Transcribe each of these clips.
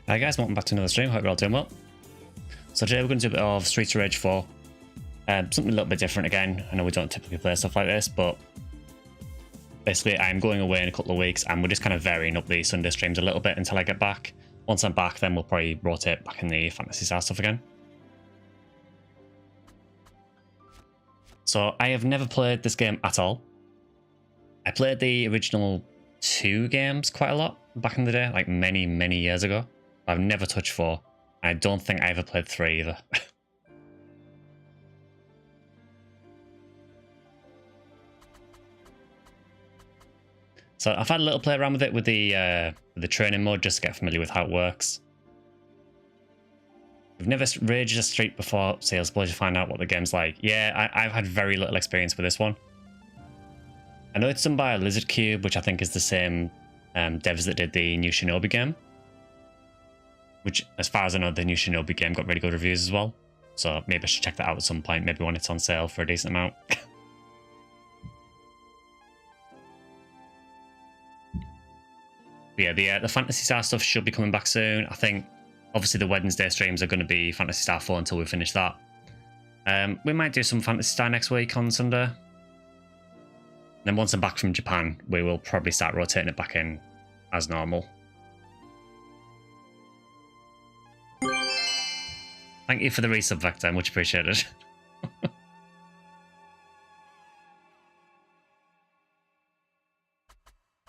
Hi guys, welcome back to another stream. Hope you're all doing well. So today we're going to do a bit of Streets of Rage 4. Something a little bit different again. I know we don't typically play stuff like this, but basically I'm going away in a couple of weeks and we're just kind of varying up the Sunday streams a little bit until I get back. Once I'm back, then we'll probably rotate back in the Fantasy Star stuff again. So I have never played this game at all. I played the original 2 games quite a lot back in the day, like many years ago. I've never touched 4. I don't think I ever played 3 either. So I've had a little play around with it with the training mode just to get familiar with how it works. We've never raged a street before, so I suppose you find out what the game's like. Yeah, I've had very little experience with this one. I know it's done by Lizard Cube, which I think is the same devs that did the new Shinobi game. Which, as far as I know, the new Shinobi game got really good reviews as well. So maybe I should check that out at some point, maybe when it's on sale for a decent amount. But yeah, the Fantasy Star stuff should be coming back soon. I think, obviously, the Wednesday streams are going to be Fantasy Star 4 until we finish that. We might do some Fantasy Star next week on Sunday. And then once I'm back from Japan, we will probably start rotating it back in as normal. Thank you for the resub, Vector. Much appreciated.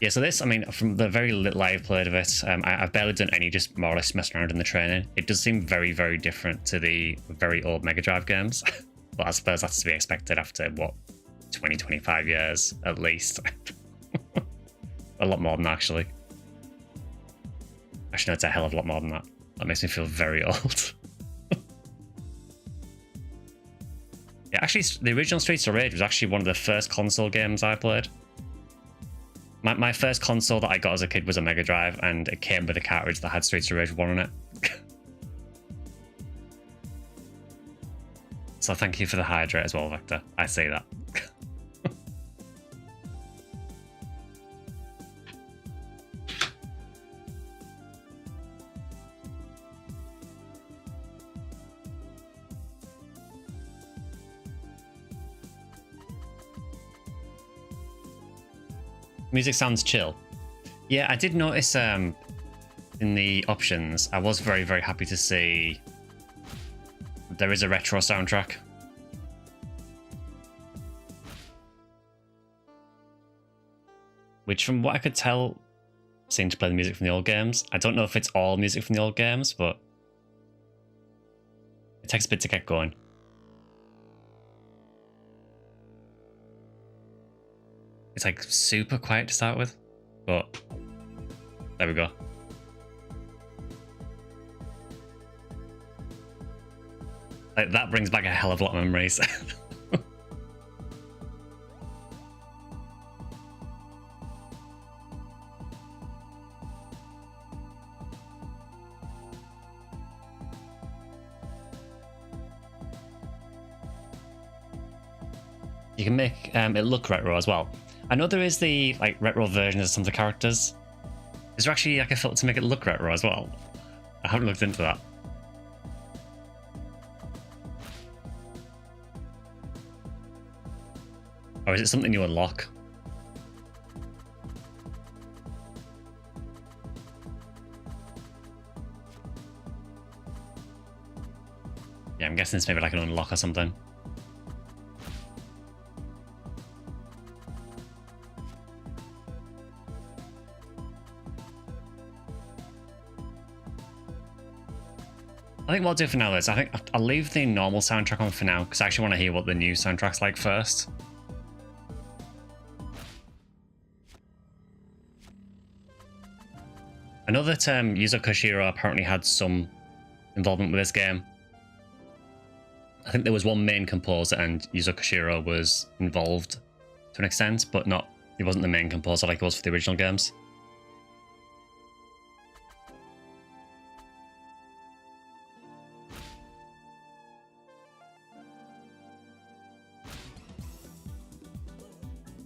Yeah, so this, I mean, from the very little I've played of it, I've barely done any, just more or less messing around in the training. It does seem very different to the very old Mega Drive games. But I suppose that's to be expected after, what, 20-25 years, at least. A lot more than that, actually. Actually, no, it's a hell of a lot more than that. That makes me feel very old. Yeah, actually, the original Streets of Rage was actually one of the first console games I played. My first console that I got as a kid was a Mega Drive, and it came with a cartridge that had Streets of Rage 1 on it. So thank you for the hydrate as well, Vector. I say that. Music sounds chill. Yeah, I did notice in the options, I was very happy to see there is a retro soundtrack. Which, from what I could tell, seemed to play the music from the old games. I don't know if it's all music from the old games, but it takes a bit to get going. It's like super quiet to start with, but there we go. Like, that brings back a hell of a lot of memories. You can make it look retro as well. I know there is the retro versions of some of the characters. Is there actually like a filter to make it look retro as well? I haven't looked into that. Or is it something you unlock? Yeah, I'm guessing it's maybe like an unlock or something. I think what I'll do for now is, I think I'll leave the normal soundtrack on for now, because I actually want to hear what the new soundtrack's like first. I know that Yuzo Koshiro apparently had some involvement with this game. I think there was one main composer and Yuzo Koshiro was involved to an extent, but he wasn't the main composer like he was for the original games.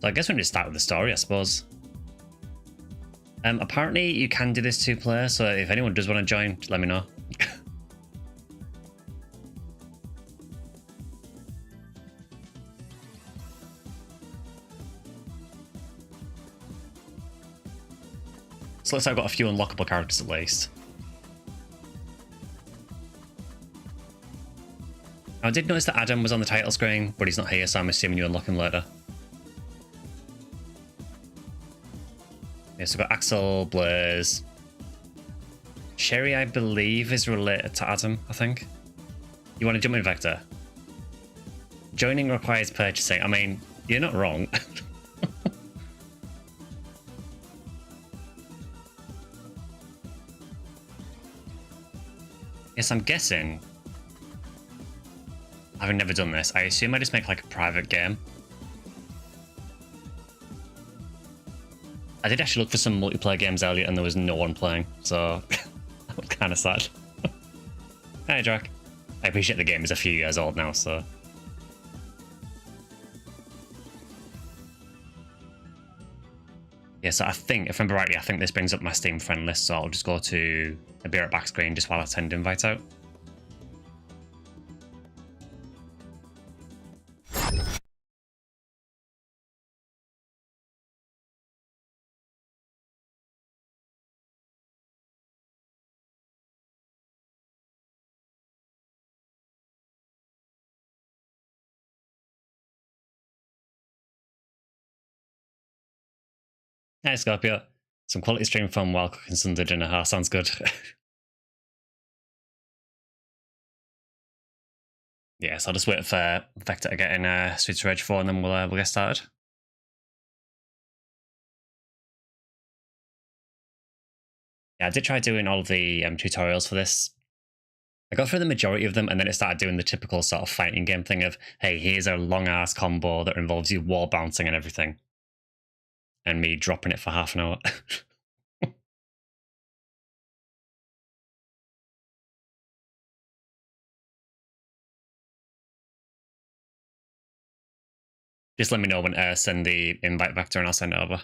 So I guess we need to start with the story, I suppose. Apparently you can do this 2-player, so if anyone does want to join, let me know. So looks like I've got a few unlockable characters at least. I did notice that Adam was on the title screen, but he's not here, so I'm assuming you unlock him later. Yeah, so we've got Axel, Blaze. Sherry, I believe, is related to Adam, I think. You want to jump in, Vector? Joining requires purchasing. I mean, you're not wrong. Yes, I'm guessing. Having never done this, I assume I just make like a private game. I did actually look for some multiplayer games earlier and there was no one playing, so that was kind of sad. Hi, Drac. I appreciate the game is a few years old now, so. Yeah, so I think, if I remember rightly, I think this brings up my Steam friend list, so I'll just go to a Be Right Back screen just while I send invite out. Hi, Scorpio. Some quality stream fun while cooking Sunday dinner. Ah, sounds good. Yeah, so I'll just wait for Vector to get in Streets of Rage 4 and then we'll get started. Yeah, I did try doing all of the tutorials for this. I got through the majority of them and then it started doing the typical sort of fighting game thing of, hey, here's a long-ass combo that involves you wall bouncing and everything. And me dropping it for half an hour. Just let me know when send the invite Vector and I'll send it over.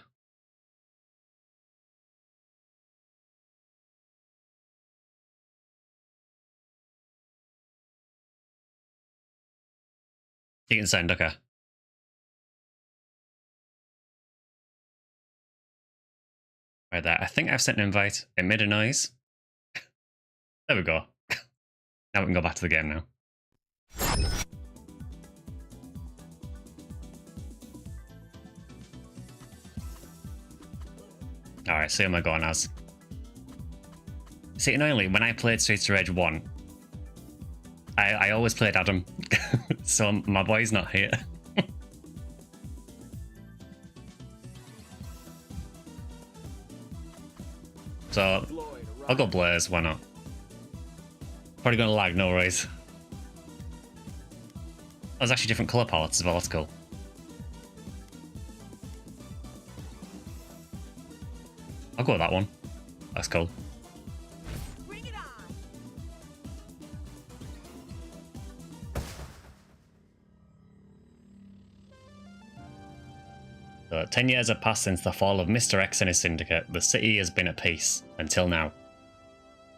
You can send, okay. Right there. I think I've sent an invite. It made a noise. There we go. Now we can go back to the game now. Alright, so who am I going as? See, annoyingly, when I played Streets of Rage 1, I always played Adam. So my boy's not here. So I'll go Blaze, why not? Probably gonna lag, no worries. There's actually different colour palettes as well, that's cool. I'll go with that one. That's cool. Bring it on. So 10 years have passed since the fall of Mr. X and his syndicate. The city has been at peace, until now.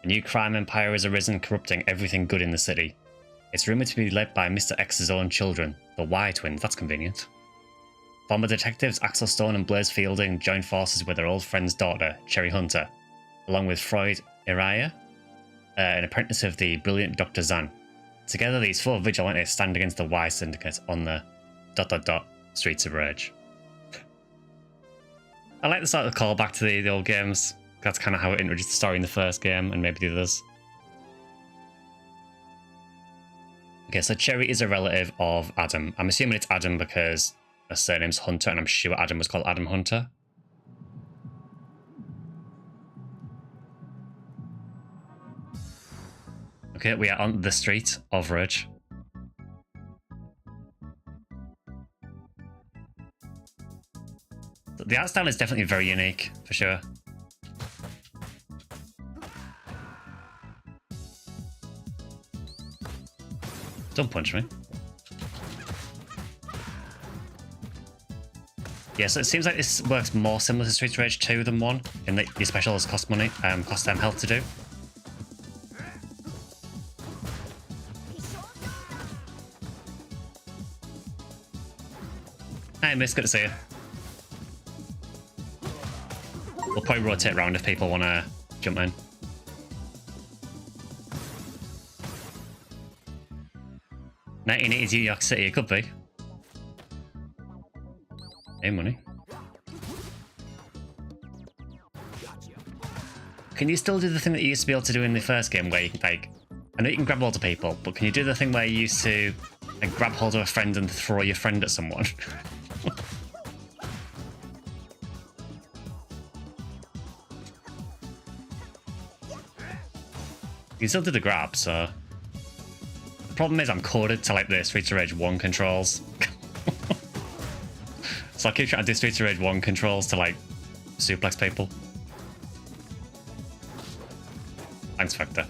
A new crime empire has arisen, corrupting everything good in the city. It's rumoured to be led by Mr. X's own children, the Y twins, that's convenient. Former detectives Axel Stone and Blaze Fielding joined forces with their old friend's daughter, Cherry Hunter, along with Freud Iraya, an apprentice of the brilliant Dr. Zan. Together, these 4 vigilantes stand against the Y Syndicate on the ... Streets of Rage. I like the sort of callback to the old games. That's kind of how it introduced the story in the first game, and maybe the others. Okay, so Cherry is a relative of Adam. I'm assuming it's Adam because her surname's Hunter, and I'm sure Adam was called Adam Hunter. Okay, we are on the street of Rage. The art style is definitely very unique, for sure. Don't punch me. Yeah, so it seems like this works more similar to Streets of Rage 2 than 1, in that your specials cost money, cost them health to do. Hey, Miss, good to see you. We'll probably rotate around if people want to jump in. $1980s New York City, it could be. Hey, money. Can you still do the thing that you used to be able to do in the first game where you, like, I know you can grab hold of people, but can you do the thing where you used to like, grab hold of a friend and throw your friend at someone? You can still do the grab, so... The problem is I'm coded to like the Streets of Rage 1 controls. So I keep trying to do Streets of Rage 1 controls to like suplex people. Thanks, Factor.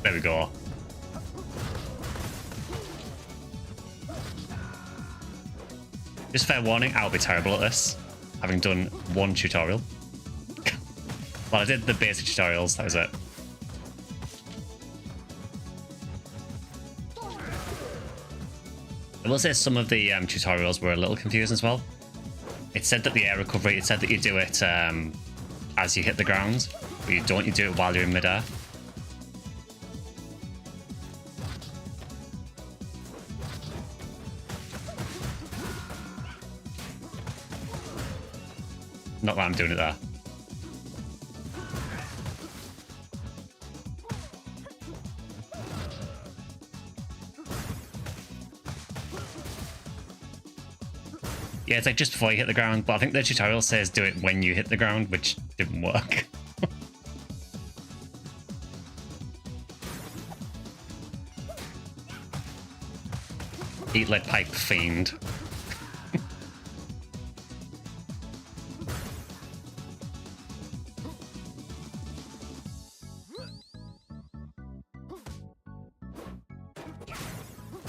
There we go. Just fair warning, I'll be terrible at this, having done one tutorial. Well, I did the basic tutorials, that was it. I will say some of the tutorials were a little confusing as well. It said that the air recovery, it said that you do it as you hit the ground, but you don't, you do it while you're in midair. Not that I'm doing it there. Yeah, it's like just before you hit the ground, but I think the tutorial says do it when you hit the ground, which didn't work. Eat lead pipe fiend.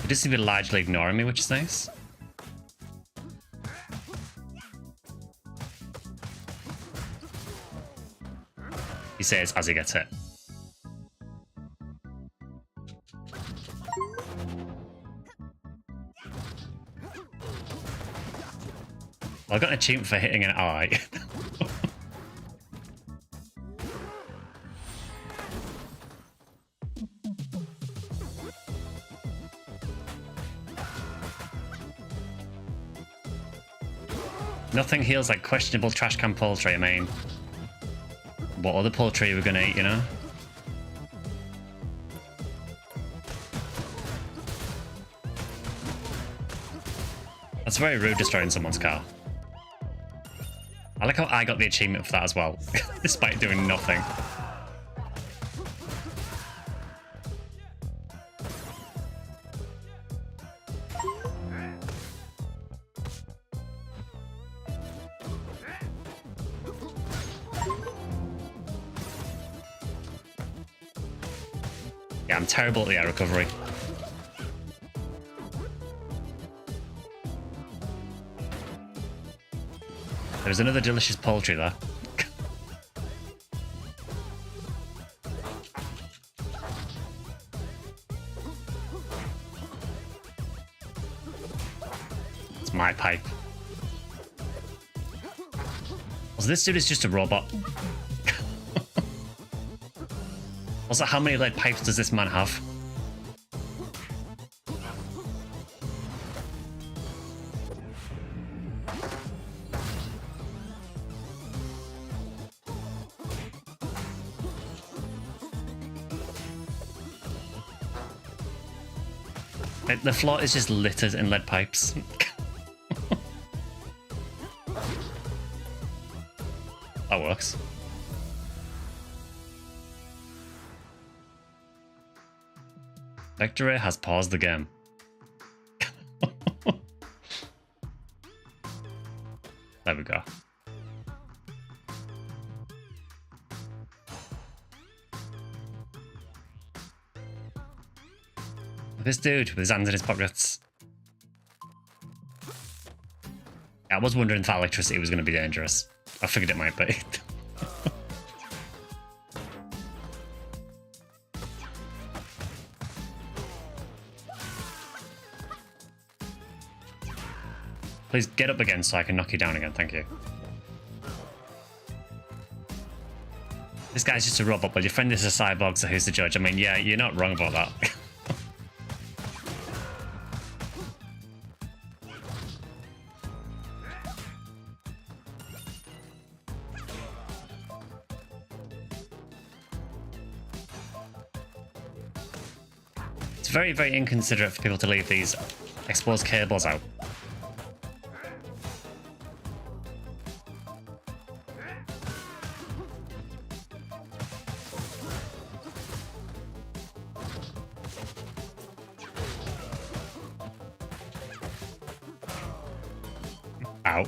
It just seems to be largely ignoring me, which is nice. He says as he gets hit. Well, I got an achievement for hitting an eye. Nothing heals like questionable trash can poultry. I mean, what other poultry are we gonna eat, you know? That's very rude, destroying someone's car. I like how I got the achievement for that as well, despite doing nothing. Yeah, I'm terrible at the air recovery. There's another delicious poultry there. It's my pipe. Also, this dude is just a robot. Also, how many lead pipes does this man have? The floor is just littered in lead pipes. That works. Victory has paused the game. There we go. this dude with his hands in his pockets. I was wondering if that electricity was going to be dangerous. I figured it might be. Please get up again so I can knock you down again, thank you. This guy's just a robot, but your friend is a cyborg, so who's the judge? I mean, yeah, you're not wrong about that. It's very, very inconsiderate for people to leave these exposed cables out. Ow.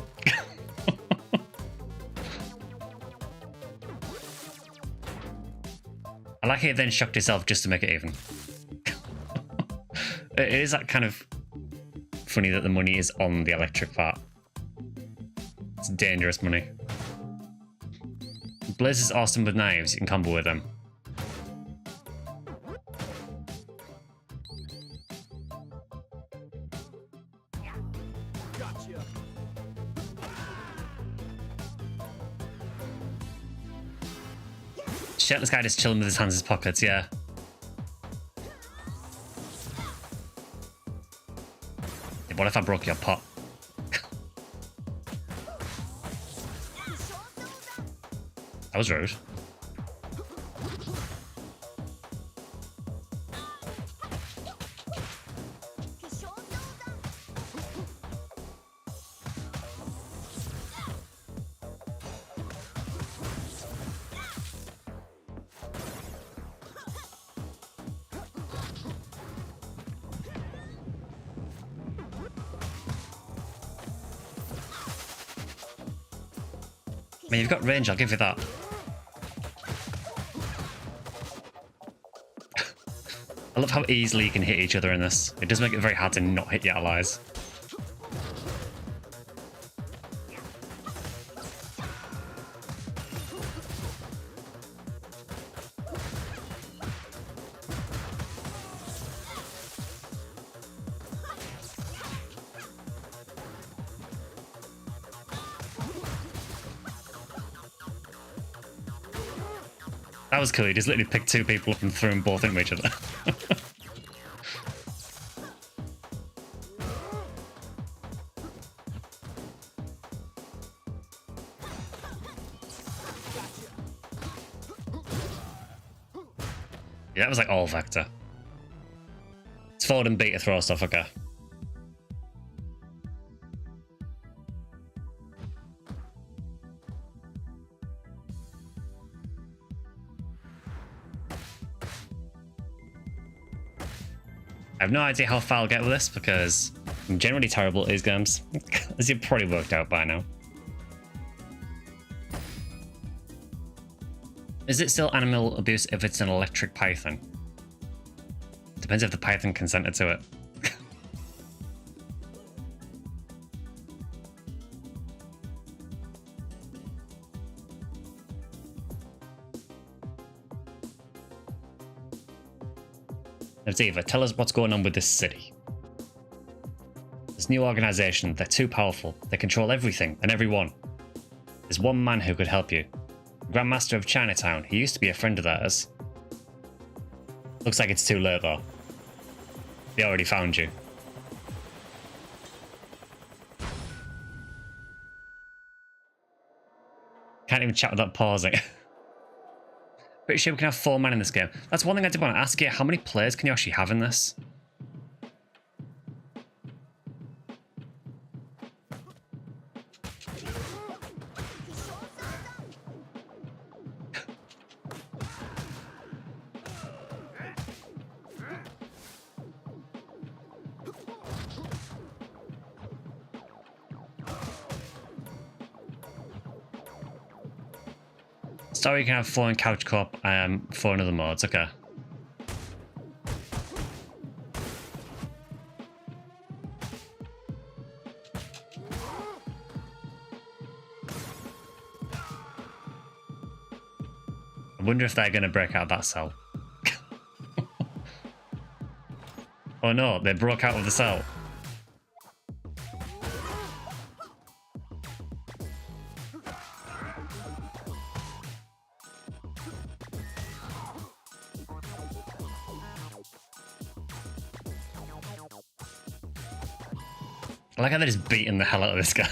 I like it then shocked itself just to make it even. It is that kind of funny that the money is on the electric part. It's dangerous money. Blaze is awesome with knives, you can combo with them. Shit, this guy just chilling with his hands in his pockets, yeah. What if I broke your pot? That was rude. I mean, you've got range, I'll give you that. I love how easily you can hit each other in this. It does make it very hard to not hit your allies. That was cool, he just literally picked two people up and threw them both into each other. Yeah, that was like all vector. It's forward and B to throw stuff, okay. I have no idea how far I'll get with this because I'm generally terrible at these games, as you've probably worked out by now. Is it still animal abuse if it's an electric python? Depends if the python consented to it. Eva, tell us what's going on with this city. This new organization, they're too powerful. They control everything and everyone. There's one man who could help you. Grandmaster of Chinatown. He used to be a friend of theirs. Looks like it's too late though. They already found you. Can't even chat without pausing. Pretty sure we can have 4 men in this game. That's one thing I did want to ask you. How many players can you actually have in this? Sorry, you can have 4 in couch co-op, 4 in other modes, okay. wonder if they're going to break out of that cell. Oh no, they broke out of the cell. I like how they're just beating the hell out of this guy.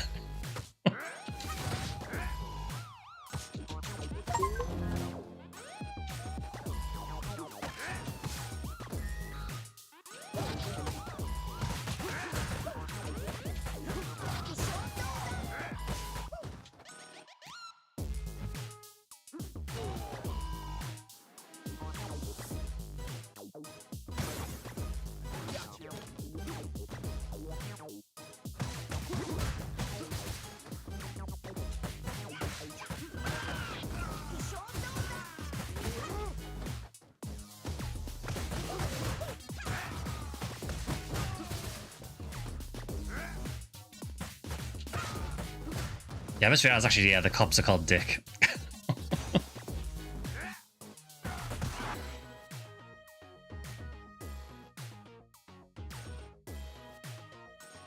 Yeah, I just realized actually, yeah, the cops are called Dick.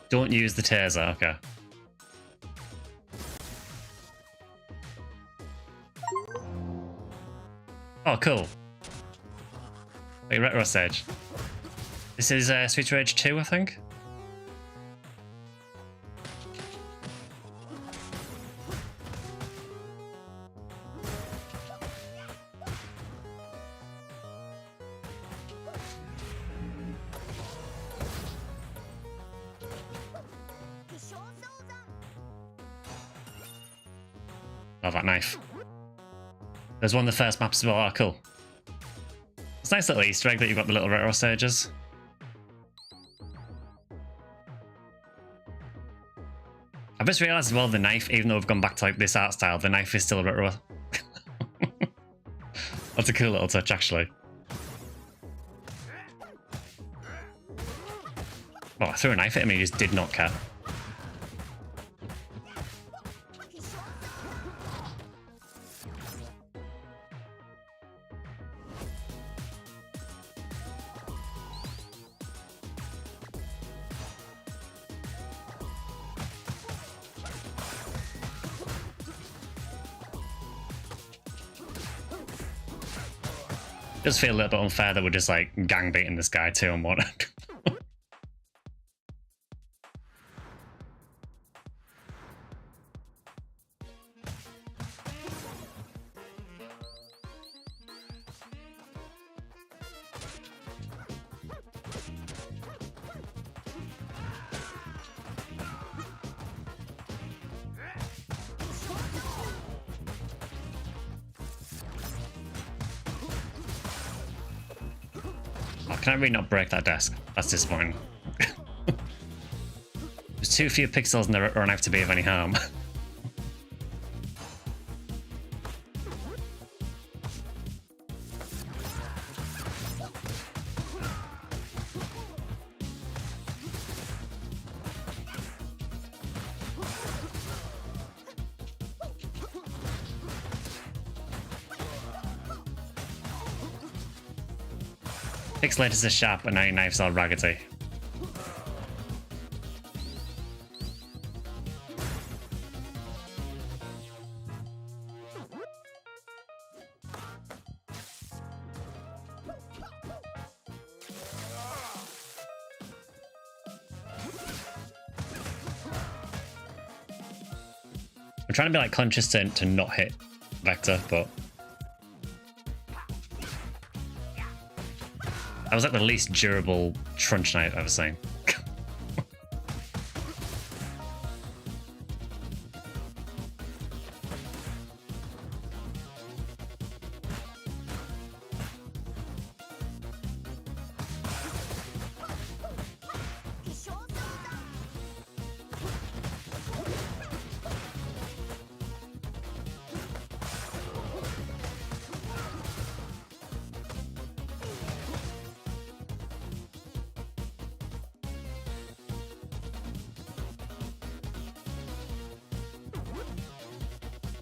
Don't use the taser, okay. Oh, cool. Wait, retro stage. This is Streets Rage 2, I think? Oh, that knife. There's one of the first maps as well. Oh, cool. It's a nice little Easter egg that you've got the little retro stages. I've just realised as well the knife, even though we've gone back to like this art style, the knife is still retro. That's a cool little touch, actually. Oh, I threw a knife at him and he just did not care. It does feel a little bit unfair that we're just like gang beating this guy too and what. Can I really not break that desk? That's disappointing. There's too few pixels in the run out to be of any harm. Pixelators are sharp and now your knives are raggedy. I'm trying to be like conscious to not hit Vector, but that was like the least durable trunch knife I've ever seen.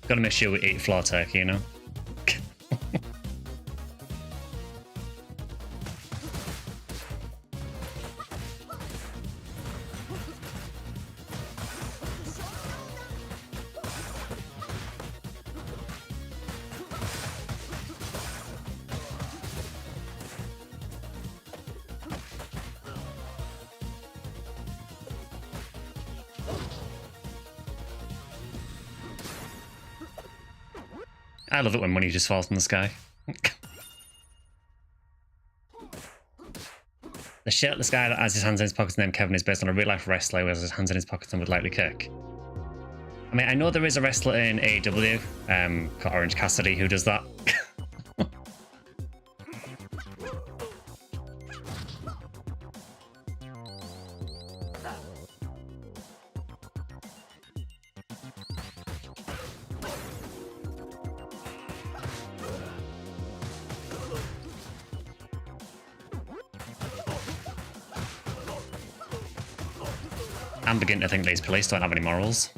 Gotta make sure we eat floor turkey, you know? I love it when money just falls from the sky. The shit at the sky that has his hands in his pockets named Kevin is based on a real-life wrestler who has his hands in his pockets and would likely kick. I mean, I know there is a wrestler in AEW, called Orange Cassidy, who does that. I'm beginning to think these police don't have any morals.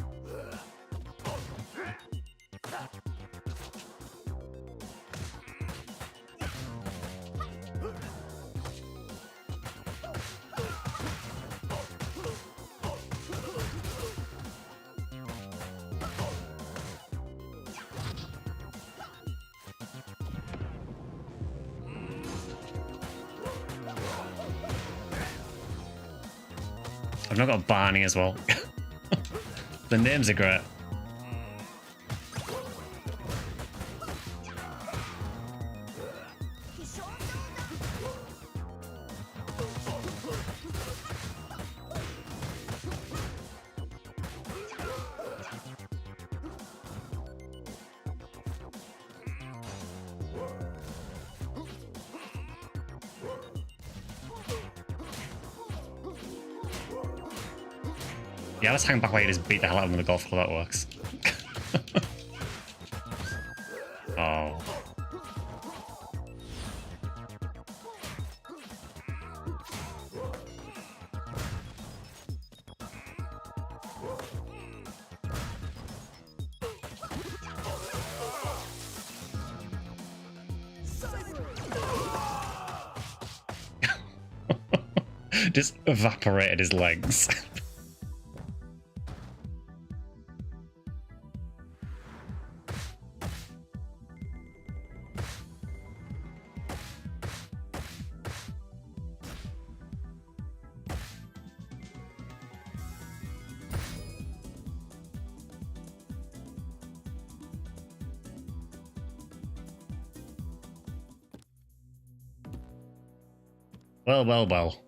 I've now got Barney as well. The names are great. Yeah, let's hang back while you just beat the hell out of him with a golf club. That works. Oh. Just evaporated his legs. Well, well, well.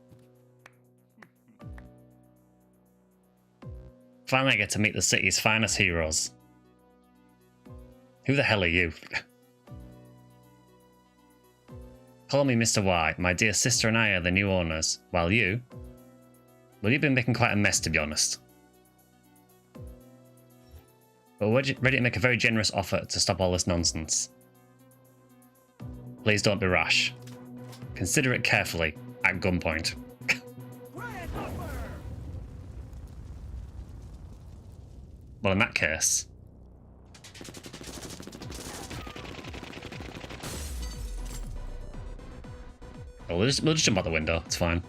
Finally I get to meet the city's finest heroes. Who the hell are you? Call me Mr. Y. My dear sister and I are the new owners, while you... Well, you've been making quite a mess, to be honest. But we're ready to make a very generous offer to stop all this nonsense. Please don't be rash. Consider it carefully, at gunpoint. Well, in that case... Oh, we'll just jump out the window, it's fine.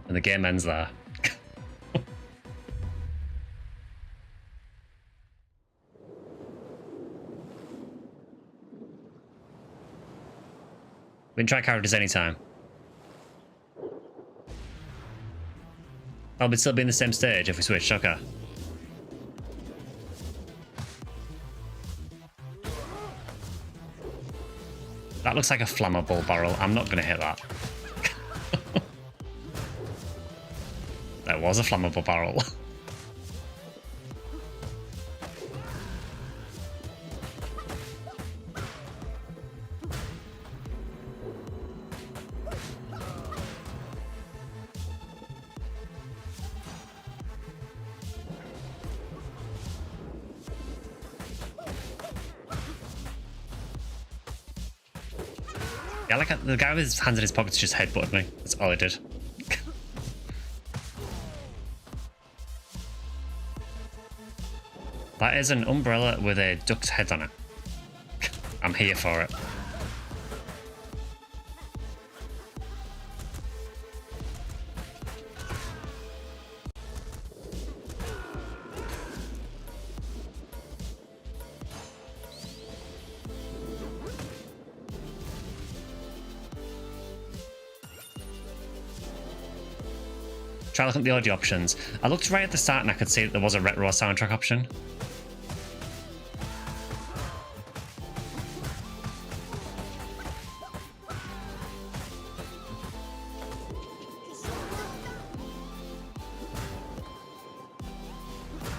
And the game ends there. We can try characters anytime. I'll still be in the same stage if we switch, okay. That looks like a flammable barrel. I'm not going to hit that. That was a flammable barrel. Yeah, like the guy with his hands in his pockets just headbutted me. That's all he did. That is an umbrella with a duck's head on it. I'm here for it. Try looking at the audio options. I looked right at the start and I could see that there was a retro soundtrack option.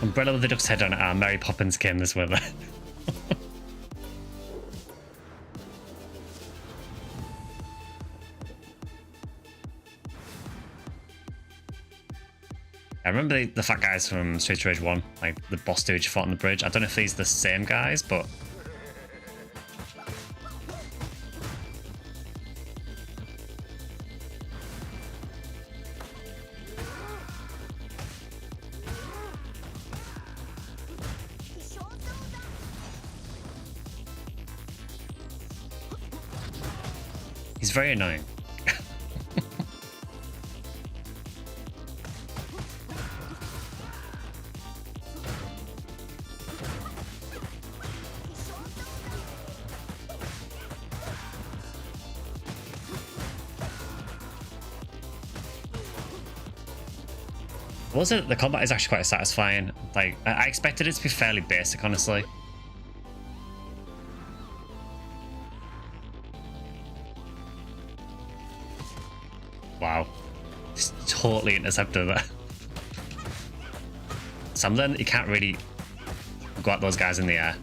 Umbrella with the duck's head on it. Mary Poppins came this weather. I remember the fat guys from Streets of Rage 1, like the boss dude you fought on the bridge. I don't know if these are the same guys, but... He's very annoying. The combat is actually quite satisfying. Like, I expected it to be fairly basic, honestly. Wow. Just totally intercepted that. Some of them, you can't really go at those guys in the air.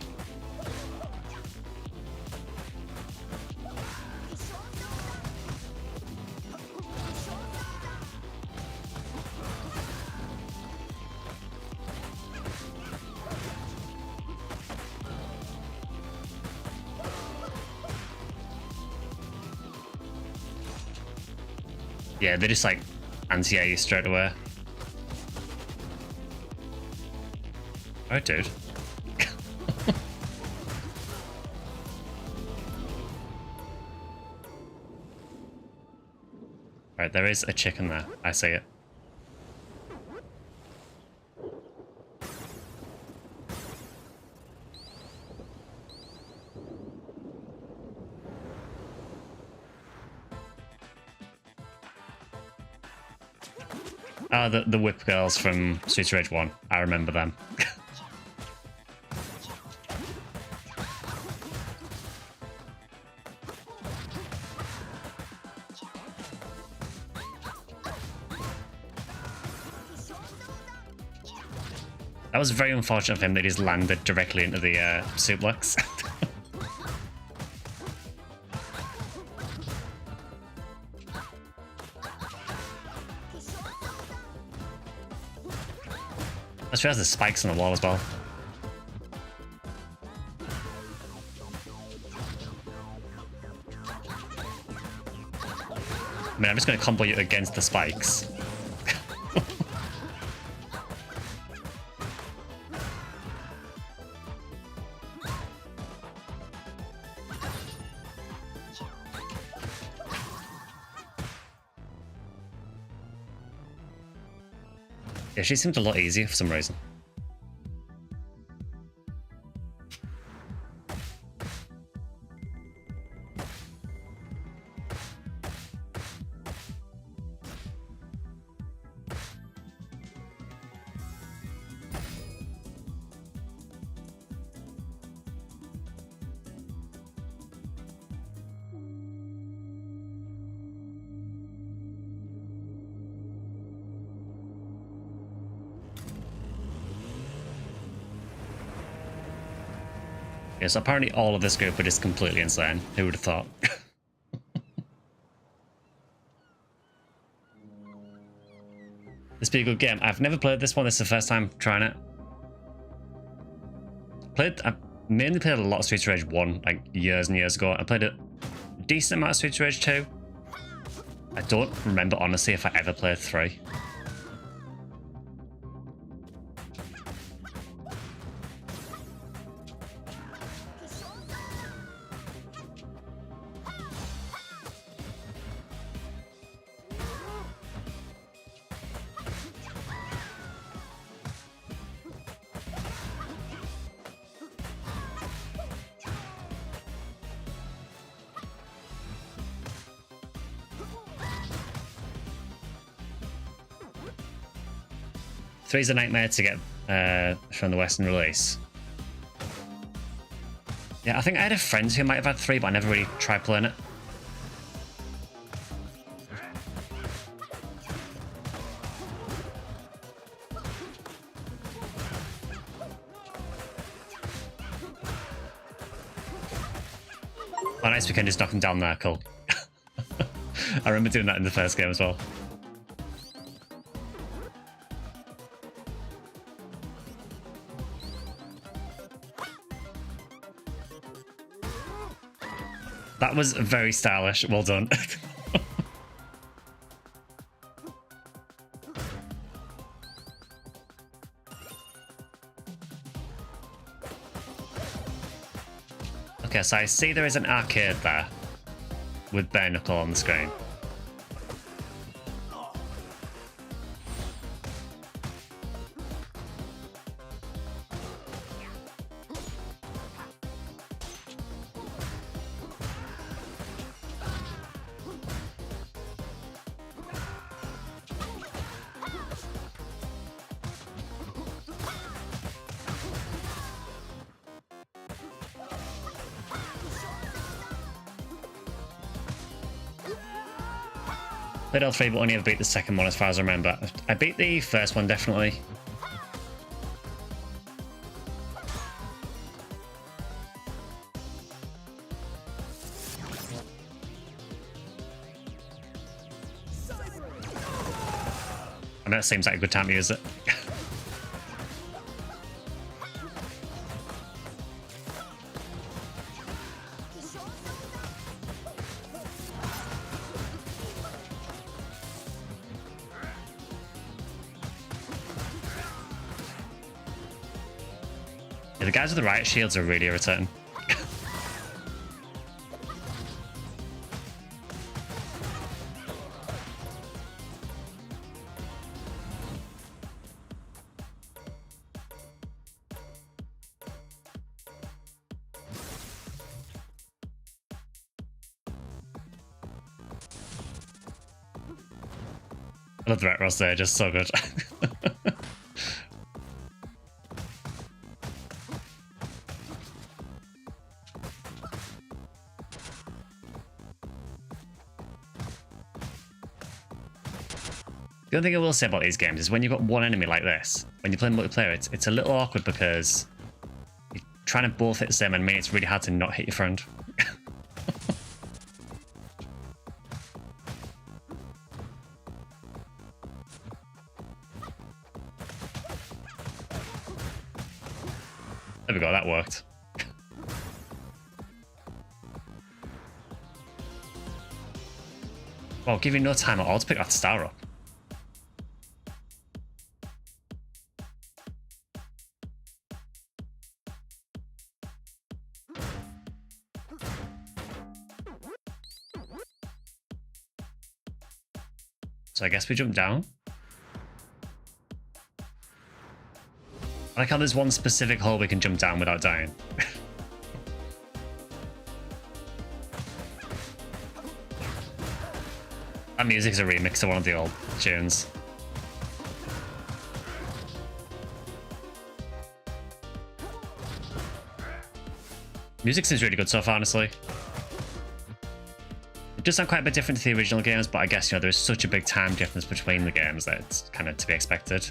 Yeah, they just like anti-air you straight away. Oh, dude. Right, there is a chicken there. I see it. Oh, the whip girls from Streets of Rage 1. I remember them. That was very unfortunate of him that he's landed directly into the suplex. I just realized there's spikes on the wall as well. I mean, I'm just going to combo you against the spikes. Yeah, she seemed a lot easier for some reason. Yes, apparently all of this group are just completely insane. Who would have thought? This be a good game. I've never played this one. This is the first time trying it. I've mainly played a lot of Streets of Rage 1, like years and years ago. I played a decent amount of Streets of Rage 2. I don't remember, honestly, if I ever played 3. 3's a nightmare to get from the Western release. Yeah, I think I had a friend who might have had 3, but I never really tried playing it. Oh, nice, we can just knock him down there, cool. I remember doing that in the first game as well. That was very stylish, well done. Okay, so I see there is an arcade there with bare knuckle on the screen. Played all 3, but only ever beat the second one as far as I remember. I beat the first one, definitely. I know it seems like a good time to use it. The guys with the riot shields are really irritating. I love the ret rolls there, just so good. The only thing I will say about these games is when you've got one enemy like this, when you play multiplayer, it's a little awkward because you're trying to both hit the same enemy. It's really hard to not hit your friend. There we go, that worked. Well, give you no time at all to pick that star up. So I guess we jump down. I like how there's one specific hole we can jump down without dying. That music's a remix of one of the old tunes. Music seems really good so far, honestly. It does sound quite a bit different to the original games, but I guess, you know, there's such a big time difference between the games that it's kind of to be expected.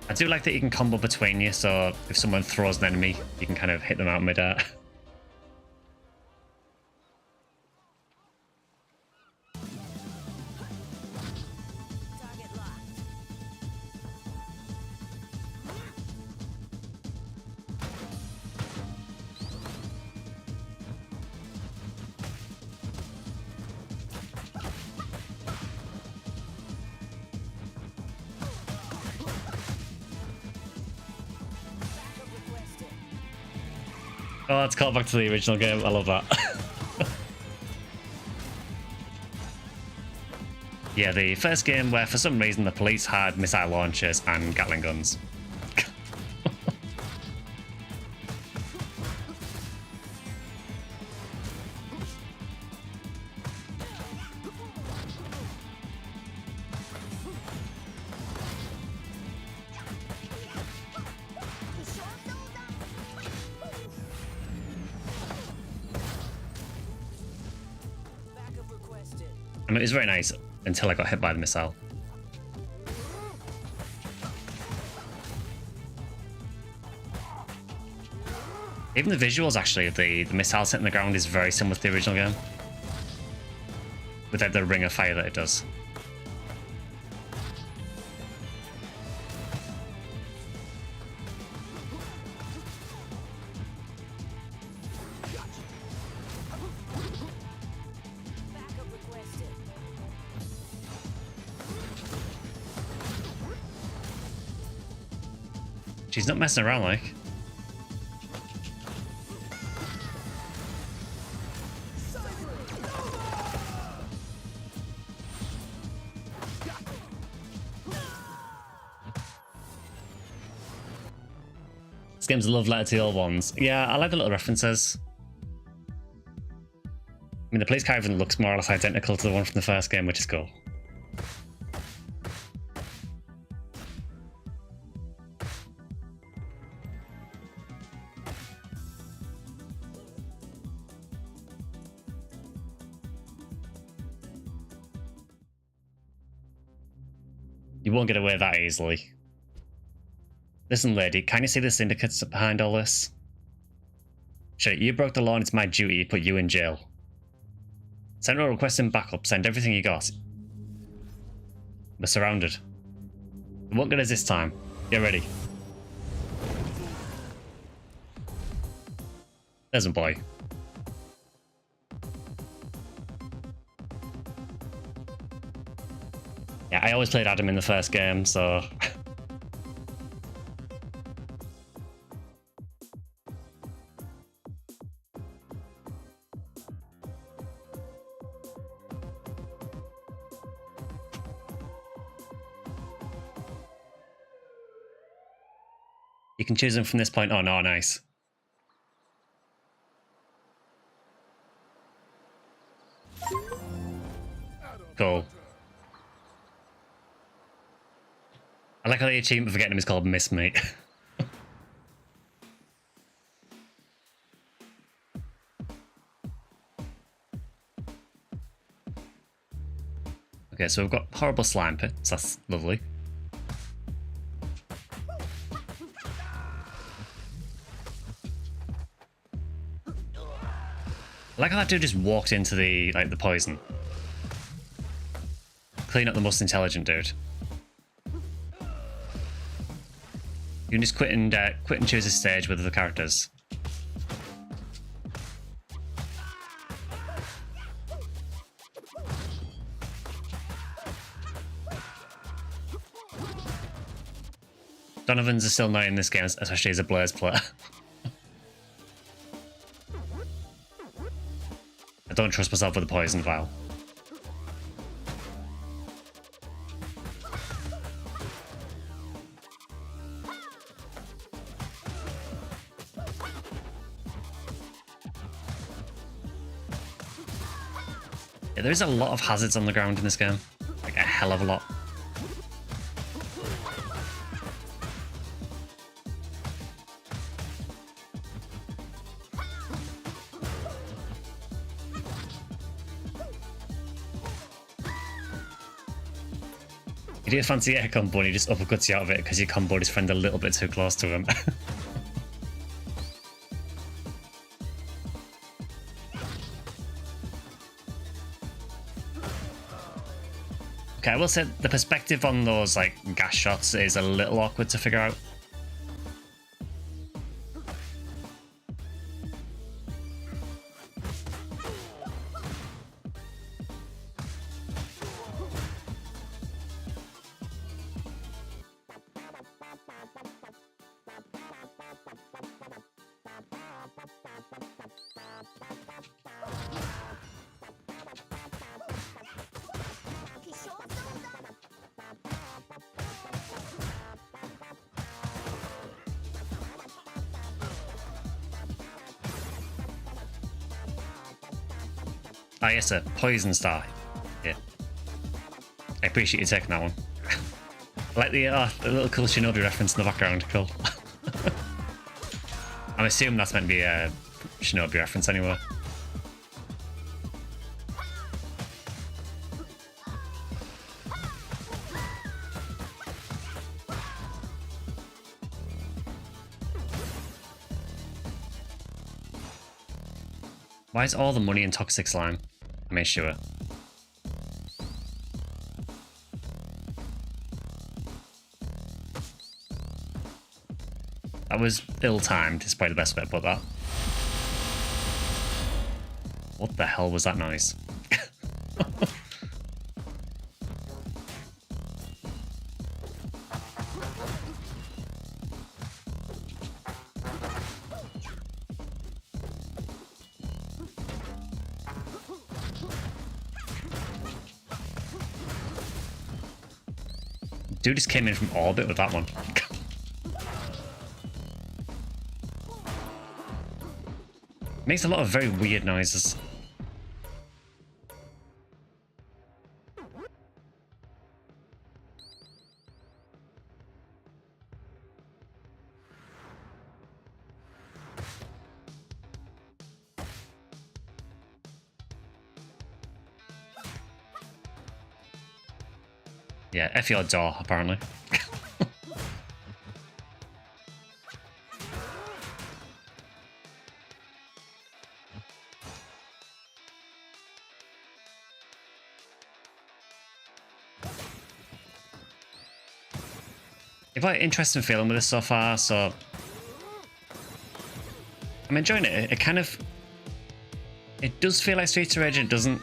I do like that you can combo between you, so if someone throws an enemy, you can kind of hit them out mid-air. Oh, let's call back to the original game. I love that. Yeah, the first game where for some reason the police had missile launchers and Gatling guns. I mean, it was very nice until I got hit by the missile. Even the visuals, actually, the missile hitting the ground is very similar to the original game. Without the ring of fire that it does. She's not messing around, like. This game's a love letter to the old ones. Yeah, I like the little references. I mean, the police car even looks more or less identical to the one from the first game, which is cool. You won't get away that easily. Listen, lady, can you see the syndicates behind all this? Sure, you broke the law and it's my duty to put you in jail. Sentinel requesting backup, send everything you got. We're surrounded. It won't get us this time. Get ready. There's a boy. Yeah, I always played Adam in the first game, so... You can choose them from this point on. Oh, nice. Cool. I like how the achievement for getting him is called Miss Mate. Okay, so we've got horrible slime pits. That's lovely. I like how that dude just walked into the poison. Clean up the most intelligent dude. You can just quit and choose a stage with other characters. Donovan's are still not in this game, especially as a Blaze player. I don't trust myself with a poison vial. Yeah, there's a lot of hazards on the ground in this game. Like a hell of a lot. You do a fancy air combo and he just uppercuts you out of it because you comboed his friend a little bit too close to him. Okay, I will say the perspective on those like gas shots is a little awkward to figure out. Ah, yes, a poison star. Yeah. I appreciate you taking that one. I like the little cool Shinobi reference in the background. Cool. I'm assuming that's meant to be a Shinobi reference anyway. Why is all the money in toxic slime? I mean, sure. That was ill-timed, is probably the best way to put that. What the hell was that noise? Dude just came in from orbit with that one. Makes a lot of very weird noises. Yeah, F your door, apparently. I've got an interesting feeling with this so far, so I'm enjoying it. It kind of, it does feel like Streets of Rage, and it doesn't.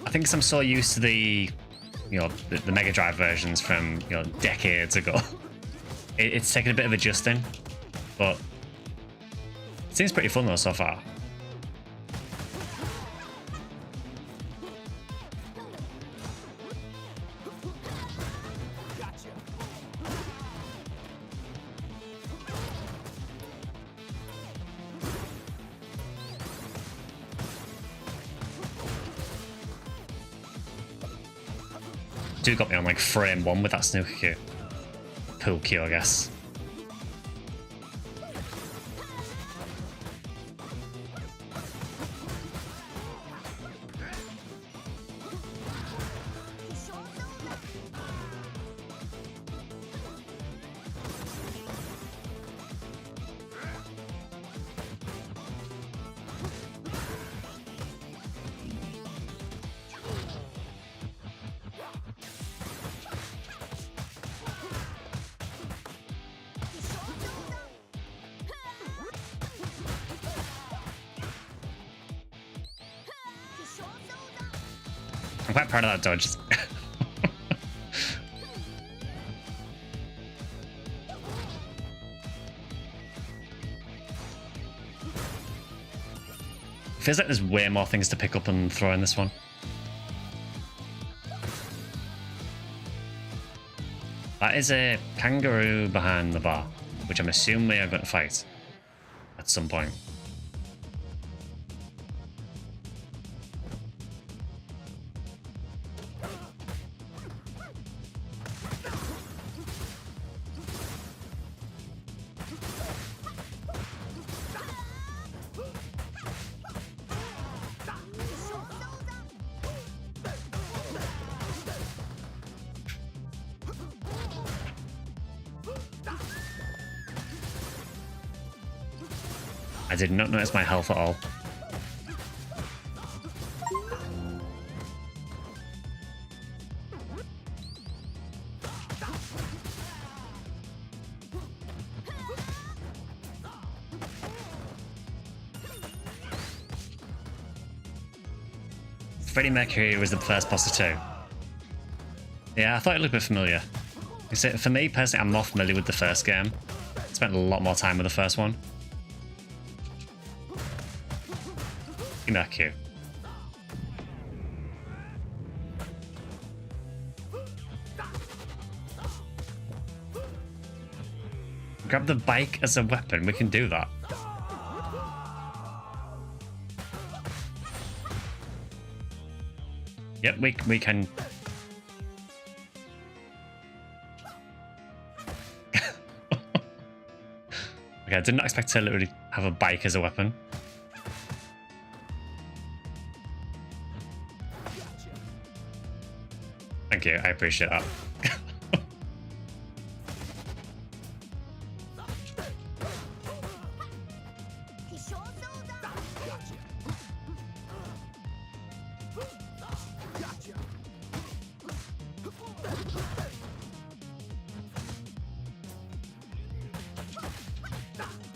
I think 'cause I'm so used to the, you know, the Mega Drive versions from, you know, decades ago. It's taken a bit of adjusting, but it seems pretty fun though so far. Dude got me on like frame 1 with that snooker cue. Pool cue, I guess. I'm quite proud of that dodge. Feels like there's way more things to pick up and throw in this one. That is a kangaroo behind the bar, which I'm assuming we are going to fight at some point. I did not notice my health at all. Freddie Mercury was the first boss of 2. Yeah, I thought it looked a bit familiar. For me personally, I'm more familiar with the first game. Spent a lot more time with the first one. Give me that cue. Grab the bike as a weapon. We can do that. Yep, we can. Okay, I did not expect to literally have a bike as a weapon. Thank you, I appreciate that.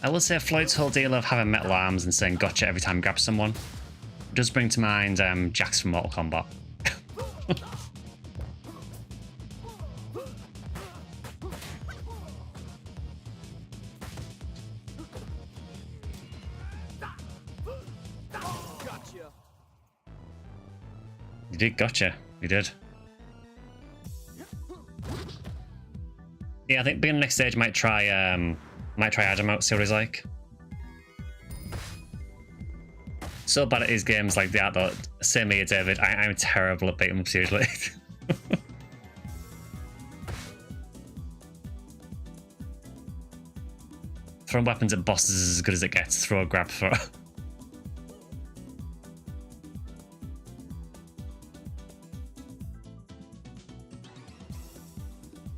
I will say Floyd's whole deal of having metal arms and saying gotcha every time he grabs someone does bring to mind Jax from Mortal Kombat. You did gotcha. You did. Yeah, I think beginning next stage might try Adam out, see what he's like. So bad at his games like that though. Same here, David. I'm terrible at beating him up seriously. Throwing weapons at bosses is as good as it gets. Throw a grab throw.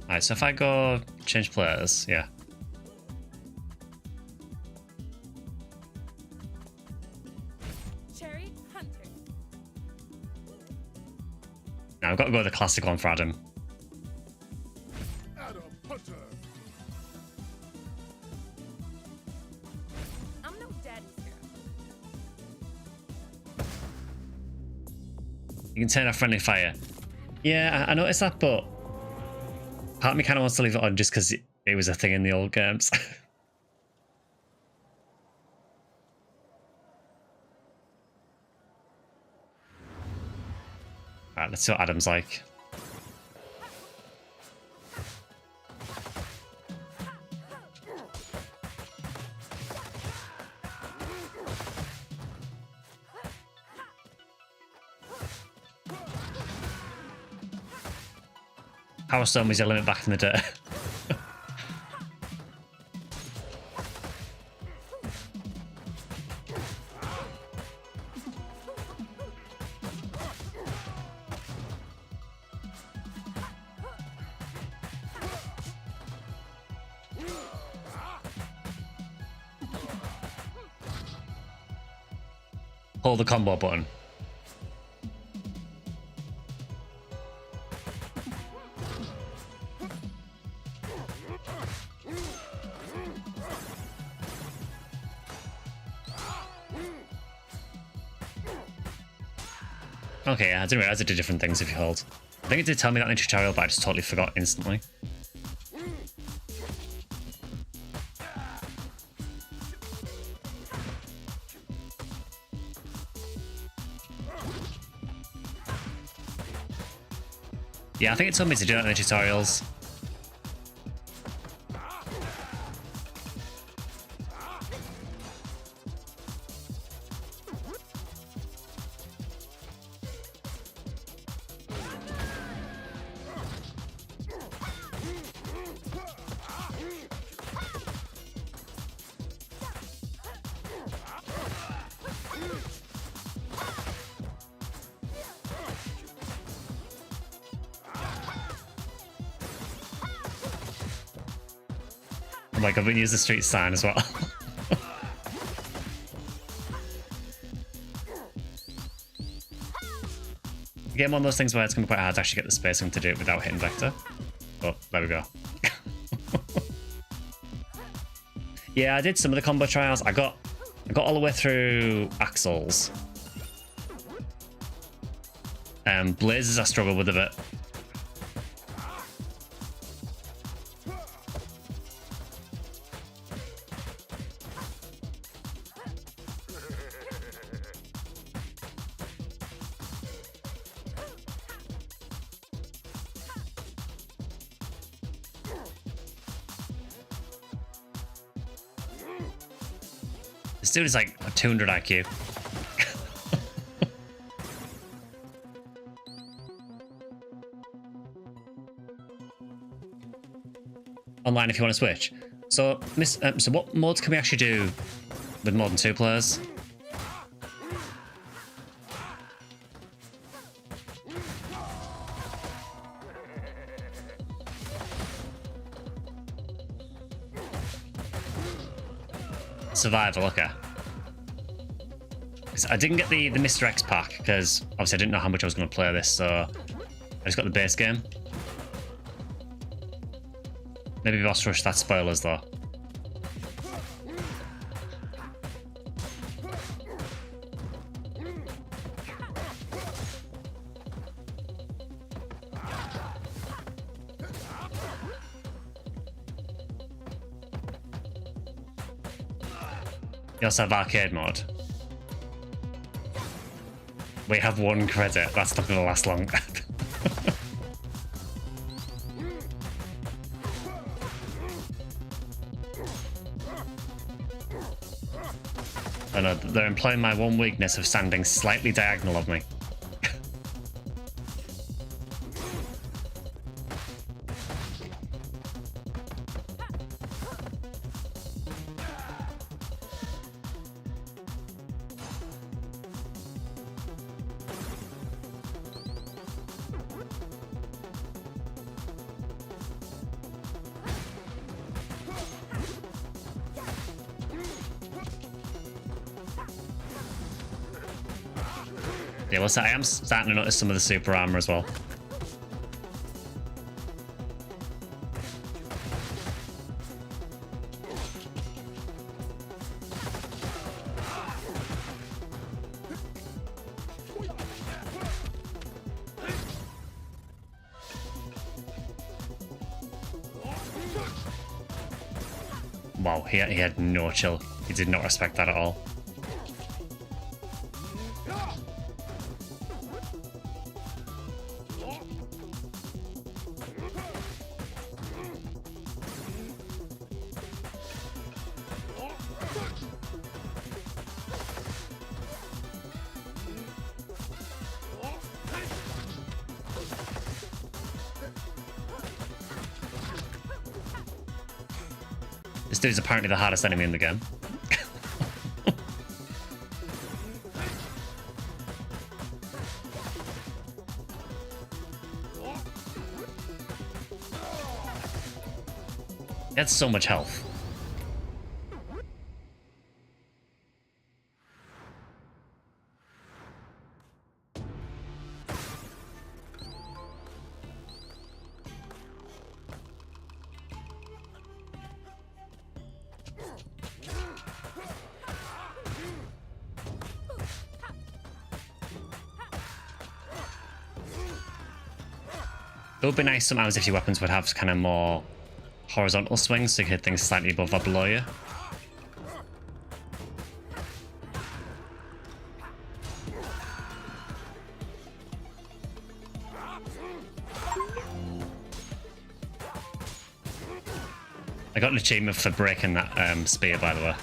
Alright, so if I go change players, yeah. Cherry Hunter. Now I've got to go with the classic one for Adam. Adam Hunter. I'm no daddy's girl. You can turn off friendly fire. Yeah, I noticed that, but part of me kind of wants to leave it on just because it was a thing in the old games. Alright, let's see what Adam's like. Power Stone was your limit back in the day. Hold the combo button. Okay, I didn't realize it did different things if you hold. I think it did tell me that in the tutorial, but I just totally forgot instantly. Yeah, I think it told me to do that in the tutorials. Oh my god, we can use the street sign as well. Again, one of those things where it's going to be quite hard to actually get the spacing to do it without hitting vector. But there we go. Yeah, I did some of the combo trials. I got all the way through Axles. Blazes I struggle with a bit. This dude is like a 200 IQ. Online if you want to switch. So, so what modes can we actually do with more than 2 players? Survival, okay. I didn't get the Mr. X pack because obviously I didn't know how much I was going to play this, so I just got the base game. Maybe Boss Rush, that's spoilers though. You also have arcade mode. We have 1 credit. That's not going to last long. Oh no, they're employing my one weakness of standing slightly diagonal of me. Yeah, well, so I am starting to notice some of the super armor as well. Wow, he had no chill. He did not respect that at all. This dude's apparently the hardest enemy in the game. He had so much health. It would be nice sometimes if your weapons would have kind of more horizontal swings so you could hit things slightly above or below you. I got an achievement for breaking that spear, by the way.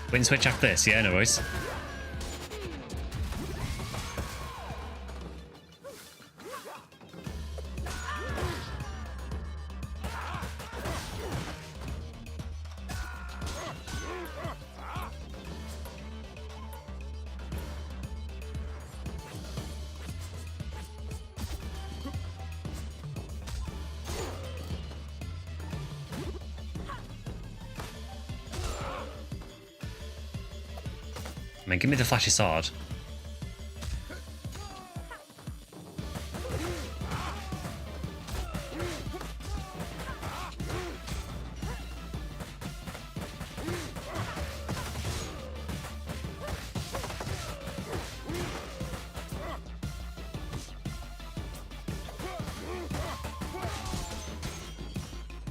We can switch after this, yeah, no worries. I mean, give me the flashy sword.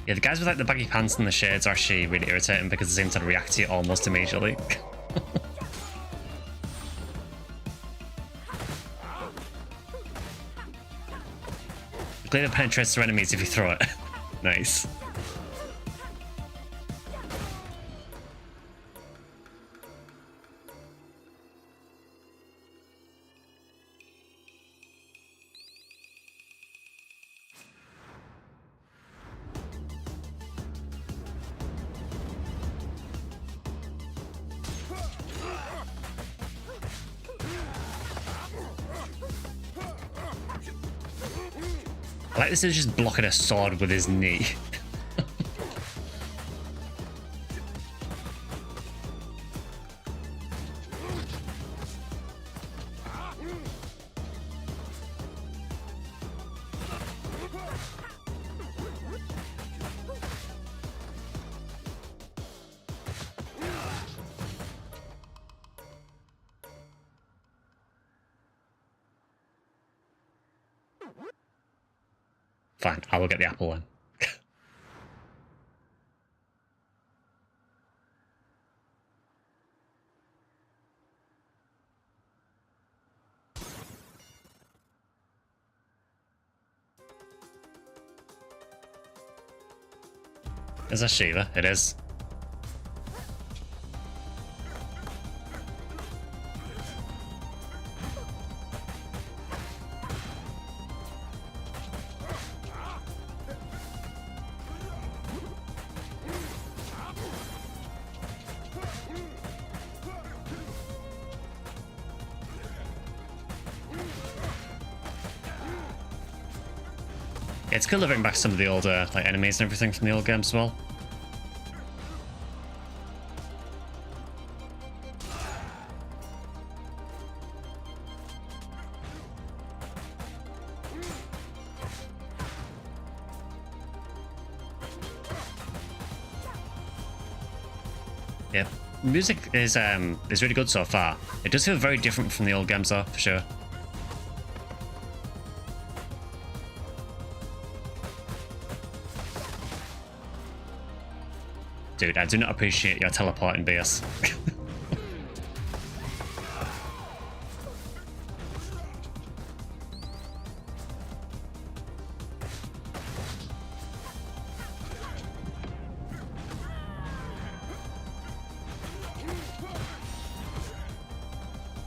Yeah, the guys with like the baggy pants and the shades are actually really irritating because they seem to react to you almost immediately. Clearly penetrates their enemies if you throw it. Nice. I like this is just blocking a sword with his knee. Fine, I will get the apple then. Is that Shiva? It is. It's cool to bring back some of the older like enemies and everything from the old games as well. Yeah, music is really good so far. It does feel very different from the old games though, for sure. Dude, I do not appreciate your teleporting BS.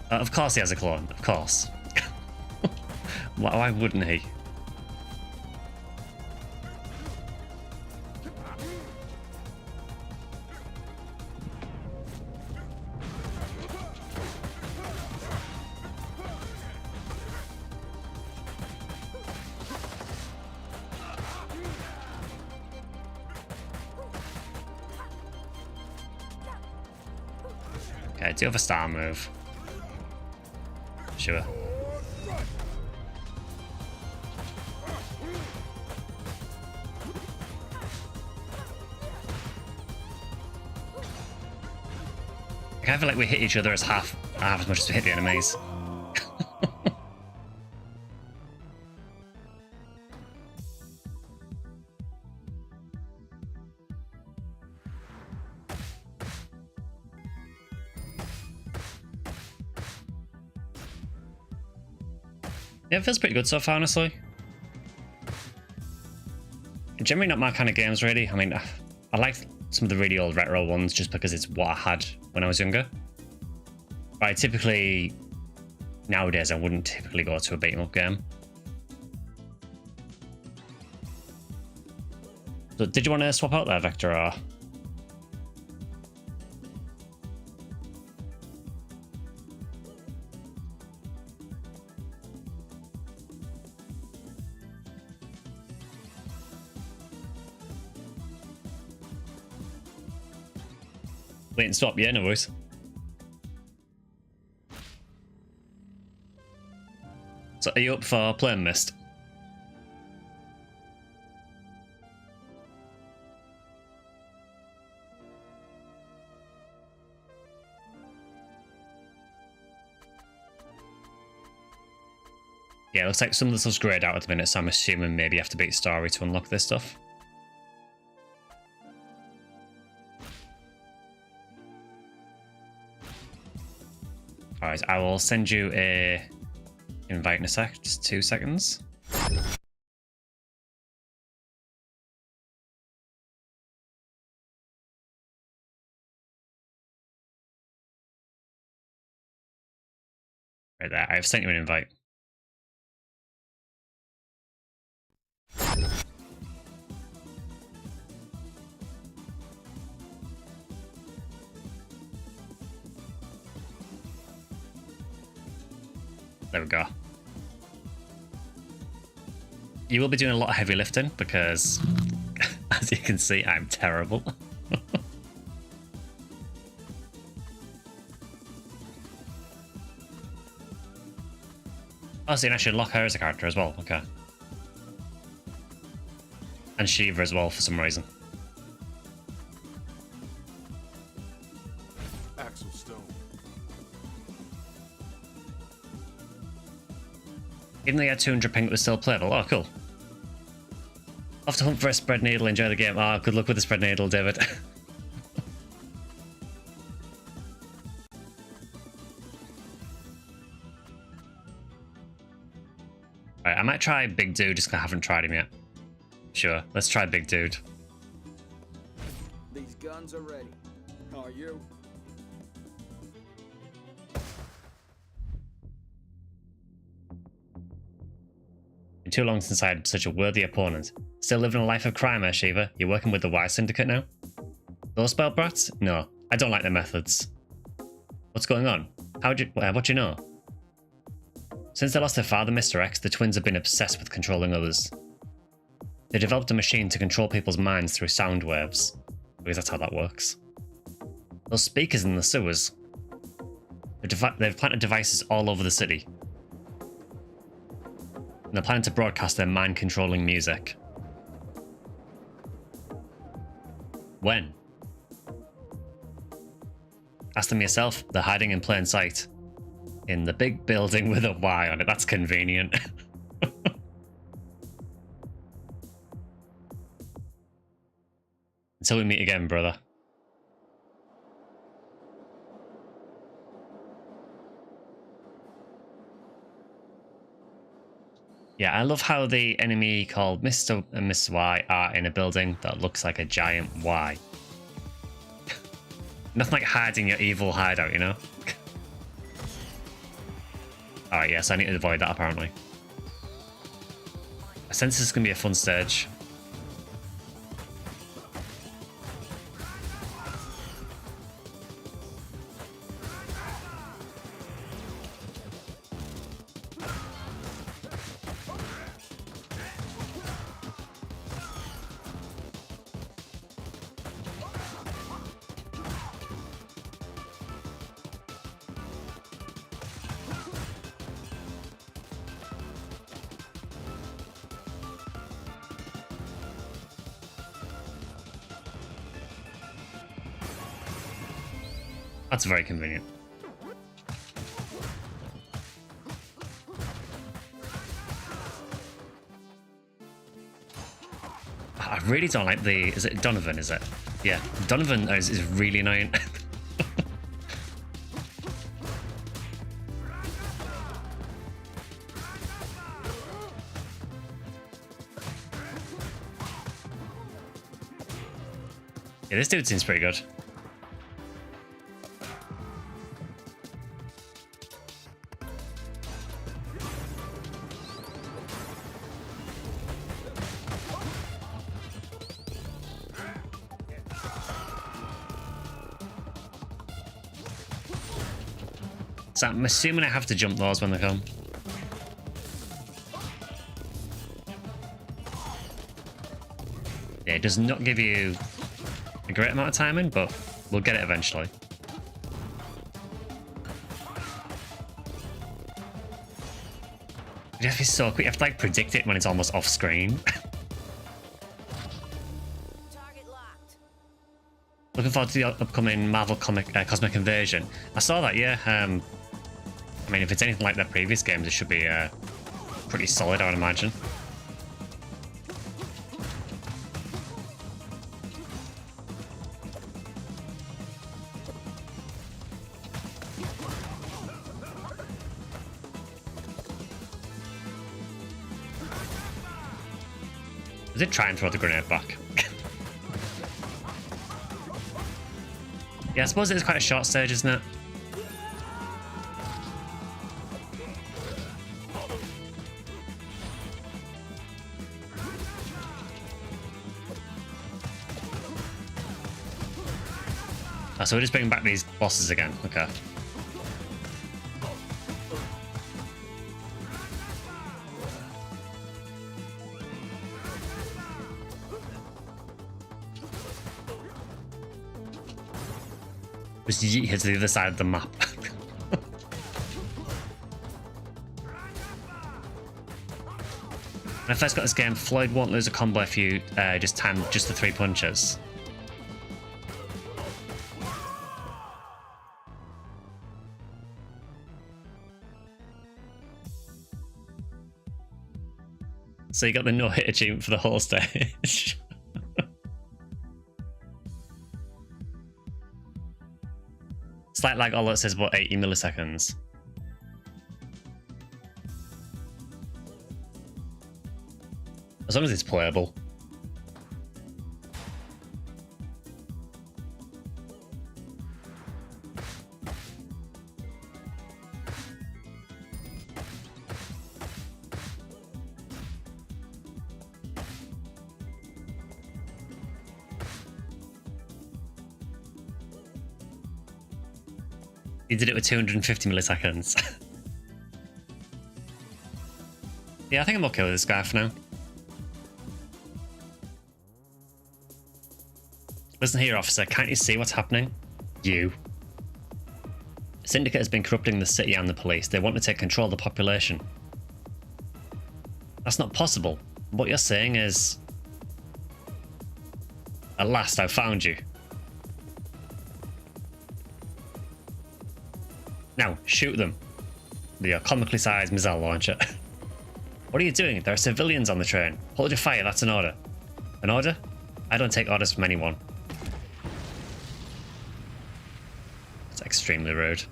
Of course he has a clone, of course. Why wouldn't he? Okay, do have a star move. Sure. I kind of feel like we hit each other as half as much as we hit the enemies. Yeah, it feels pretty good so far, honestly. Generally not my kind of games, really. I mean, I like some of the really old retro ones just because it's what I had when I was younger. But I typically, nowadays, I wouldn't typically go to a beat-em-up game. So did you want to swap out there, Vector, or...? Wait and stop, yeah, no worries. So are you up for playing Mist? Yeah, it looks like some of the stuff's grayed out at the minute, so I'm assuming maybe you have to beat Story to unlock this stuff. Alright, I will send you a invite in a sec, just 2 seconds. Right there, I've sent you an invite. There we go. You will be doing a lot of heavy lifting because, as you can see, I'm terrible. Oh, so you can actually lock her as a character as well. Okay. And Shiva as well for some reason. Even though you had 200 ping, it was still playable. Oh, cool. Off to hunt for a spread needle, enjoy the game. Oh, good luck with the spread needle, David. Alright, I might try Big Dude just because I haven't tried him yet. Sure, let's try Big Dude. These guns are ready. Are you? Been too long since I had such a worthy opponent. Still living a life of crime, Shiva? You're working with the Y Syndicate now? Those spell brats? No, I don't like their methods. What's going on? What do you know? Since they lost their father, Mr. X, the twins have been obsessed with controlling others. They developed a machine to control people's minds through sound waves. Because that's how that works. Those speakers in the sewers. They've planted devices all over the city. And they're planning to broadcast their mind-controlling music. When? Ask them yourself, they're hiding in plain sight. In the big building with a Y on it, that's convenient. Until we meet again, brother. Yeah, I love how the enemy called Mr. and Miss Y are in a building that looks like a giant Y. Nothing like hiding your evil hideout, you know? Alright, yes, I need to avoid that apparently. I sense this is going to be a fun stage. That's very convenient. I really don't like the... Is it Donovan, is it? Yeah, Donovan is really annoying. Yeah, this dude seems pretty good. So I'm assuming I have to jump those when they come. Yeah, it does not give you a great amount of timing, but we'll get it eventually. You have to be so quick. You have to like predict it when it's almost off screen. Looking forward to the upcoming Marvel Cosmic Invasion. I saw that, yeah. I mean, if it's anything like their previous games, it should be pretty solid, I would imagine. I did try and throw the grenade back. Yeah, I suppose it is quite a short stage, isn't it? Oh, so we're just bringing back these bosses again. Okay. Just yeet here to the other side of the map. When I first got this game, Floyd won't lose a combo if you just time just the 3 punches. So you got the no-hit achievement for the whole stage. It's like all that says about 80 milliseconds. As long as it's playable. You did it with 250 milliseconds. Yeah, I think I'm okay with this guy for now. Listen here, officer. Can't you see what's happening? You. Syndicate has been corrupting the city and the police. They want to take control of the population. That's not possible. What you're saying is... At last, I've found you. Now, shoot them. With your comically sized missile launcher. What are you doing? There are civilians on the train. Hold your fire, that's an order. An order? I don't take orders from anyone. It's extremely rude.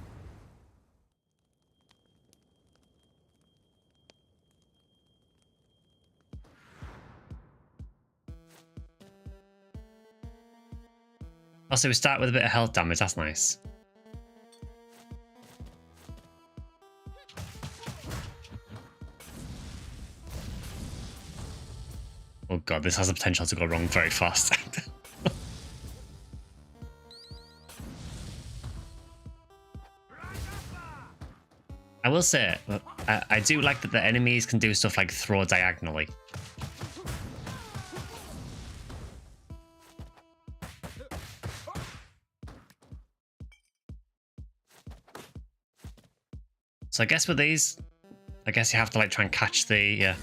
Also, we start with a bit of health damage, that's nice. Oh god, this has the potential to go wrong very fast. I will say, I do like that the enemies can do stuff like throw diagonally. So I guess with these, I guess you have to like try and catch the,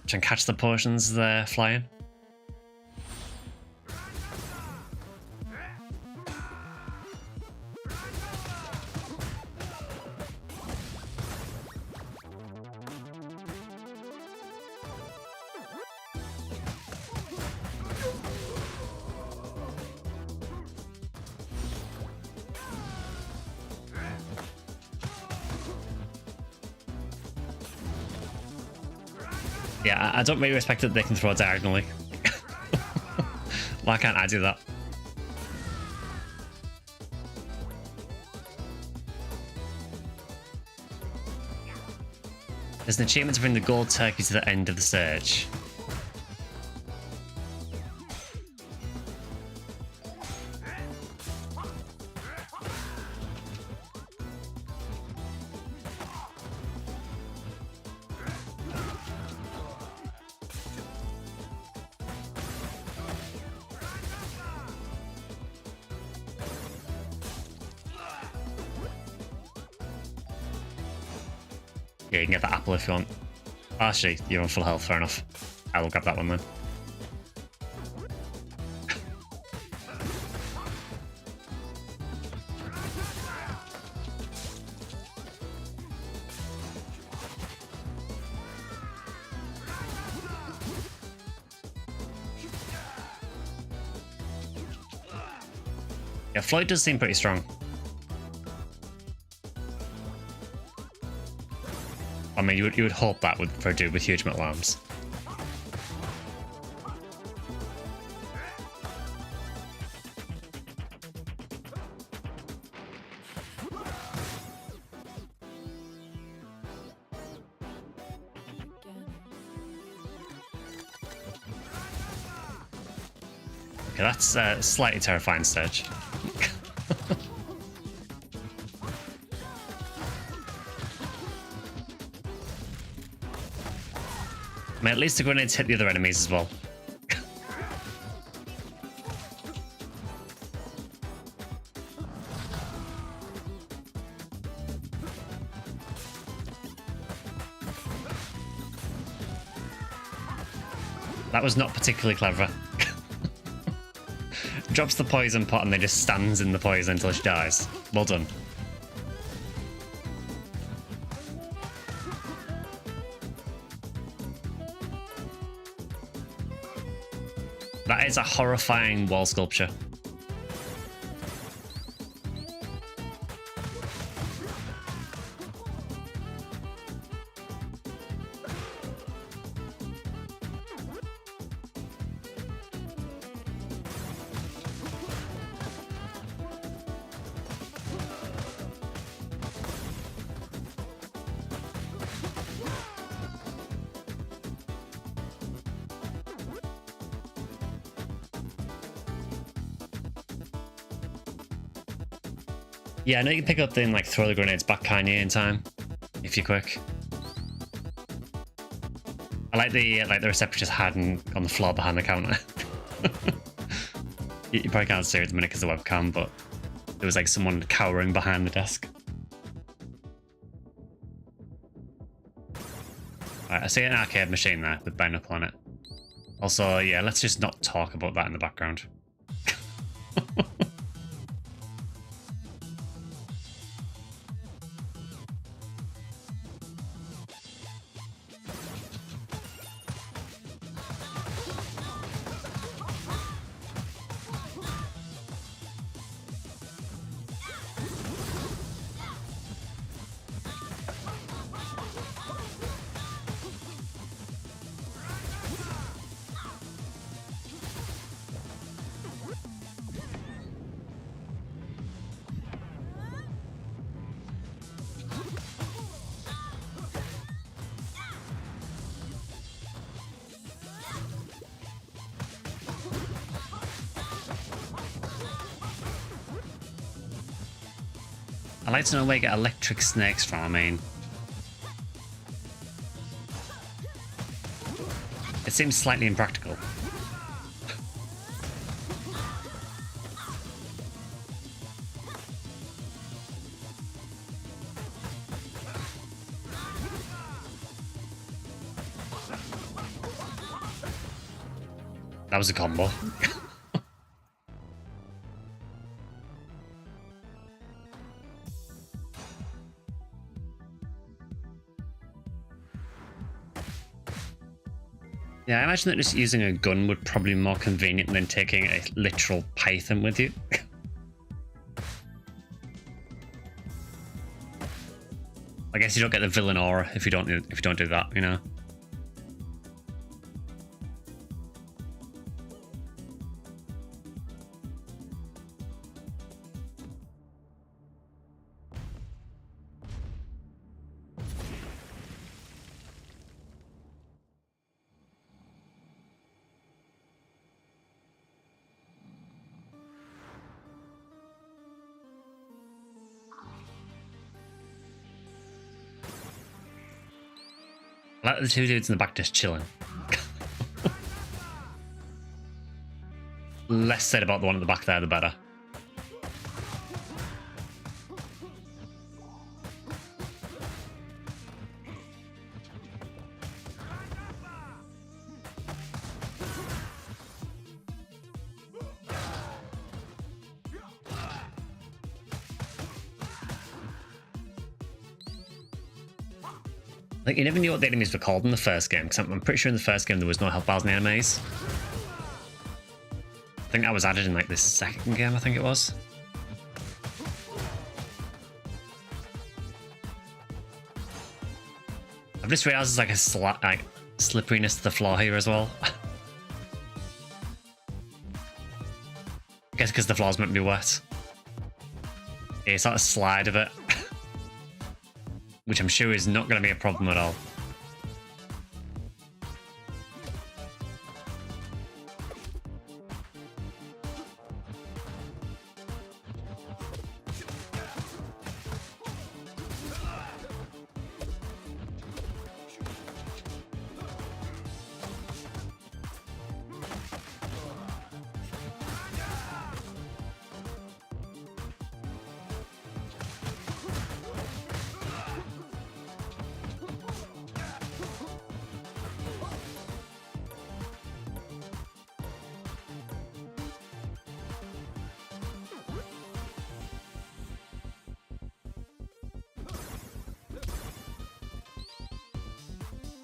try and catch the potions they're flying. Yeah, I don't really respect that they can throw diagonally. Why can't I do that? There's an achievement to bring the gold turkey to the end of the stage. Yeah, you can get the apple if you want. Actually, you're on full health, fair enough. I will grab that one then. Yeah, Floyd does seem pretty strong. I mean, you would hope that for a dude with huge metal arms. Okay, that's a slightly terrifying stage. I mean, at least the grenades hit the other enemies as well. That was not particularly clever. Drops the poison pot and then just stands in the poison until she dies. Well done. That is a horrifying wall sculpture. Yeah, I know you can pick up the like throw the grenades back kind of in time if you're quick. I like the receptionist hiding on the floor behind the counter. You probably can't see it at the minute because of the webcam, but there was like someone cowering behind the desk. Right, I see an arcade machine there with Binoccle on it. Also, yeah, let's just not talk about that in the background. I'd like to know where you get electric snakes from. I mean, it seems slightly impractical. That was a combo. Yeah, I imagine that just using a gun would probably be more convenient than taking a literal python with you. I guess you don't get the villain aura if you don't do that, you know. I like the two dudes in the back just chilling. Less said about the one at the back there, the better. Like, you never knew what the enemies were called in the first game, because I'm pretty sure in the first game there was no health bars in the enemies. I think that was added in like this second game, I think it was. I've just realised there's like a slipperiness to the floor here as well. I guess because the floor's meant to be wet. Yeah, sort of slide a bit. Which I'm sure is not going to be a problem at all.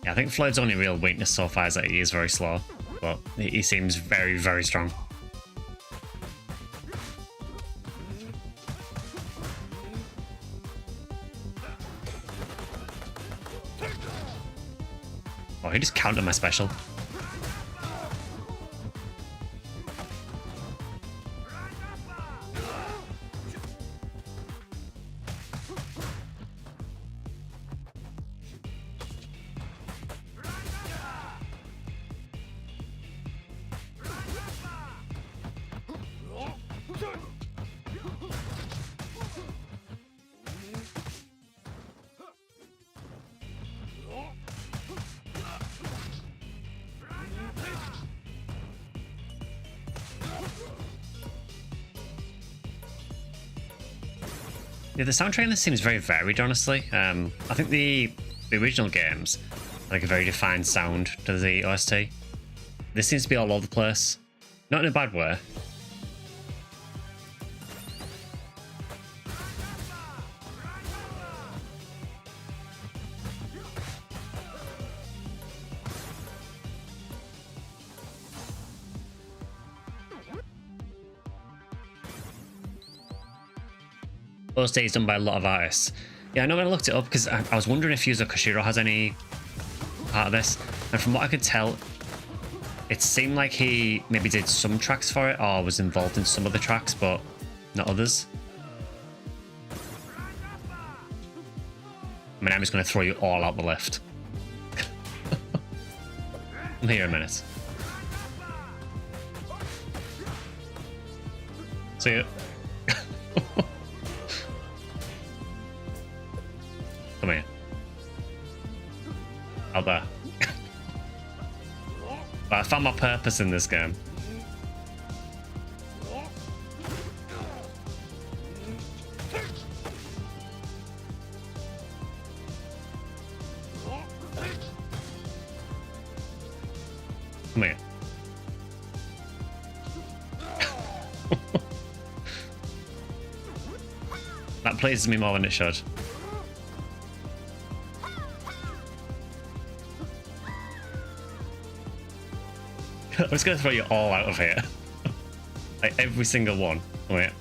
Yeah, I think Floyd's only real weakness so far is that he is very slow. but he seems very, very strong. Oh, he just countered my special. Yeah, the soundtrack in this seems very varied, honestly. I think the original games had like a very defined sound to the OST. This seems to be all over the place. Not in a bad way. OST is done by a lot of artists. Yeah, I know when I looked it up because I was wondering if Yuzo Koshiro has any part of this. And from what I could tell, it seemed like he maybe did some tracks for it or was involved in some of the tracks, but not others. I mean, I'm just going to throw you all out the lift. I'm here a minute. See ya. Come here. Out there. But I found my purpose in this game. Come here. That pleases me more than it should. I'm just gonna throw you all out of here. Like every single one. Oh yeah.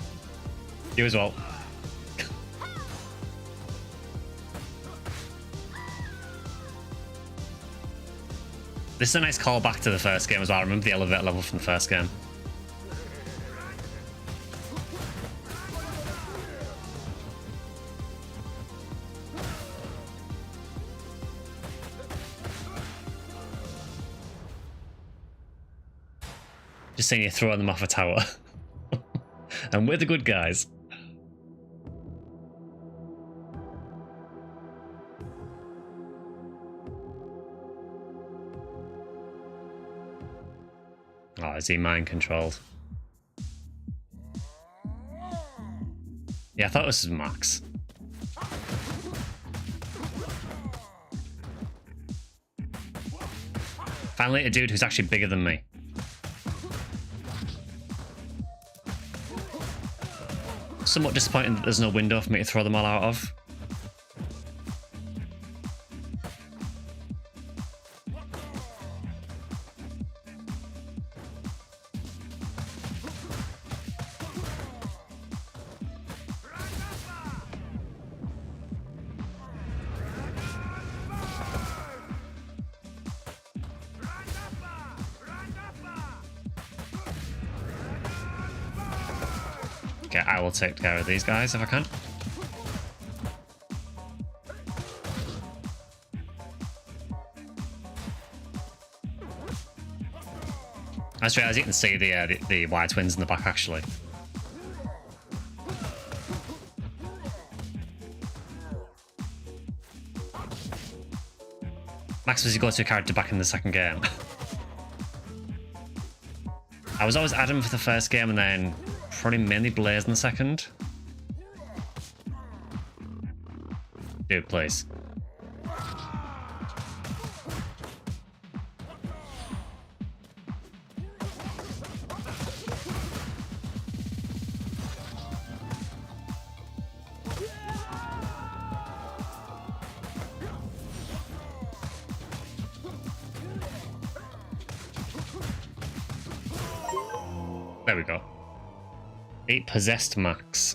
You as well. This is a nice callback to the first game as well. I remember the elevator level from the first game. Just seeing you throwing them off a tower. And we're the good guys. Oh, is he mind controlled? Yeah, I thought this was Max. Finally, a dude who's actually bigger than me. Somewhat disappointing that there's no window for me to throw them all out of. Okay, I will take care of these guys if I can. I just realised you can see the wide twins in the back actually. Max was your go-to character back in the second game. I was always Adam for the first game and then probably mainly Blaze in the second. Dude, please. There we go. 8 possessed max.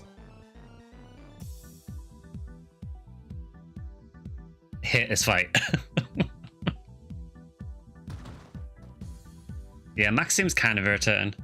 Hit this fight. Yeah, max seems kind of irritating.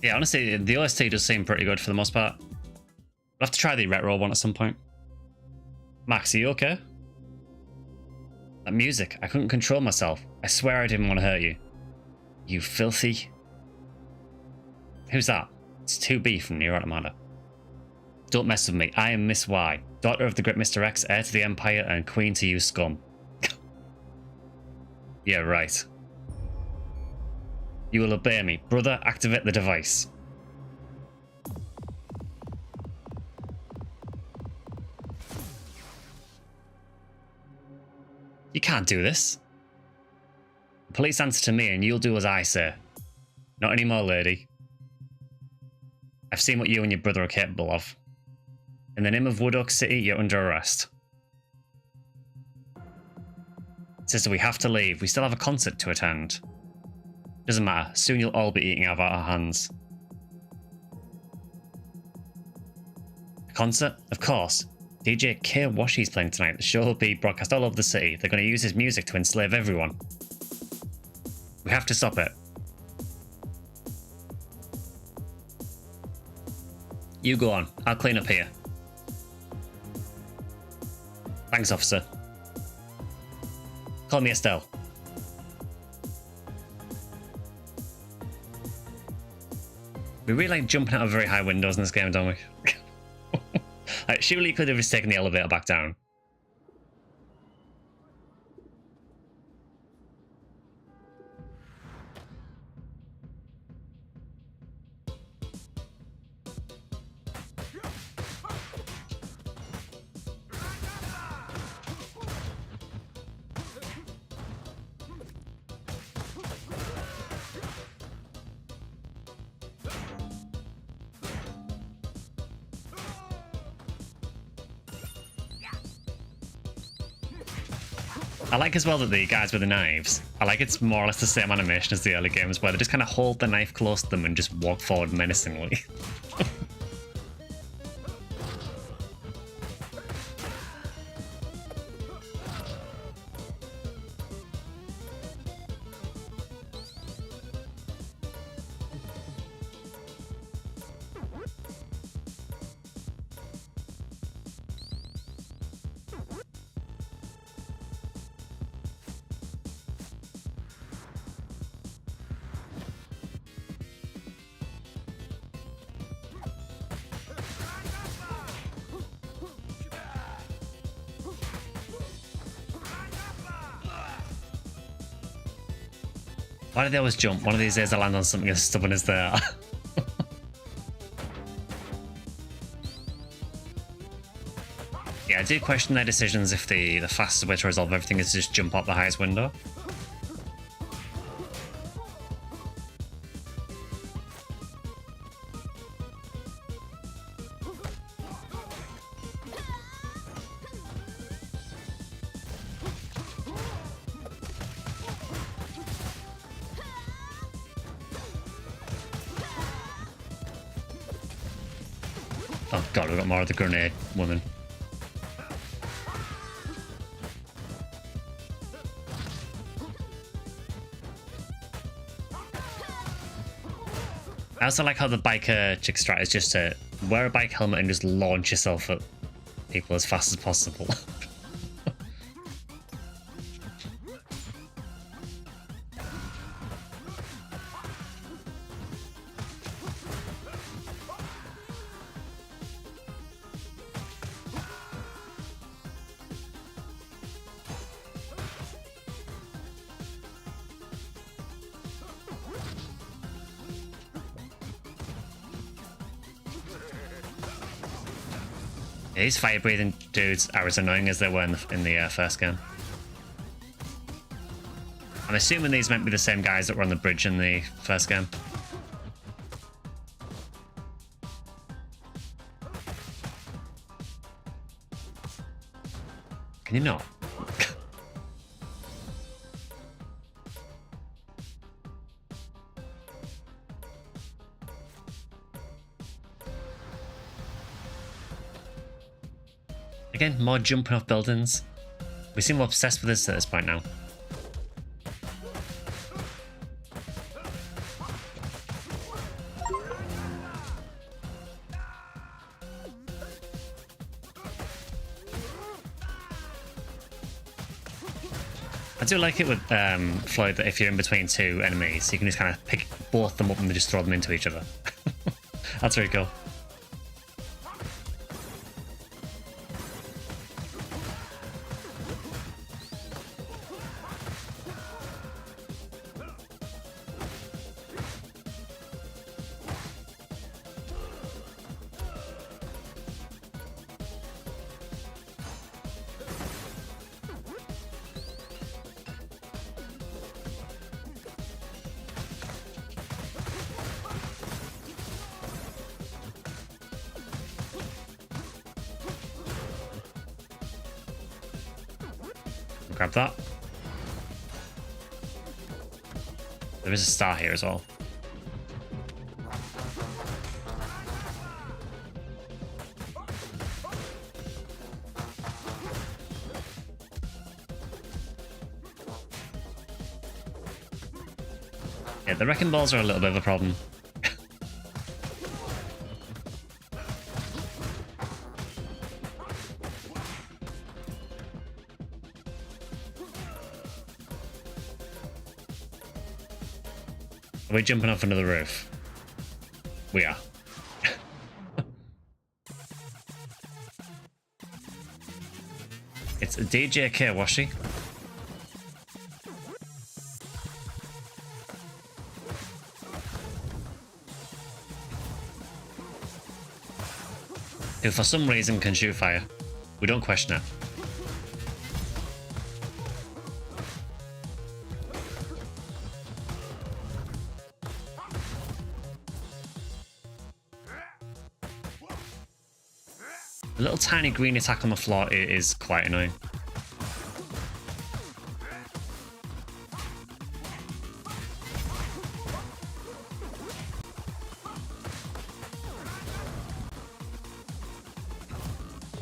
Yeah, honestly, the OST does seem pretty good for the most part. We'll have to try the retro one at some point. Max, are you okay? That music, I couldn't control myself. I swear I didn't want to hurt you. You filthy... Who's that? It's 2B from Nier Automata. Don't mess with me. I am Miss Y, daughter of the great Mr. X, heir to the Empire, and queen to you scum. Yeah, right. You will obey me. Brother, activate the device. You can't do this. The police answer to me and you'll do as I say. Not anymore, lady. I've seen what you and your brother are capable of. In the name of Wood Oak City, you're under arrest. Sister, we have to leave. We still have a concert to attend. Doesn't matter. Soon you'll all be eating out of our hands. A concert? Of course. DJ K. Washi's playing tonight. The show will be broadcast all over the city. They're going to use his music to enslave everyone. We have to stop it. You go on. I'll clean up here. Thanks, officer. Call me Estelle. We really like jumping out of very high windows in this game, don't we? Like, surely you could have just taken the elevator back down. I like as well that the guys with the knives, I like it's more or less the same animation as the early games where they just kind of hold the knife close to them and just walk forward menacingly. Why do they always jump? One of these days I land on something as stubborn as they are. Yeah, I do question their decisions if the fastest way to resolve everything is to just jump out the highest window. Oh god, we've got more of the grenade woman. I also like how the biker chick strat is just to wear a bike helmet and just launch yourself at people as fast as possible. These fire-breathing dudes are as annoying as they were in the first game. I'm assuming these might be the same guys that were on the bridge in the first game. Can you not? Again, more jumping off buildings. We seem obsessed with this at this point now. I do like it with Floyd that if you're in between two enemies, you can just kind of pick both them up and just throw them into each other. That's very cool. Grab that. There is a star here as well. Yeah, the wrecking balls are a little bit of a problem. Are we jumping off another roof? We are. It's a DJ Kawashi. Who for some reason can shoot fire. We don't question it. A little tiny green attack on the floor is quite annoying.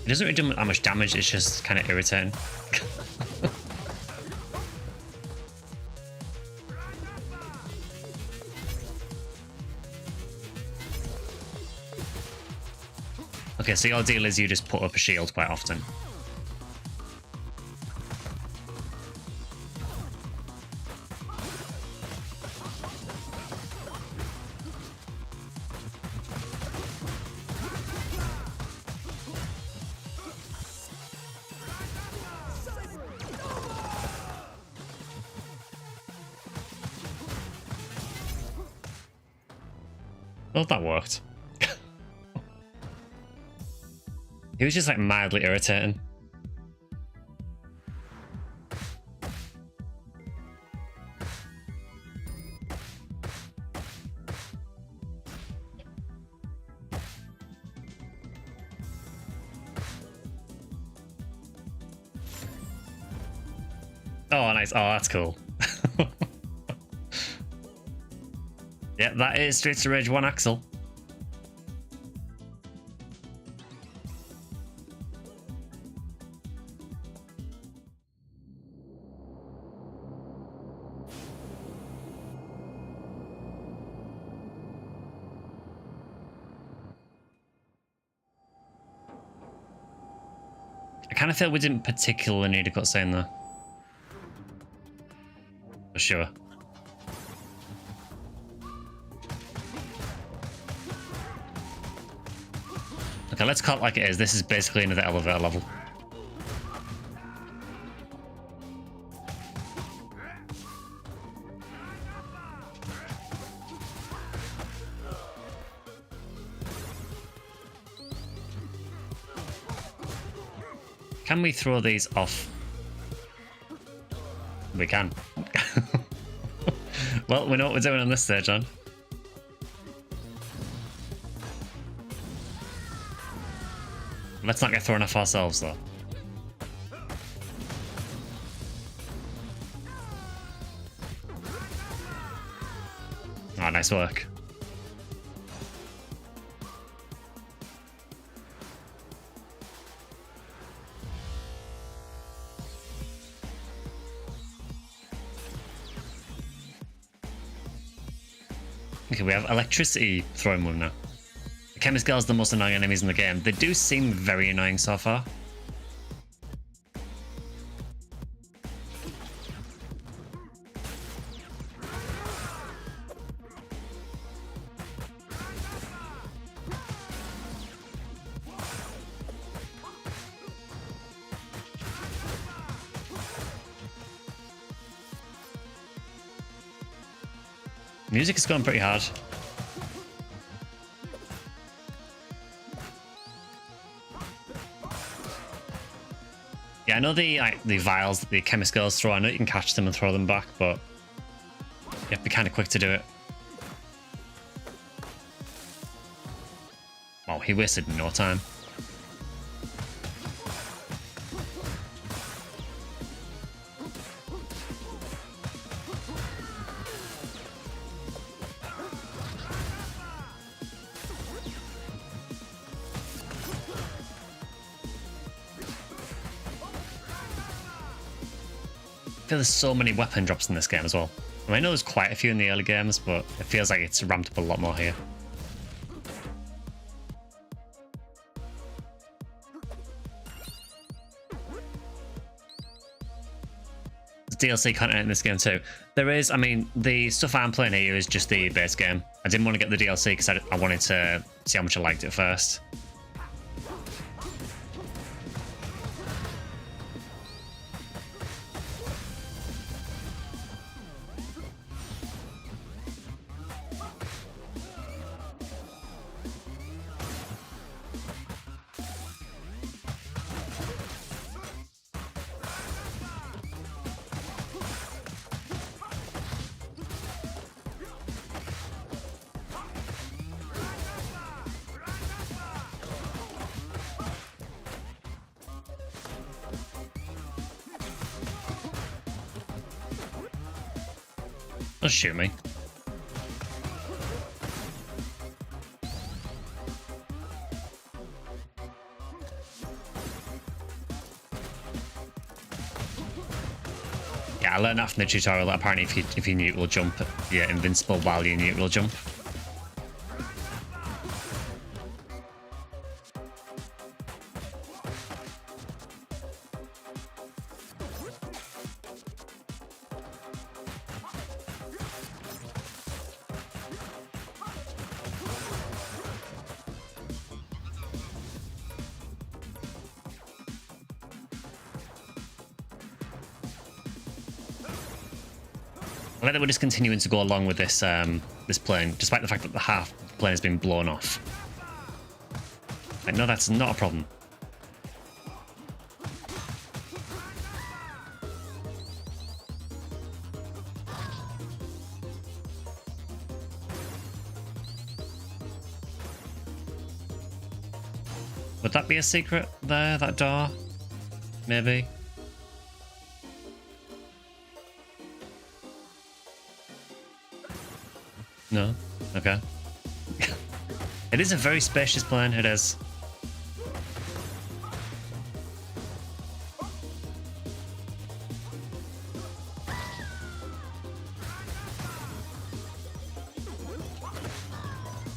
It doesn't really do that much damage, it's just kind of irritating. Okay, so your deal is you just put up a shield quite often. Well, that worked. He was just like mildly irritating. Oh, nice. Oh, that's cool. Yeah, that is Streets of Rage 1 Axel. I kind of feel we didn't particularly need a cutscene though. For sure. Okay, let's call it like it is. This is basically another elevator level. Can we throw these off? We can. Well, we know what we're doing on this stage, John. Let's not get thrown off ourselves, though. Oh, nice work. Okay, we have electricity throwing one now. The chemist girls are the most annoying enemies in the game. They do seem very annoying so far. Music is going pretty hard. Yeah, I know the vials that the chemist girls throw. I know you can catch them and throw them back, but you have to be kind of quick to do it. Wow, he wasted no time. I feel there's so many weapon drops in this game as well. I know there's quite a few in the early games, but it feels like it's ramped up a lot more here. There's DLC content in this game too. There is, I mean, the stuff I'm playing here is just the base game. I didn't want to get the DLC because I wanted to see how much I liked it first. Don't shoot me. Yeah, I learned that from the tutorial that apparently if you neutral jump, you're invincible while you neutral jump. I like that we're just continuing to go along with this this plane, despite the fact that the half of the plane has been blown off. Like, no, that's not a problem. Would that be a secret there, that door? Maybe. No? Okay. It is a very spacious plane, it is.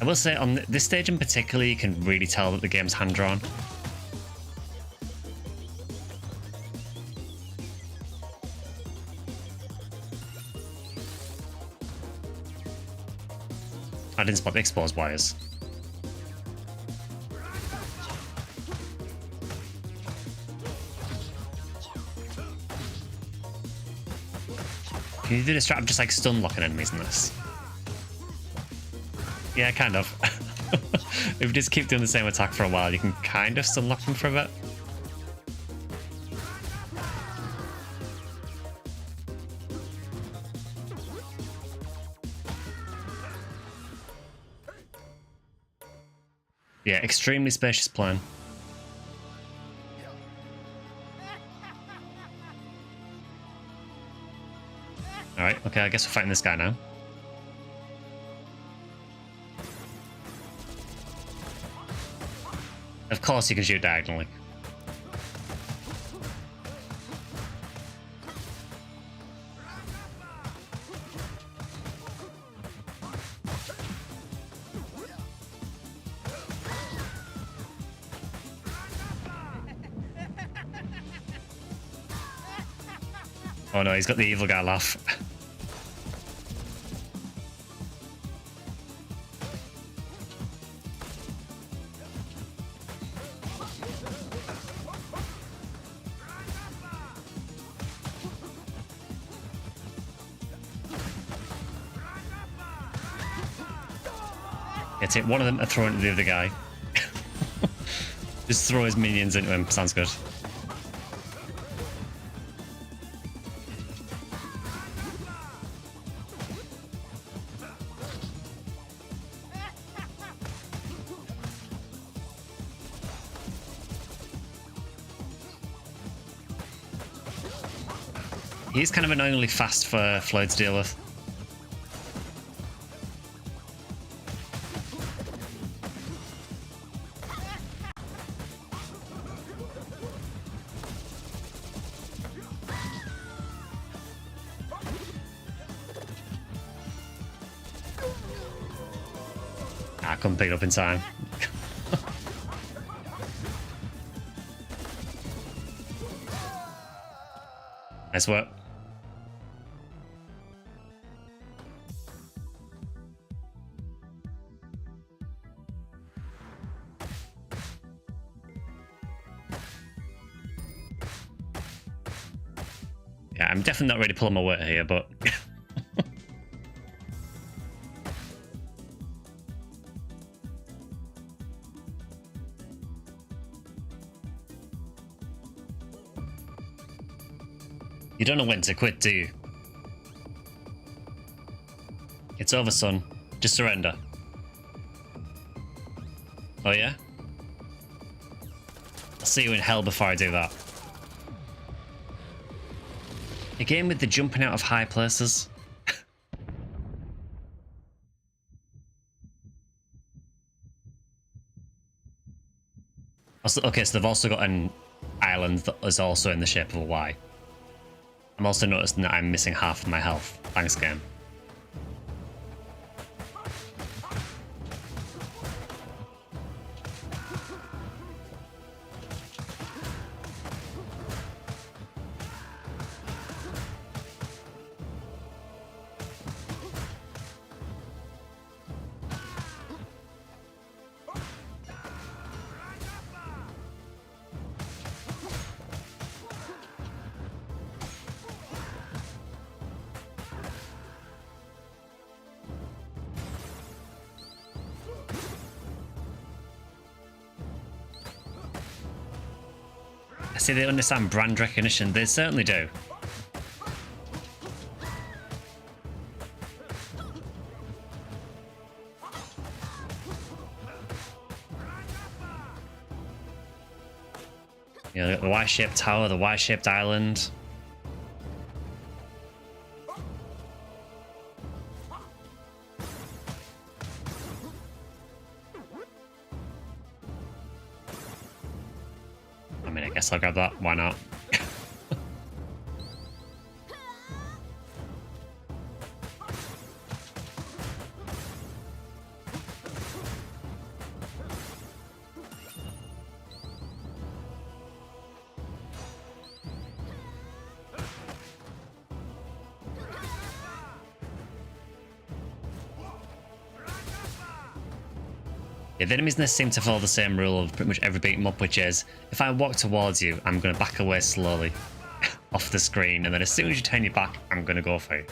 I will say, on this stage in particular, you can really tell that the game's hand-drawn. I didn't spot the exposed wires. Can you do this strat of just like stun locking enemies in this? Yeah, kind of. If you just keep doing the same attack for a while, you can kind of stun lock them for a bit. Yeah, extremely spacious plan. Alright, okay, I guess we're fighting this guy now. Of course you can shoot diagonally. Oh no, he's got the evil guy laugh. Get it, one of them are throwing to the other guy. Just throw his minions into him, sounds good. He's kind of annoyingly fast for Floyd to deal with. I couldn't pick it up in time. Nice work. Yeah, I'm definitely not ready to pull my weight here, but you don't know when to quit, do you? It's over, son. Just surrender. Oh yeah? I'll see you in hell before I do that. Again with the jumping out of high places. Also, okay, so they've also got an island that is also in the shape of a Y. I'm also noticing that I'm missing half of my health. Thanks, game. I see they understand brand recognition. They certainly do. You know, the Y-shaped tower, the Y-shaped island. I mean, I guess I'll grab that. Why not? Yeah, the enemies in this seem to follow the same rule of pretty much every beat 'em up, which is if I walk towards you, I'm going to back away slowly off the screen, and then as soon as you turn your back, I'm going to go for you.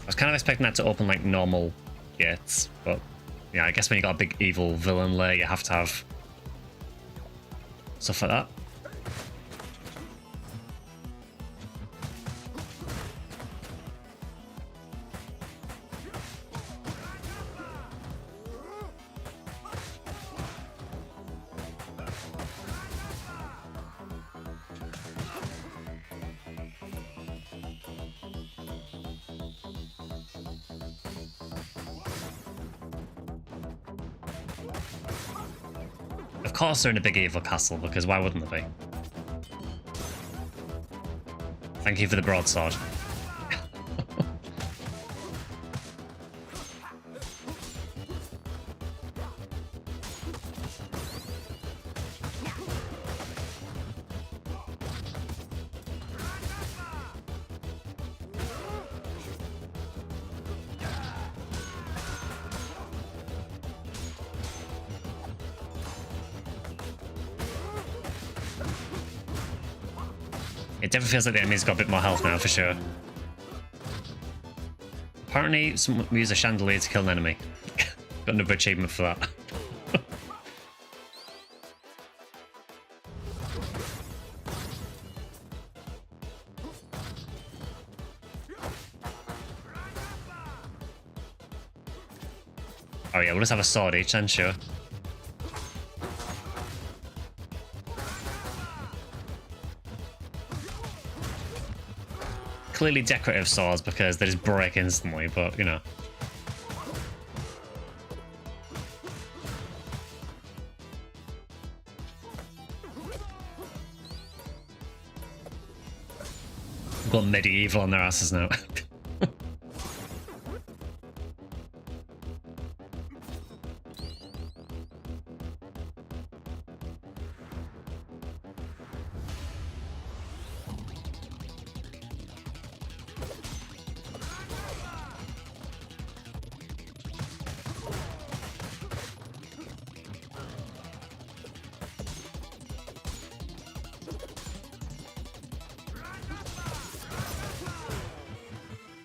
I was kind of expecting that to open like normal gates, but yeah, I guess when you got a big evil villain lair, you have to have stuff like that. course they're in a big evil castle, because why wouldn't they be? Thank you for the broadsword. It definitely feels like the enemy's got a bit more health now, for sure. Apparently, someone used a chandelier to kill an enemy. Got another achievement for that. Oh yeah, we'll just have a sword each then, sure. Clearly decorative swords because they just break instantly, but you know. We've got medieval on their asses now.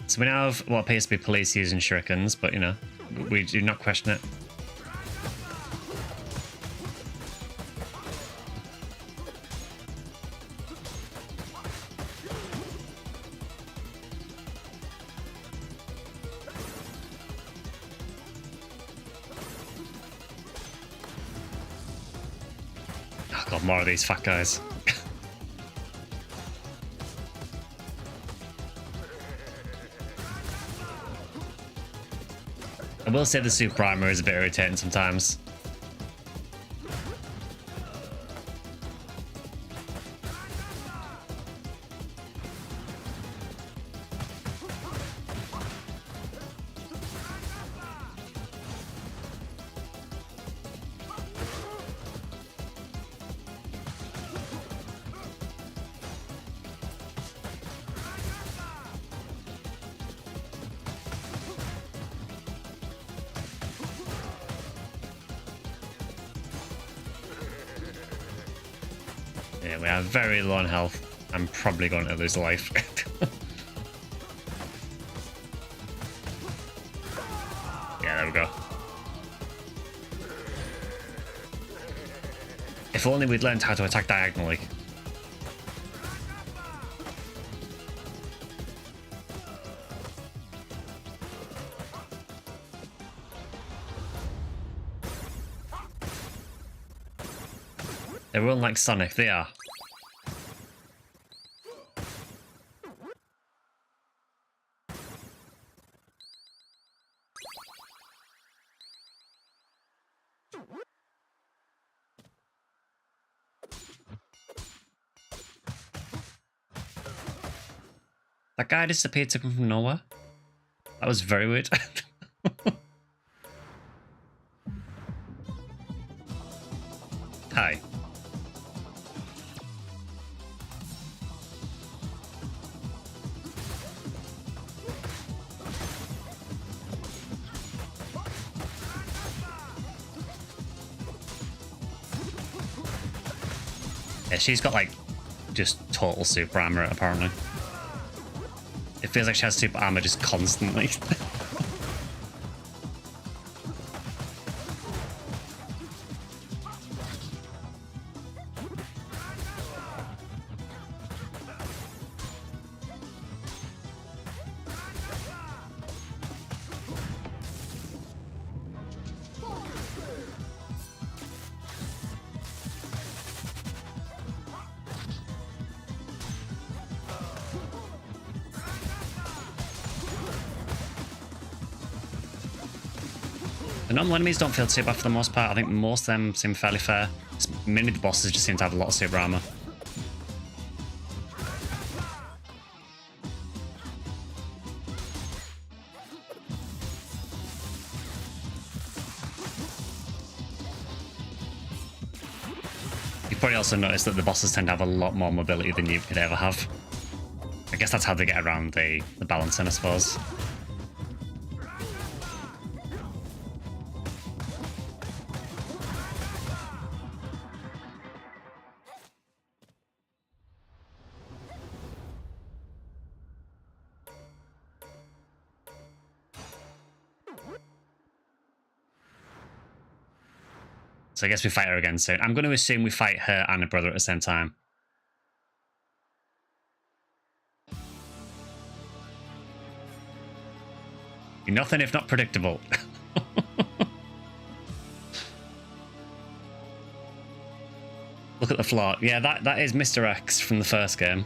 So we now have what appears to be police using shurikens, but you know, we do not question it. Oh god, more of these fat guys. I will say the super armor is a bit irritating sometimes. Yeah, we are very low on health. I'm probably going to lose a life. Yeah, there we go. If only we'd learned how to attack diagonally. They run like Sonic, they are. That guy disappeared to come from nowhere. That was very weird. Hi. Yeah, she's got like just total super armor apparently. It feels like she has super armor just constantly. The normal enemies don't feel too bad for the most part. I think most of them seem fairly fair. Many of the bosses just seem to have a lot of super armor. You've probably also noticed that the bosses tend to have a lot more mobility than you could ever have. I guess that's how they get around the balancing, I suppose. So I guess we fight her again soon. I'm going to assume we fight her and her brother at the same time. You're nothing if not predictable. Look at the floor. Yeah, that is Mr. X from the first game.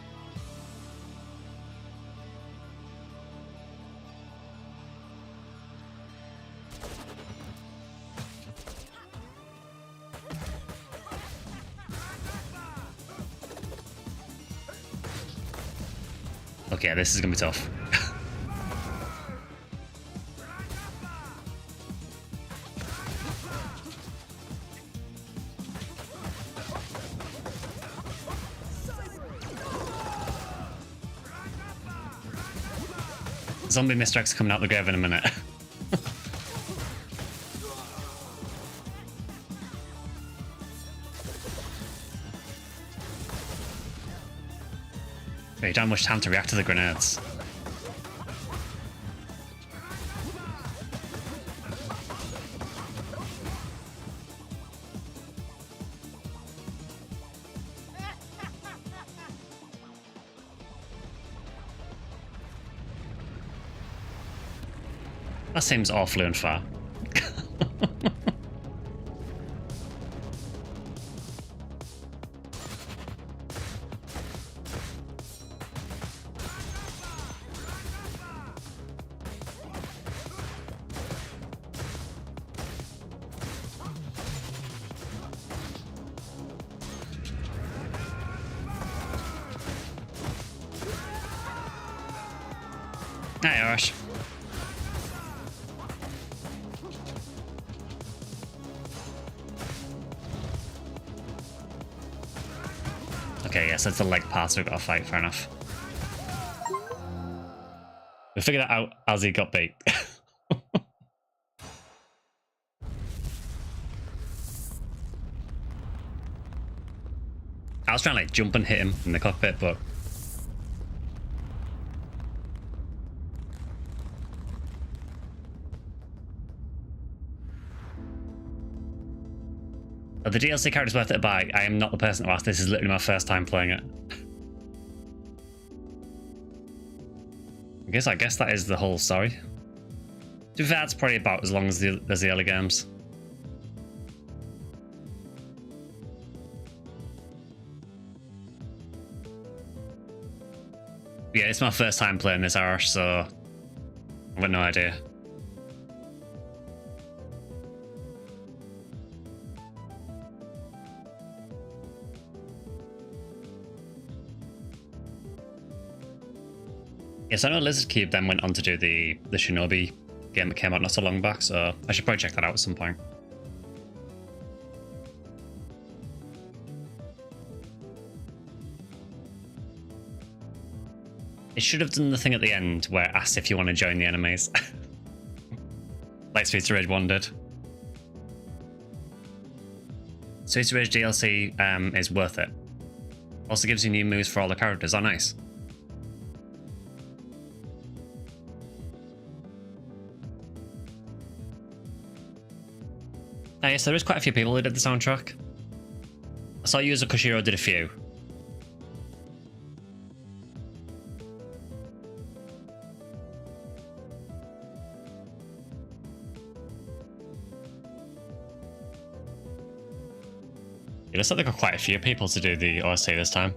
Okay, this is going to be tough. Zombie Mr. X coming out the grave in a minute. You don't have much time to react to the grenades. That seems awfully unfair. Hey, Arash. Okay, yes, it's the leg pass we've got to fight, fair enough. We figured that out as he got beat. I was trying to like jump and hit him in the cockpit, but are the DLC characters worth it to buy? I am not the person to ask. This is literally my first time playing it. I guess that is the whole story. To be fair, that's probably about as long as the early games. Yeah, it's my first time playing this Irish, so I've got no idea. Yes, I know Lizard Cube then went on to do the Shinobi game that came out not so long back, so I should probably check that out at some point. It should have done the thing at the end where it asks if you want to join the enemies. Like Streets of Rage 1 did. Streets of Rage DLC is worth it. Also gives you new moves for all the characters. Oh, nice. Yes, there is quite a few people who did the soundtrack. I saw Yuzo Koshiro did a few. It looks like they got quite a few people to do the OST this time.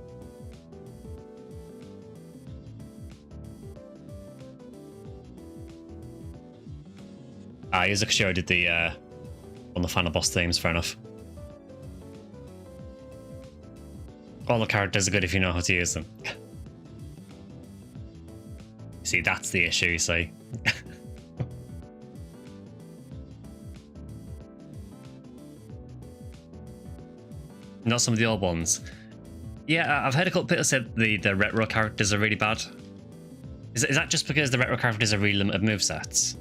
Yuzo Koshiro did the on the final boss themes, fair enough. all the characters are good if you know how to use them. See, that's the issue, you see. Not some of the old ones. Yeah, I've heard a couple people say the retro characters are really bad. Is that just because the retro characters are really limited movesets?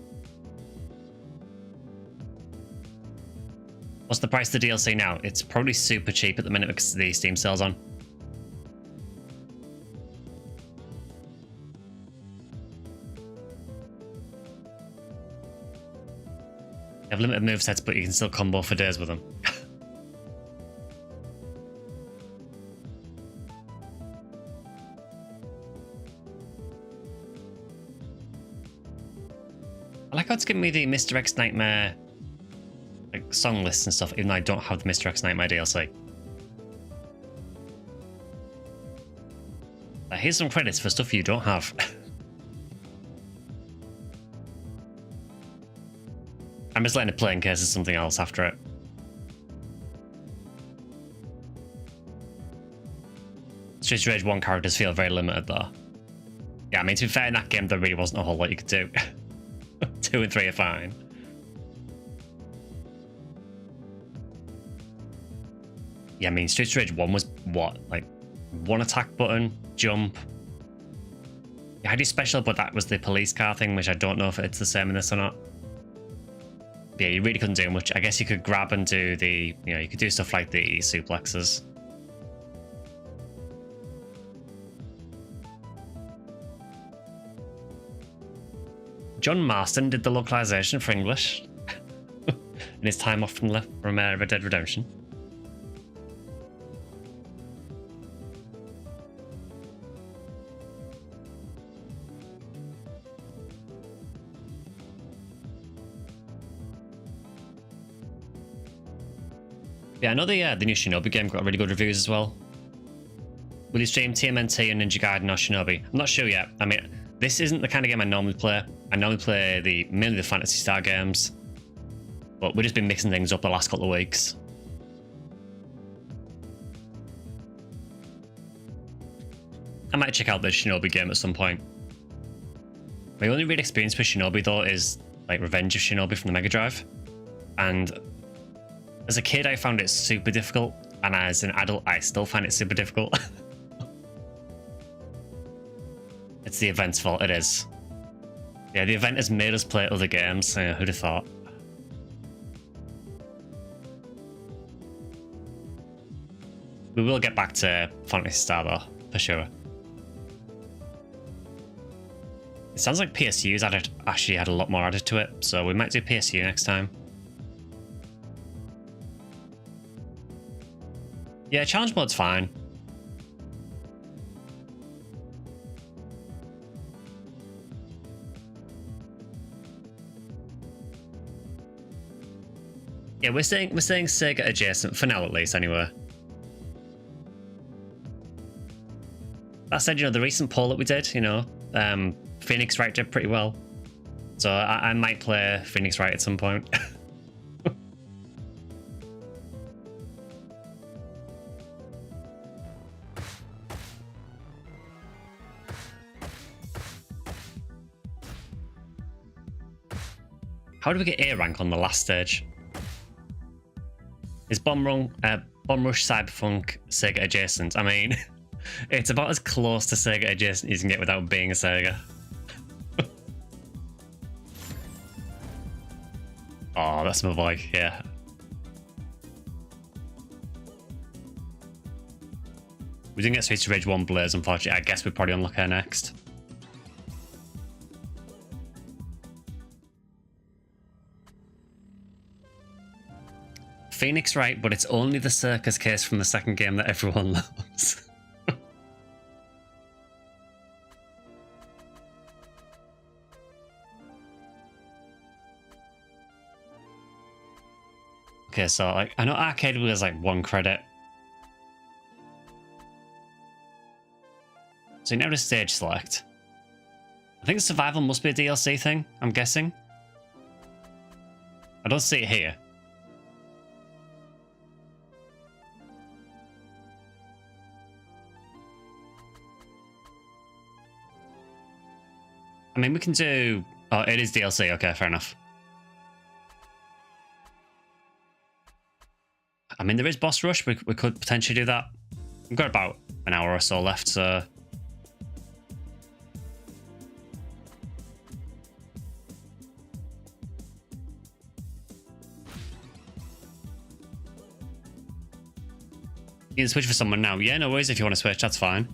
What's the price of the DLC now? It's probably super cheap at the minute because the Steam sale's on. You have limited movesets, but you can still combo for days with them. I like how it's giving me the Mr. X Nightmare like song lists and stuff, even though I don't have the Mr. X Nightmare DLC. Here's some credits for stuff you don't have. I'm just letting it play in case there's something else after it. Streets of Rage 1 characters feel very limited though. Yeah, I mean, to be fair, in that game there really wasn't a whole lot you could do. 2 and 3 are fine. Yeah, I mean, Streets of Rage 1 was what? Like, one attack button, jump. You had your special, but that was the police car thing, which I don't know if it's the same in this or not. But yeah, you really couldn't do much. I guess you could grab and do the, you know, you could do stuff like the suplexes. John Marston did the localization for English in his time off from Red Dead Redemption. Yeah, I know the new Shinobi game got really good reviews as well. Will you stream TMNT and Ninja Gaiden or Shinobi? I'm not sure yet. I mean, this isn't the kind of game I normally play. I normally play mainly the Phantasy Star games, but we've just been mixing things up the last couple of weeks. I might check out the Shinobi game at some point. My only real experience with Shinobi though is like Revenge of Shinobi from the Mega Drive, and as a kid I found it super difficult, and as an adult I still find it super difficult. It's the event's fault, it is. Yeah, the event has made us play other games, who'd have thought? We will get back to Phantasy Star though, for sure. It sounds like PSU's actually had a lot more added to it, so we might do PSU next time. Yeah, challenge mode's fine. Yeah, we're saying Sega adjacent for now at least, anyway. That said, you know, the recent poll that we did, you know, Phoenix Wright did pretty well, so I might play Phoenix Wright at some point. How do we get A rank on the last stage? Is Bomb Rush Cyberpunk Sega adjacent? I mean, it's about as close to Sega adjacent as you can get without being a Sega. Oh, that's my boy, yeah. We didn't get Streets of Rage 1 Blaze, unfortunately. I guess we'd probably unlock her next. Phoenix Wright, but it's only the circus case from the second game that everyone loves. Okay, so like I know arcade was like 1 credit. So you never stage select. I think survival must be a DLC thing, I'm guessing. I don't see it here. I mean, we can do... Oh, it is DLC. Okay, fair enough. I mean, there is boss rush. We could potentially do that. We've got about an hour or so left, so... You can switch for someone now. Yeah, no worries. If you want to switch, that's fine.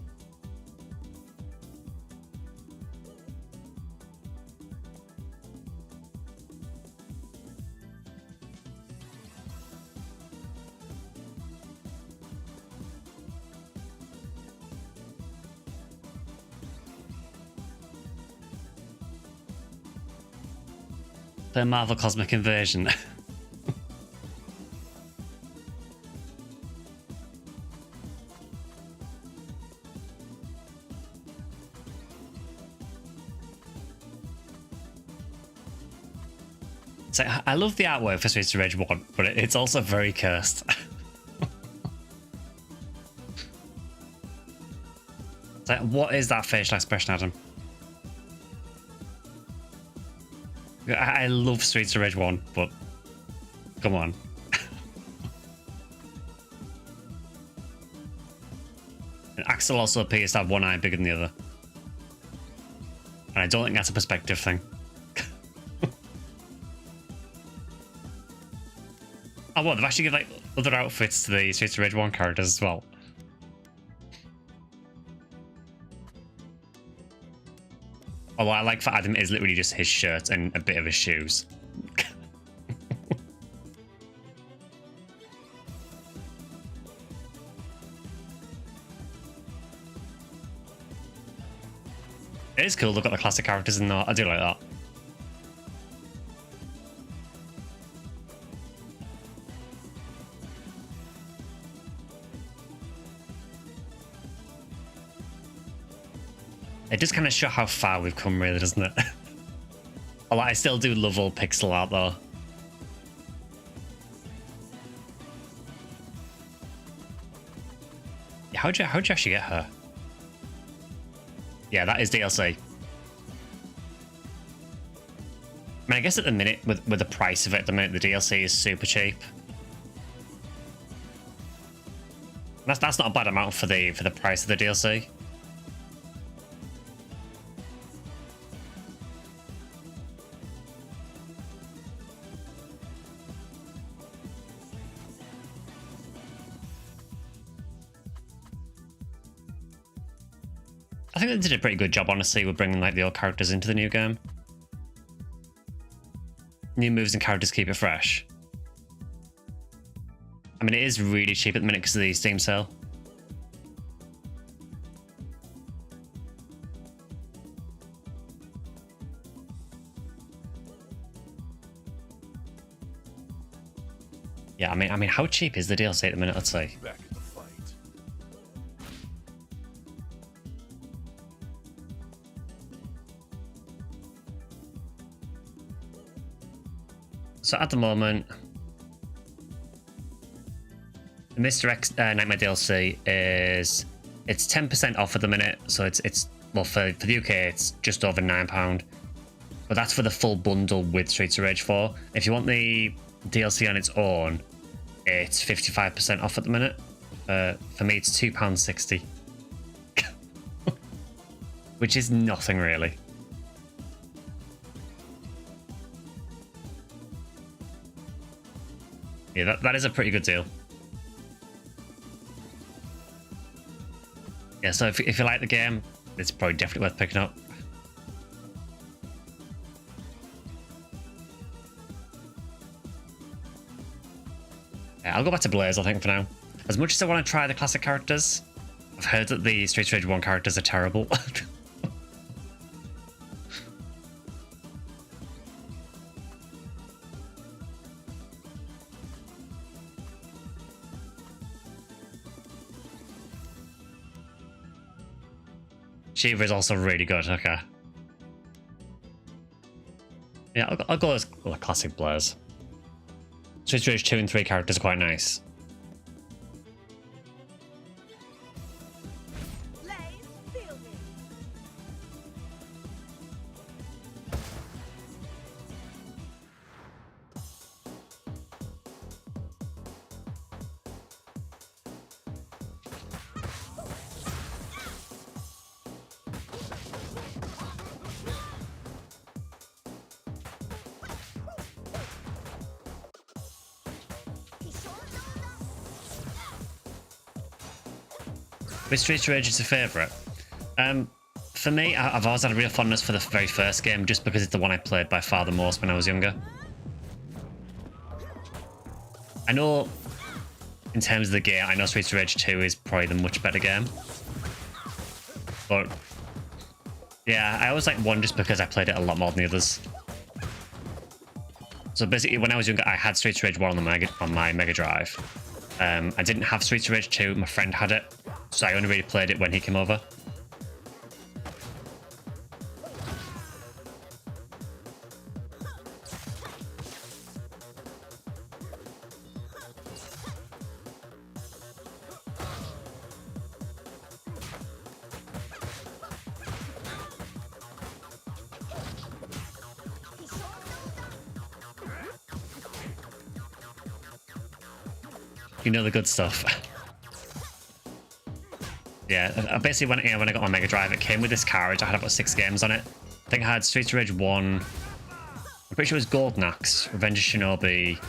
The Marvel Cosmic Invasion. So I love the artwork for Streets of Rage 1, but it's also very cursed. It's like, what is that facial expression, Adam? I love Streets of Rage 1, but come on. And Axel also appears to have one eye bigger than the other. And I don't think that's a perspective thing. Oh, what? They've actually given like other outfits to the Streets of Rage 1 characters as well. Although I like for Adam is literally just his shirt and a bit of his shoes. It is cool. They've got the classic characters in there. I do like that. It does kind of show how far we've come, really, doesn't it? Although I still do love all pixel art, though. Yeah, how'd you actually get her? Yeah, that is DLC. I mean, I guess at the minute, with the price of it, at the minute, the DLC is super cheap. That's not a bad amount for the price of the DLC. I think they did a pretty good job, honestly, with bringing like the old characters into the new game. New moves and characters keep it fresh. I mean, it is really cheap at the minute because of the Steam sale. Yeah, I mean, how cheap is the DLC at the minute? Let's say. Back in the fight. So at the moment, the Mr. X Nightmare DLC it's 10% off at the minute. So it's well for the UK it's just over £9, but that's for the full bundle with Streets of Rage 4. If you want the DLC on its own, it's 55% off at the minute. For me, it's £2.60, which is nothing really. Yeah, that is a pretty good deal. Yeah, so if you like the game, it's probably definitely worth picking up. Yeah, I'll go back to Blaze, I think, for now. As much as I want to try the classic characters, I've heard that the Streets of Rage 1 characters are terrible. Shiva is also really good, okay. Yeah, I'll go as the classic Blaze. Streets of Rage 2 and 3 characters are quite nice. Which Streets of Rage is your favourite? For me, I've always had a real fondness for the very first game, just because it's the one I played by far the most when I was younger. I know, in terms of the game, I know Streets of Rage 2 is probably the much better game. But, yeah, I always like 1 just because I played it a lot more than the others. So basically, when I was younger, I had Streets of Rage 1 on my Mega Drive. I didn't have Streets of Rage 2, my friend had it, so I only really played it when he came over. You know the good stuff. Yeah, basically when I got my Mega Drive, it came with this carriage. I had about 6 games on it. I think I had Streets of Rage 1. I'm pretty sure it was Golden Axe, Revenge of Shinobi,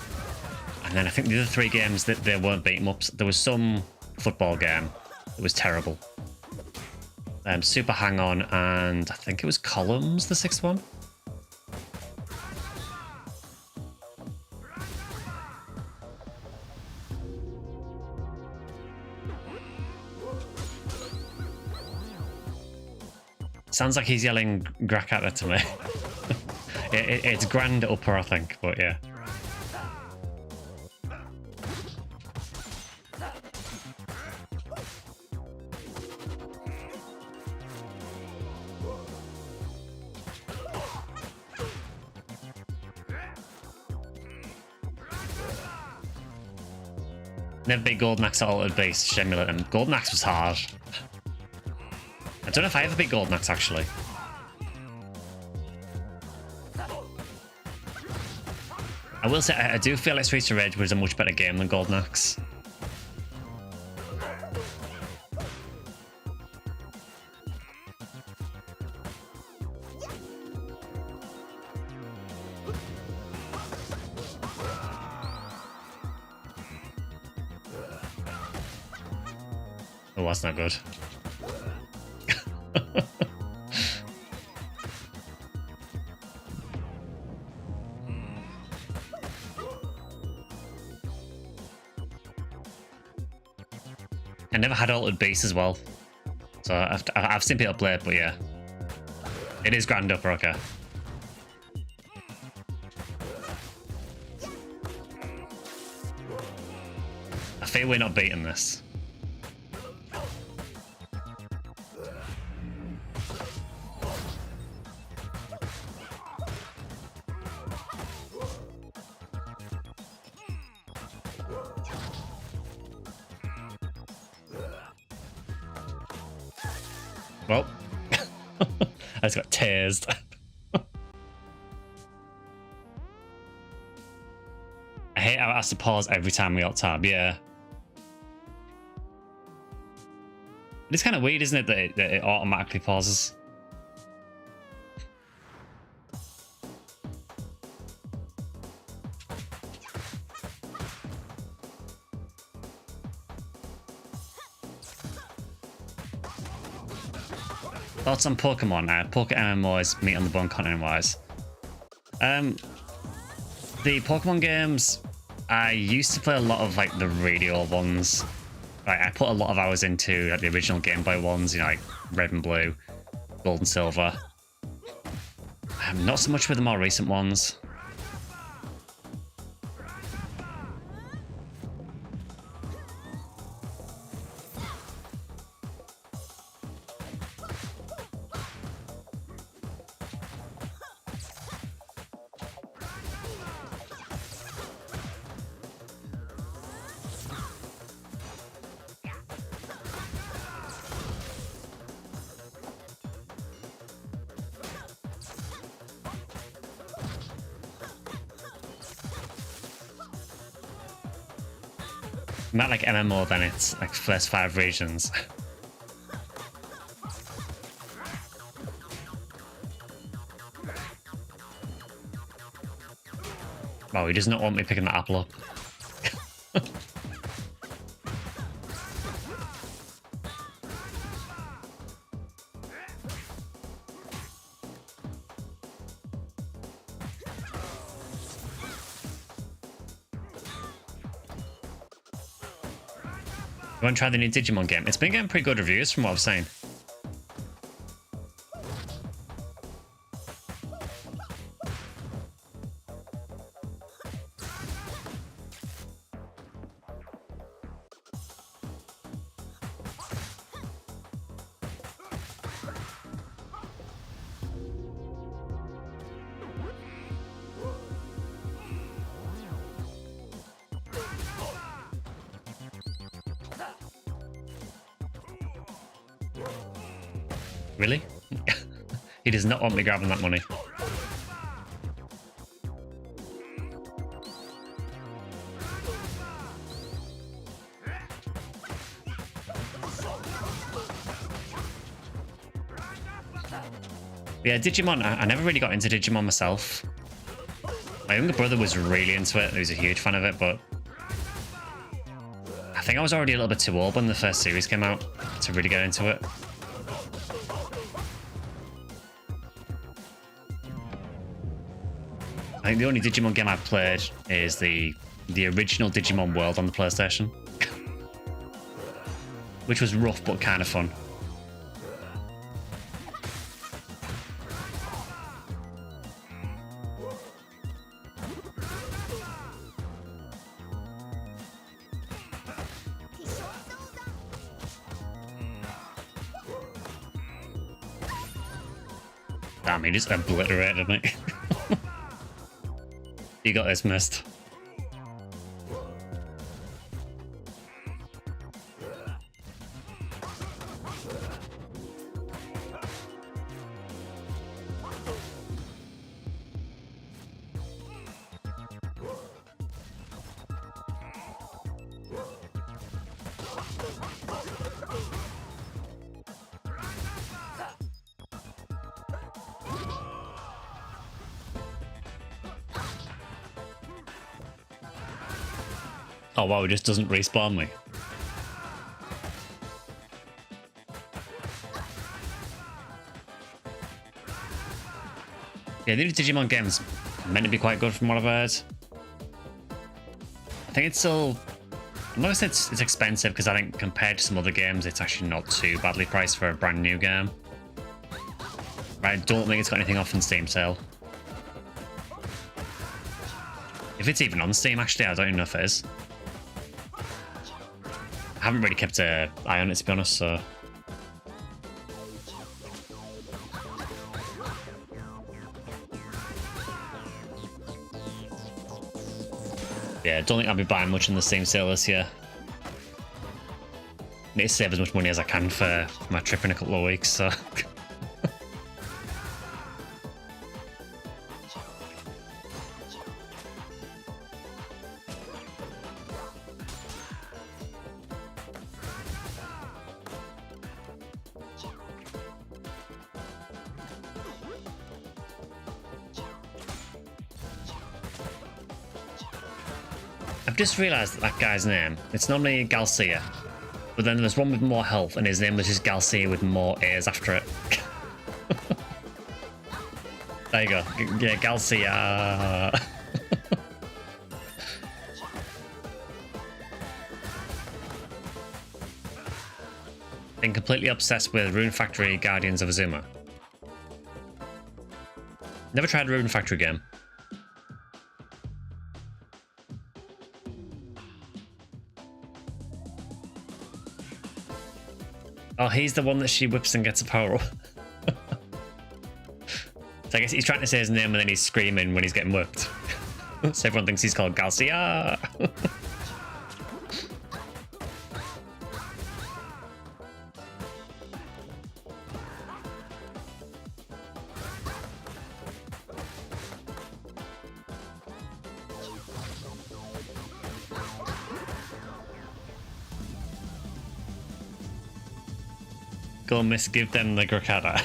and then I think the other 3 games that they weren't beat 'em ups. There was some football game that was terrible. Super Hang On, and I think it was Columns, the 6th one. Sounds like he's yelling Grakata to me. It's Grand Upper, I think, but yeah. Never beat Golden Axe at Altered Beast, just emulate him. Golden Axe was hard. I don't know if I ever beat Golden Axe, actually. I will say, I do feel like Streets of Rage was a much better game than Golden Axe. Oh, that's not good. I never had Altered Beast as well, so I've seen people play it, but yeah, it is Grand Upper, okay. I feel we're not beating this. Well, I just got tased. I hate how it has to pause every time we alt tab, yeah. It's kind of weird, isn't it, that it automatically pauses? Thoughts on Pokemon? Poke MMOs, meat on the bone content-wise. The Pokemon games, I used to play a lot of like the radio ones. Like, I put a lot of hours into like the original Game Boy ones, you know, like Red and Blue, Gold and Silver. Not so much with the more recent ones. Not like MMO, then it's like first 5 regions. Wow, he does not want me picking that apple up. You want to try the new Digimon game? It's been getting pretty good reviews from what I've seen. Really? He does not want me grabbing that money. Yeah, Digimon, I never really got into Digimon myself. My younger brother was really into it. He was a huge fan of it, but I think I was already a little bit too old when the first series came out to really get into it. I think the only Digimon game I've played is the original Digimon World on the PlayStation. Which was rough but kind of fun. Damn, he just obliterated me. You got this, missed. Oh wow, it just doesn't respawn me. Yeah, the new Digimon game's meant to be quite good from what I've heard. I think it's still... I'm not gonna say it's expensive, because I think compared to some other games, it's actually not too badly priced for a brand new game. But I don't think it's got anything off in Steam sale. If it's even on Steam, actually, I don't even know if it is. I haven't really kept an eye on it, to be honest, so... Yeah, don't think I'll be buying much in the Steam sale this year. Need to save as much money as I can for my trip in a couple of weeks, so... I've just realised that guy's name. It's normally Galcia, but then there's one with more health, and his name was just Galcia with more A's after it. There you go. Yeah, Galcia. Been completely obsessed with Rune Factory Guardians of Azuma. Never tried a Rune Factory game. Oh, he's the one that she whips and gets a power up. So I guess he's trying to say his name and then he's screaming when he's getting whipped. So everyone thinks he's called Galcia. Go miss, give them the Gurkada.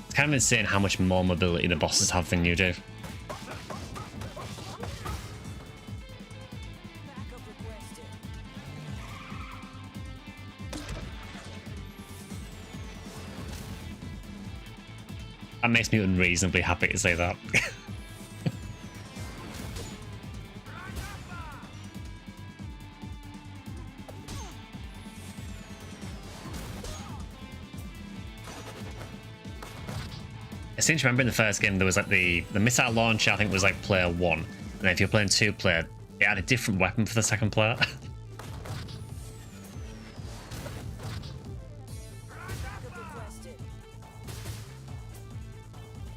It's kind of insane how much more mobility the bosses have than you do. That makes me unreasonably happy to say that. I seem to remember in the first game there was like the missile launcher, I think was like player 1. And then if you're playing 2-player, it had a different weapon for the second player.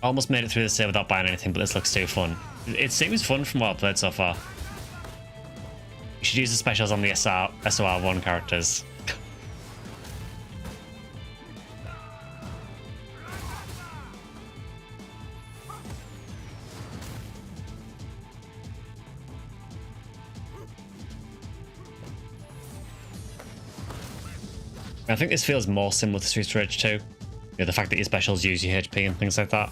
Almost made it through the save without buying anything, but this looks too fun. It seems fun from what I've played so far. You should use the specials on the SOR1 characters. I think this feels more similar to Streets of Rage 2. You know, the fact that your specials use your HP and things like that.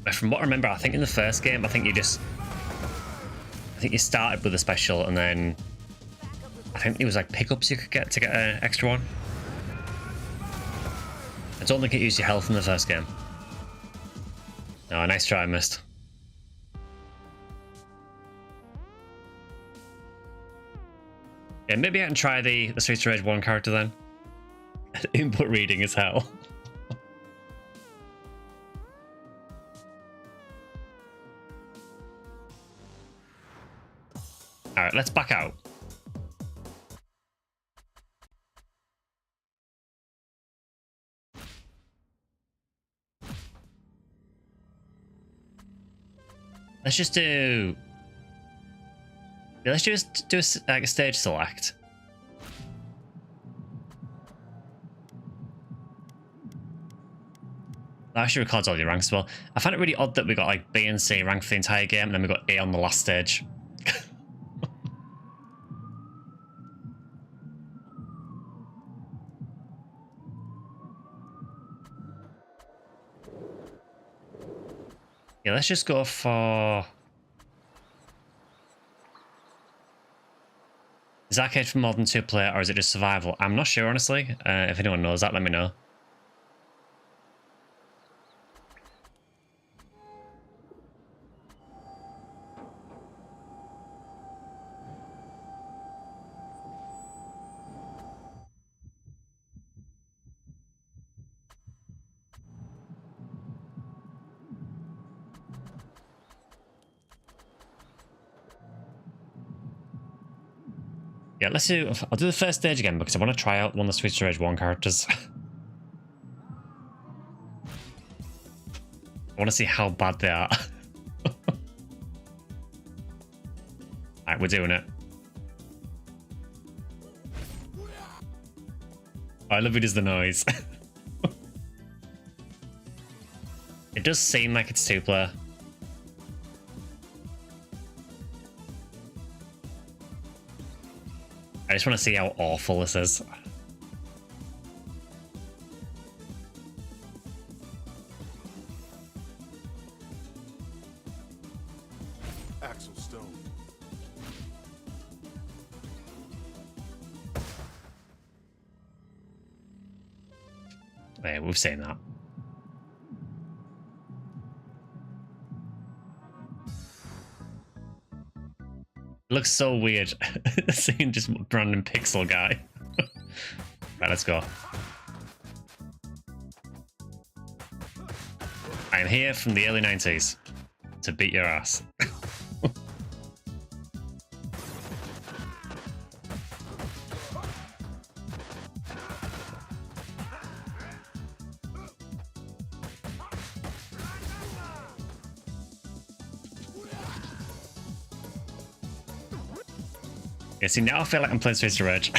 But from what I remember, I think in the first game, I think you started with a special and then I think it was like pickups you could get to get an extra one. I don't think it used your health in the first game. No, nice try, missed. Yeah, maybe I can try the Streets of Rage 1 character then. Input reading as hell. Alright, let's back out. Let's just do... Let's just do a stage select. That actually records all your ranks as well. I find it really odd that we got like B and C rank for the entire game, and then we got A on the last stage. Yeah, let's just go for... Is arcade for more than 2-player, or is it just survival? I'm not sure, honestly. If anyone knows that, let me know. Yeah, let's do... I'll do the first stage again because I want to try out one of the Streets of Rage 1 characters. I want to see how bad they are. Alright, we're doing it. I love it as the noise. It does seem like it's 2-player. I just want to see how awful this is. Axel Stone. Yeah, we've seen that. It looks so weird seeing just random pixel guy. Right, let's go. I am here from the early 90s to beat your ass. Yeah, see, now I feel like I'm playing Streets of Rage.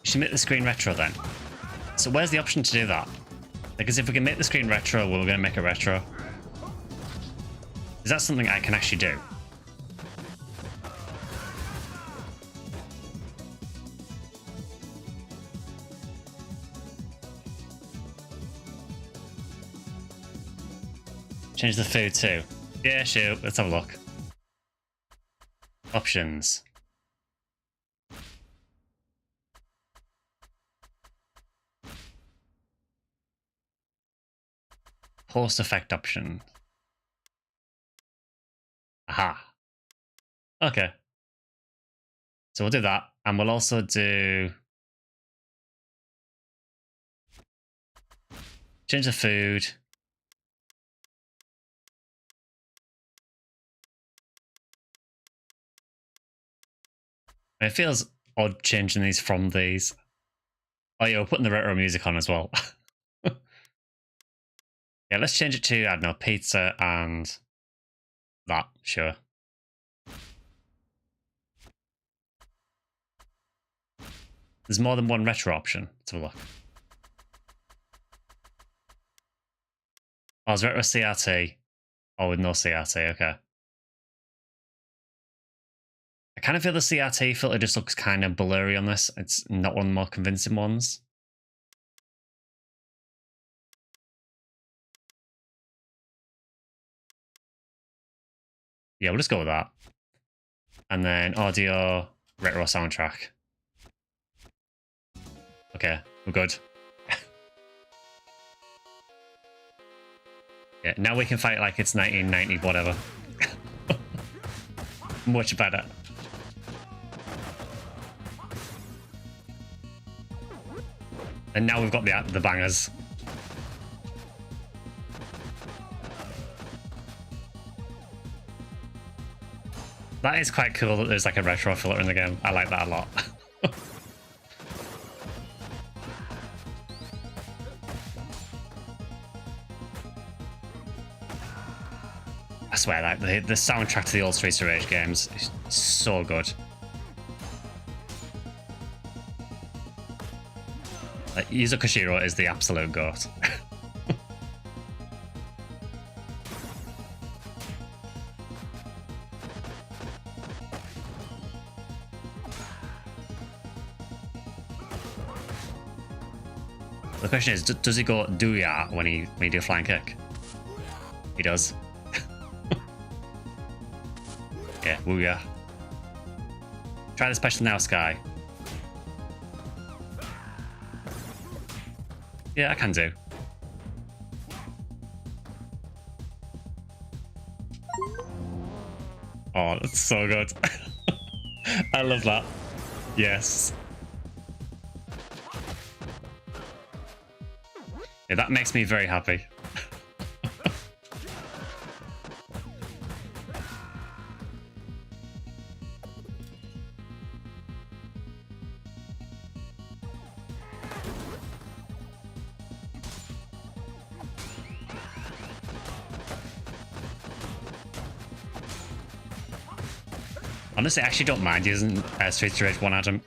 Should make the screen retro then. So where's the option to do that? Because if we can make the screen retro, we're going to make it retro. Is that something I can actually do? Change the food too. Yeah, sure. Let's have a look. Options. Post effect option. Aha. Okay. So we'll do that. And we'll also do... change the food. It feels odd changing these from these. Oh yeah, we're putting the retro music on as well. Yeah, let's change it to, I don't know, pizza and that, sure. There's more than one retro option. Let's have a look. Oh, it's retro CRT. Oh, with no CRT, okay. I kind of feel the CRT filter just looks kind of blurry on this. It's not one of the more convincing ones. Yeah, we'll just go with that. And then audio, retro soundtrack. Okay, we're good. Yeah, now we can fight like it's 1990, whatever. Much better. And now we've got the bangers. That is quite cool that there's like a retro filter in the game. I like that a lot. I swear that the soundtrack to the old Streets of Rage games is so good. Like, Yuzo Koshiro is the absolute goat. The question is, does he go do ya when he do a flying kick? He does. Yeah, woo ya. Try the special now, Sky. Yeah, I can do. Oh, that's so good. I love that. Yes. Yeah, that makes me very happy. Honestly, I actually don't mind using Streets of Rage 1 Adam.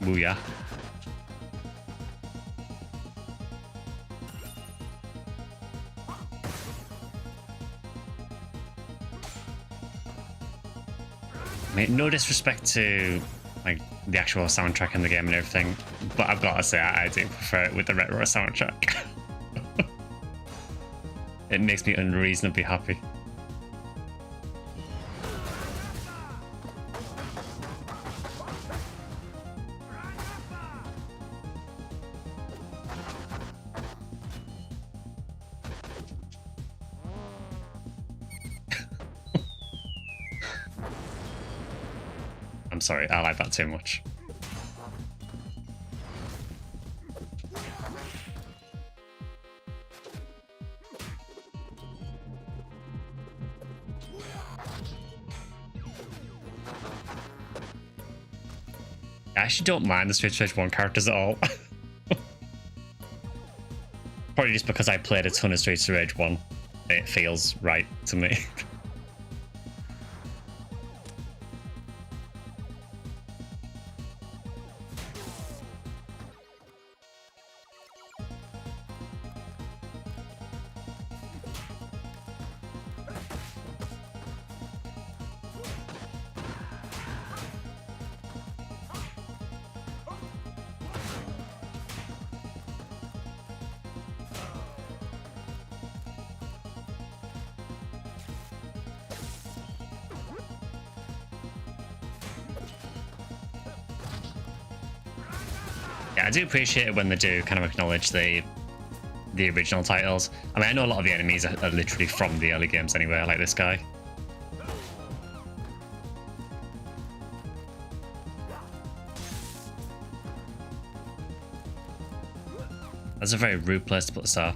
Booyah. I mean, no disrespect to like the actual soundtrack in the game and everything, but I've got to say I do prefer it with the retro soundtrack. It makes me unreasonably happy. I'm sorry, I like that too much. I actually don't mind the Streets of Rage 1 characters at all. Probably just because I played a ton of Streets of Rage 1. It feels right to me. Yeah, I do appreciate it when they do kind of acknowledge the original titles. I mean, I know a lot of the enemies are literally from the early games anyway, like this guy. That's a very rude place to put the star.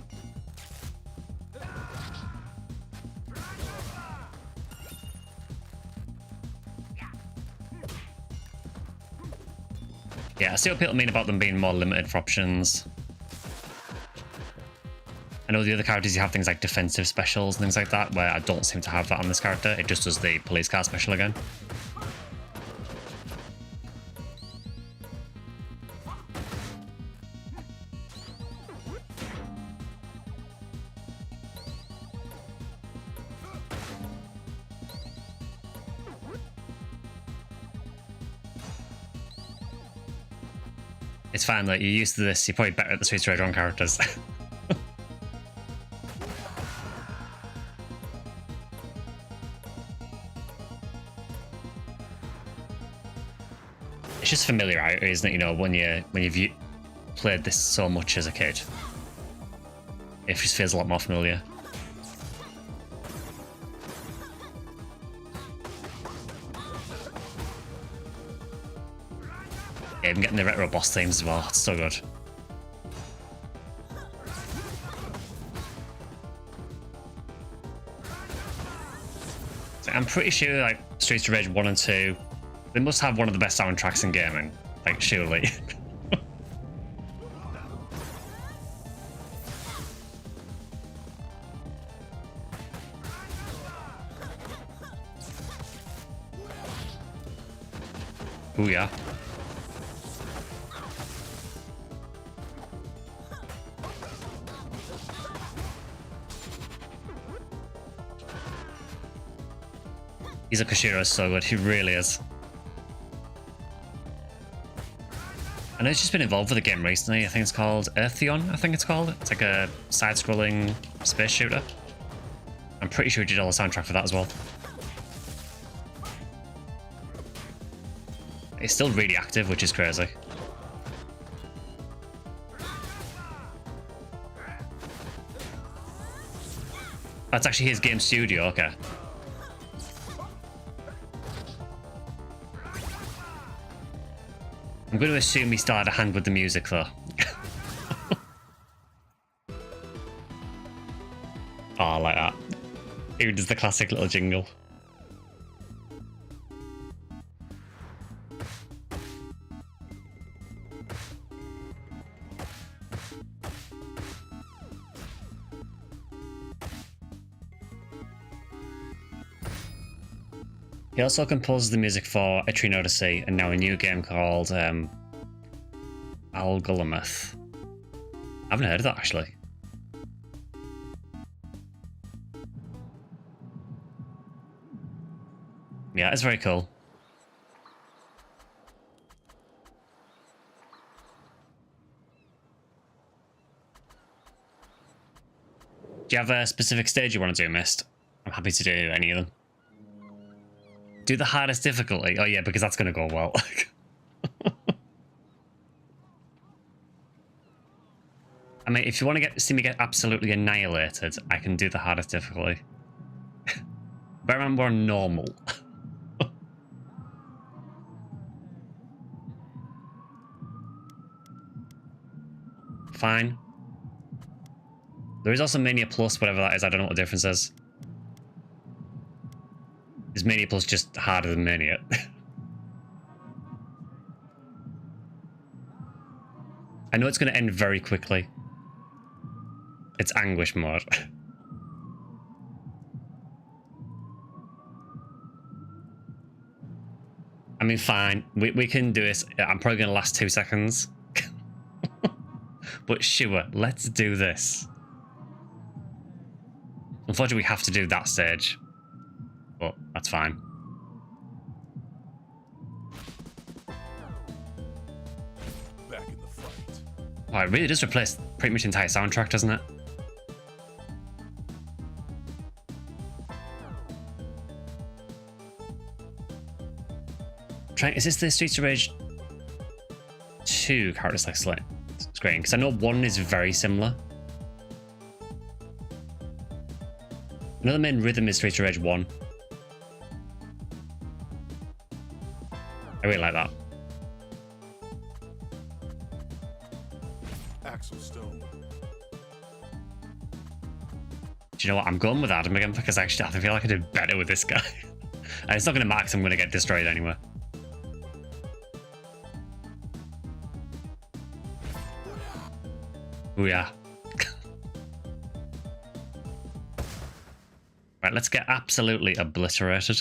Yeah, I see what people mean about them being more limited for options. I know the other characters, you have things like defensive specials and things like that, where I don't seem to have that on this character. It just does the police car special again. It's fine, like, you're used to this. You're probably better at the Streets of Rage 1 characters. It's just familiarity, isn't it? You know, when you've played this so much as a kid, it just feels a lot more familiar. Yeah, even getting the retro boss themes as well. It's so good. So I'm pretty sure, like, Streets of Rage 1 and 2, they must have one of the best soundtracks in gaming. Like, surely. Ooh, yeah. Koshiro is so good, he really is. I know he's just been involved with a game recently. I think it's called Eartheon, I think it's called. It's like a side-scrolling space shooter. I'm pretty sure he did all the soundtrack for that as well. He's still really active, which is crazy. That's actually his game studio, okay. I'm going to assume he still had a hand with the music, though. Oh, I like that. Even does the classic little jingle. He also composed the music for A Tree Odyssey and now a new game called Algolamoth. I haven't heard of that, actually. Yeah, it's very cool. Do you have a specific stage you want to do, Mist? I'm happy to do any of them. Do the hardest difficulty. Oh yeah, because that's going to go well. I mean, if you want to see me get absolutely annihilated, I can do the hardest difficulty. But I'm more normal. Fine. There is also Mania Plus, whatever that is. I don't know what the difference is. Is Mania Plus just harder than Mania? I know it's going to end very quickly. It's anguish mode. I mean, fine. We can do this. I'm probably going to last 2 seconds. But sure, let's do this. Unfortunately, we have to do that stage. But that's fine. Back in the fight. Wow, it really does replace pretty much the entire soundtrack, doesn't it? Is this the Streets of Rage 2 character select screen? Because I know 1 is very similar. Another main rhythm is Streets of Rage 1. I really like that. Axel Stone. Do you know what? I'm going with Adam again because actually I feel like I did better with this guy. And it's not going to matter 'cause I'm going to get destroyed anyway. Oh yeah. Right, let's get absolutely obliterated.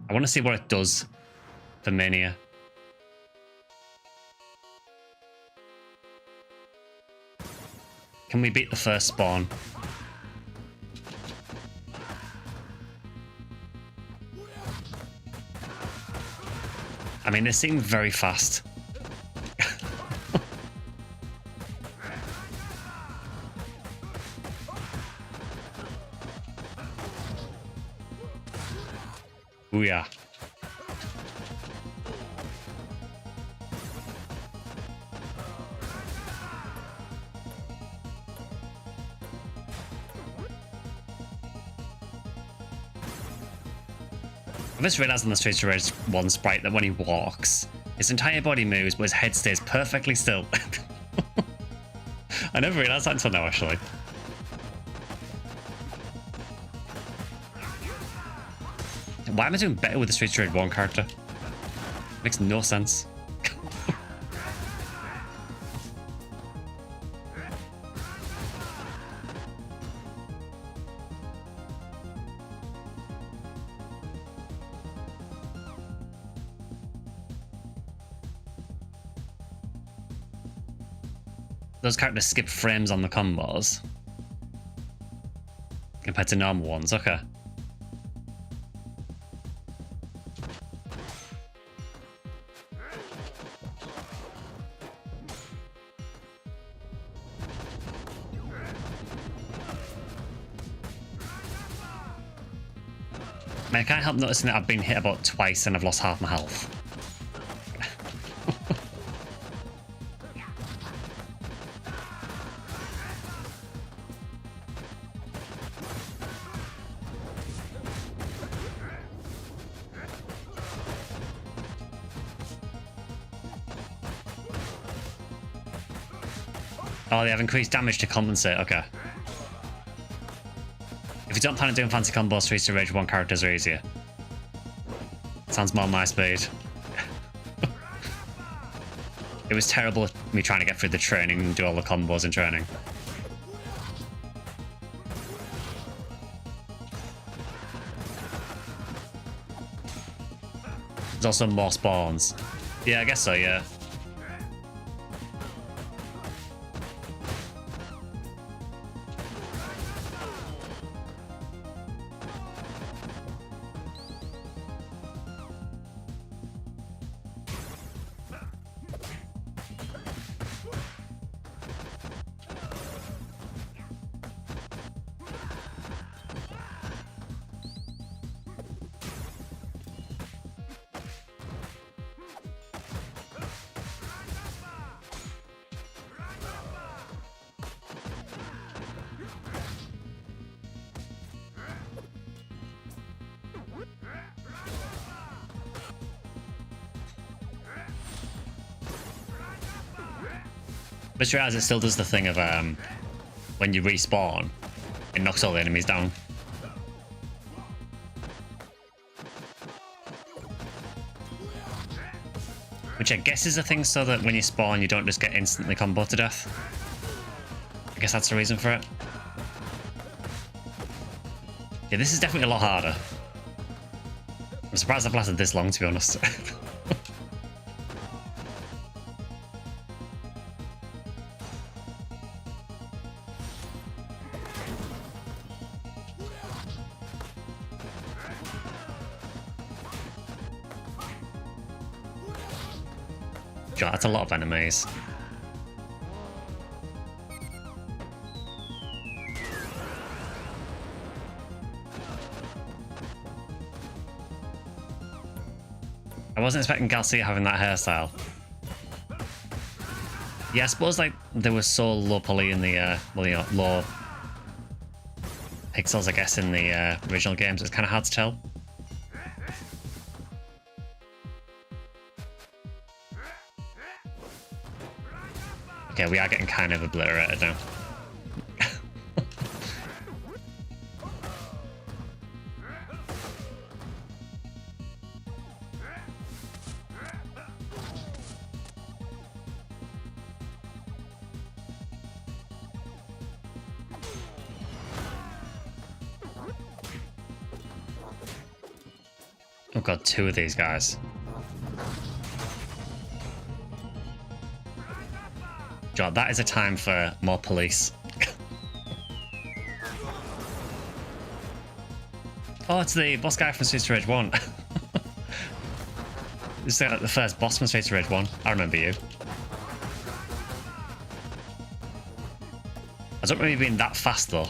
I want to see what it does for Mania. Can we beat the first spawn? I mean, they seem very fast. Ooh, yeah. I just realised on the Streets of Rage 1 sprite that when he walks, his entire body moves, but his head stays perfectly still. I never realised that until now, actually. Why am I doing better with the Streets of Rage 1 character? Makes no sense. Those characters skip frames on the combos compared to normal ones. Okay. I mean, I can't help noticing that I've been hit about twice and I've lost half my health. Oh, they have increased damage to compensate. Okay. If you don't plan on doing fancy combos, Streets of Rage 1 characters are easier. Sounds more my speed. It was terrible me trying to get through the training and do all the combos in training. There's also more spawns. Yeah, I guess so, yeah. But you realize it still does the thing of when you respawn, it knocks all the enemies down. Which I guess is a thing so that when you spawn, you don't just get instantly combo to death. I guess that's the reason for it. Yeah, this is definitely a lot harder. I'm surprised I've lasted this long, to be honest. God, that's a lot of enemies. I wasn't expecting Garcia having that hairstyle. Yeah, I suppose like they were so low poly in the well, you know, low pixels, I guess, in the original games. It's kind of hard to tell. Okay, we are getting kind of obliterated now. Oh god, two of these guys. God, that is a time for more police. Oh, it's the boss guy from Streets of Rage 1. This is like the first boss from Streets of Rage 1. I remember you. I don't remember you being that fast though.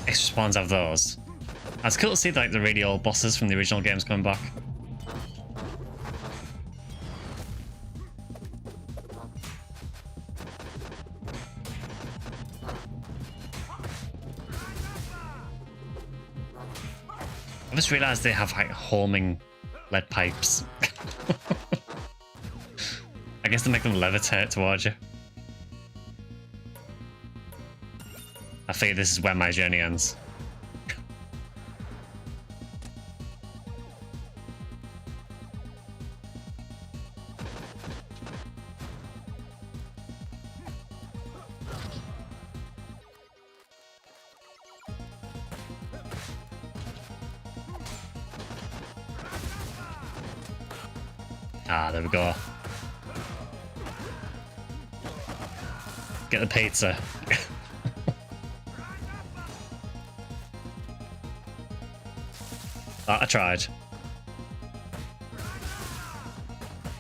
Extra spawns have those. It's cool to see like the really old bosses from the original games coming back. I just realised they have like homing lead pipes. I guess to make them levitate towards you. I figure this is where my journey ends. Ah, there we go. Get the pizza. I tried.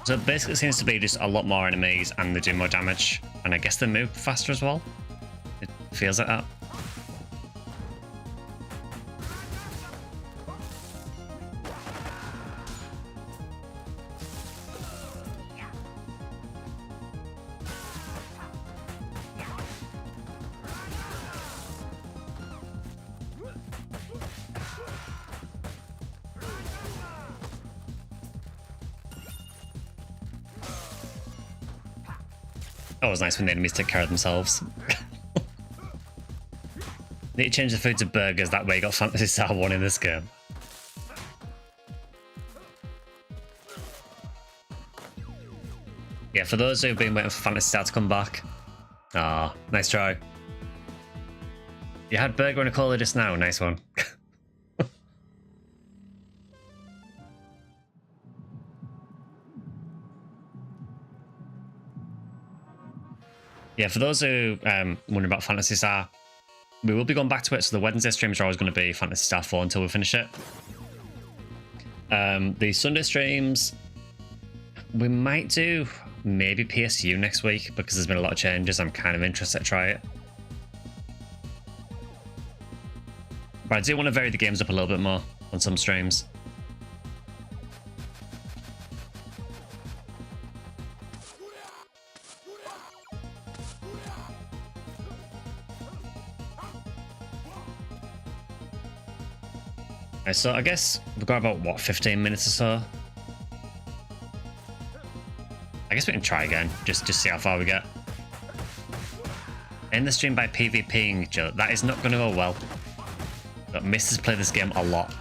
So it basically seems to be just a lot more enemies and they do more damage. And I guess they move faster as well. It feels like that. Oh, it was nice when the enemies take care of themselves. Need to change the food to burgers, that way you got Fantasy Star 1 in this game. Yeah, for those who've been waiting for Fantasy Star to come back. Ah, nice try. You had burger and a cola just now, nice one. Yeah, for those who wonder about Fantasy Star, we will be going back to it. So the Wednesday streams are always going to be Fantasy Star 4 until we finish it. The Sunday streams, we might do maybe PSU next week because there's been a lot of changes. I'm kind of interested to try it. But I do want to vary the games up a little bit more on some streams. Right, so I guess we've got about, what, 15 minutes or so? I guess we can try again, just see how far we get. End the stream by PvPing each other. That is not going to go well. But Misters play this game a lot.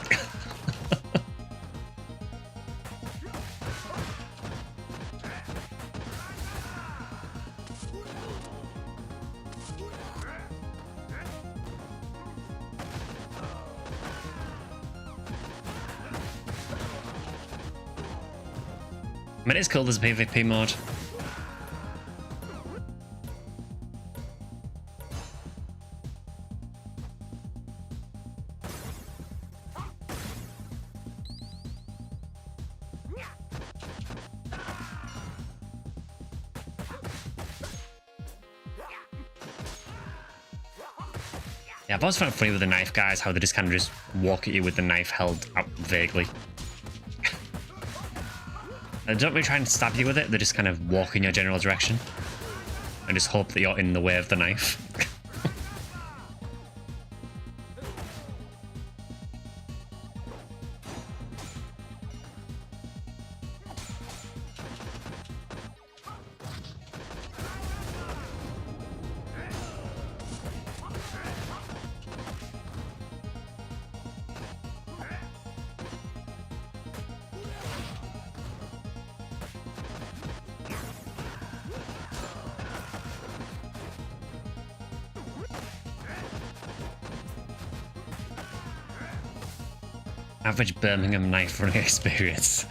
I mean, it's cool there's a PvP mode. Yeah, I've always found it funny with the knife guys, how they just kind of just walk at you with the knife held out vaguely. They don't really try and stab you with it, they just kind of walk in your general direction and just hope that you're in the way of the knife. Average Birmingham knife running experience.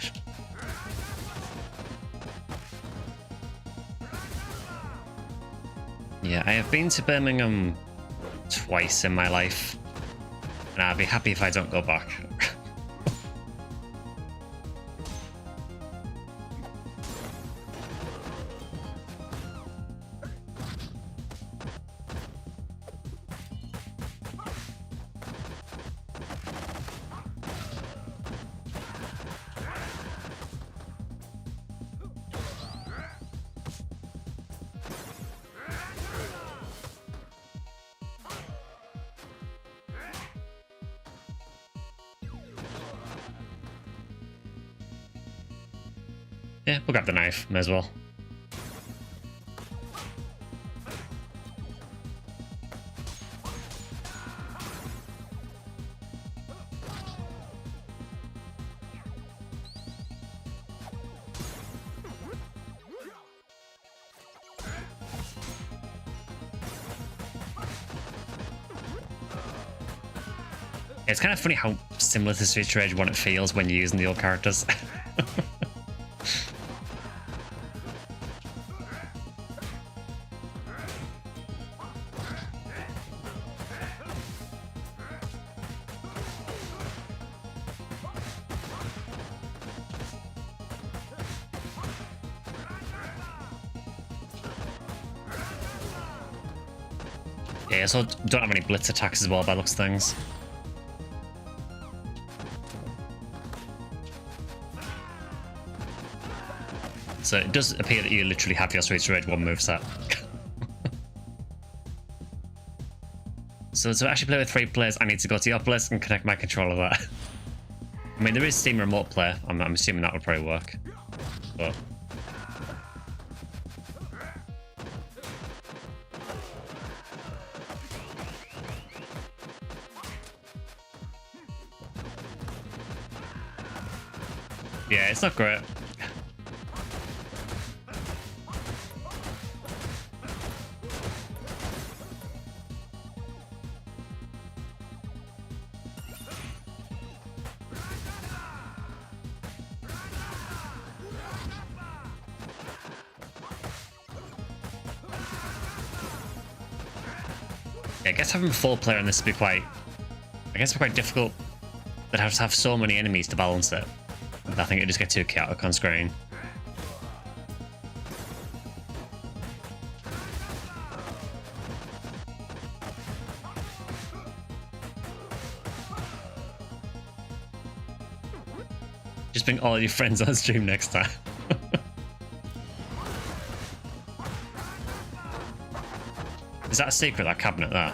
Yeah, I have been to Birmingham twice in my life, and I'd be happy if I don't go back. Yeah, we'll grab the knife, may as well. It's kind of funny how similar to Streets of Rage 1 it feels when you're using the old characters. Yeah, so don't have any blitz attacks as well by looks of things. So it does appear that you literally have your Streets of Rage 1 moveset. So to actually play with 3 players, I need to go to your place and connect my controller there. I mean, there is Steam Remote Play. I'm assuming that would probably work. But... yeah, it's not great. Yeah, I guess having a 4-player on this would be quite... I guess it'd be quite difficult. They'd have to have so many enemies to balance it. I think it'd just get too chaotic on screen. Just bring all your friends on stream next time. Is that a secret, that cabinet there?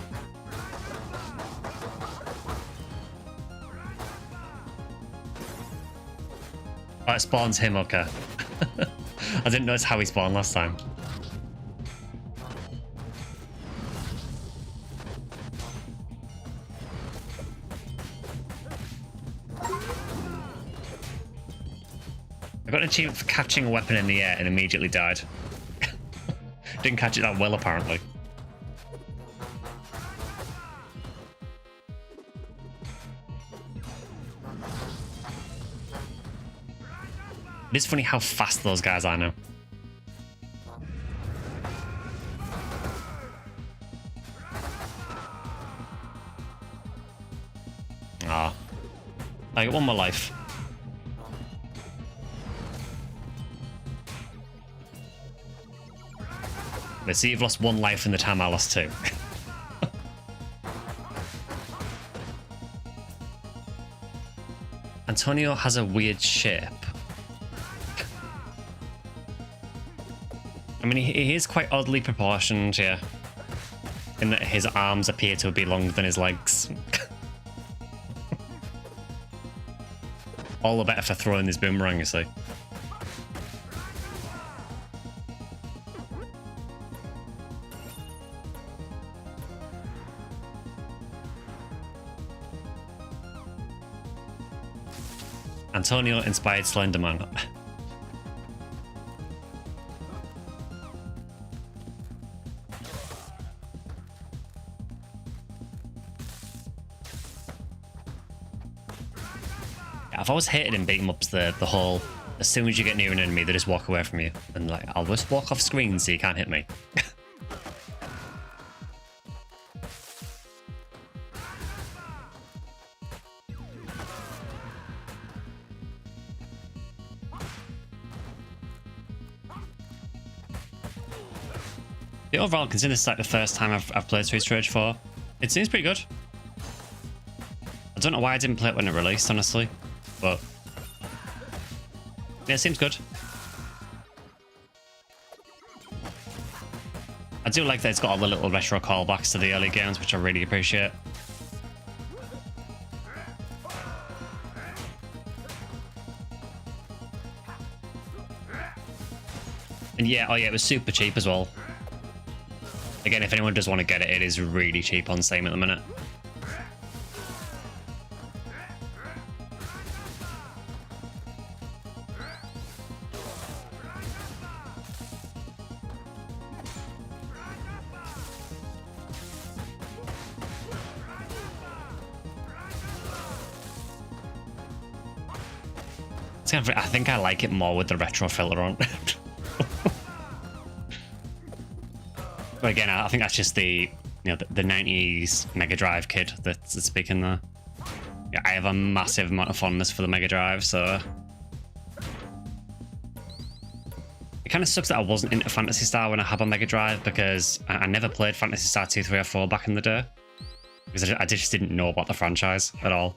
Oh, it spawns him, okay. I didn't notice how he spawned last time. I got an achievement for catching a weapon in the air and immediately died. Didn't catch it that well, apparently. It is funny how fast those guys are now. Ah. I got one more life. Let's see, you've lost one life in the time I lost two. Antonio has a weird shape. I mean, he is quite oddly proportioned, yeah. In that his arms appear to be longer than his legs. All the better for throwing this boomerang, you see. Antonio inspired Slenderman. I've always hated in beat 'em ups the whole, as soon as you get near an enemy, they just walk away from you. And like, I'll just walk off screen so you can't hit me. The overall, considering this is like the first time I've played Streets of Rage 4, it seems pretty good. I don't know why I didn't play it when it released, honestly, but yeah, it seems good. I do like that it's got all the little retro callbacks to the early games, which I really appreciate. And yeah, oh yeah, it was super cheap as well. Again, if anyone does want to get it, it is really cheap on Steam at the minute. I think I like it more with the retro filler on. But again, I think that's just the the 90s Mega Drive kid that's speaking there. Yeah, I have a massive amount of fondness for the Mega Drive, so it kind of sucks that I wasn't into Phantasy Star when I had a Mega Drive, because I never played Phantasy Star 2, 3, or 4 back in the day, because I just didn't know about the franchise at all.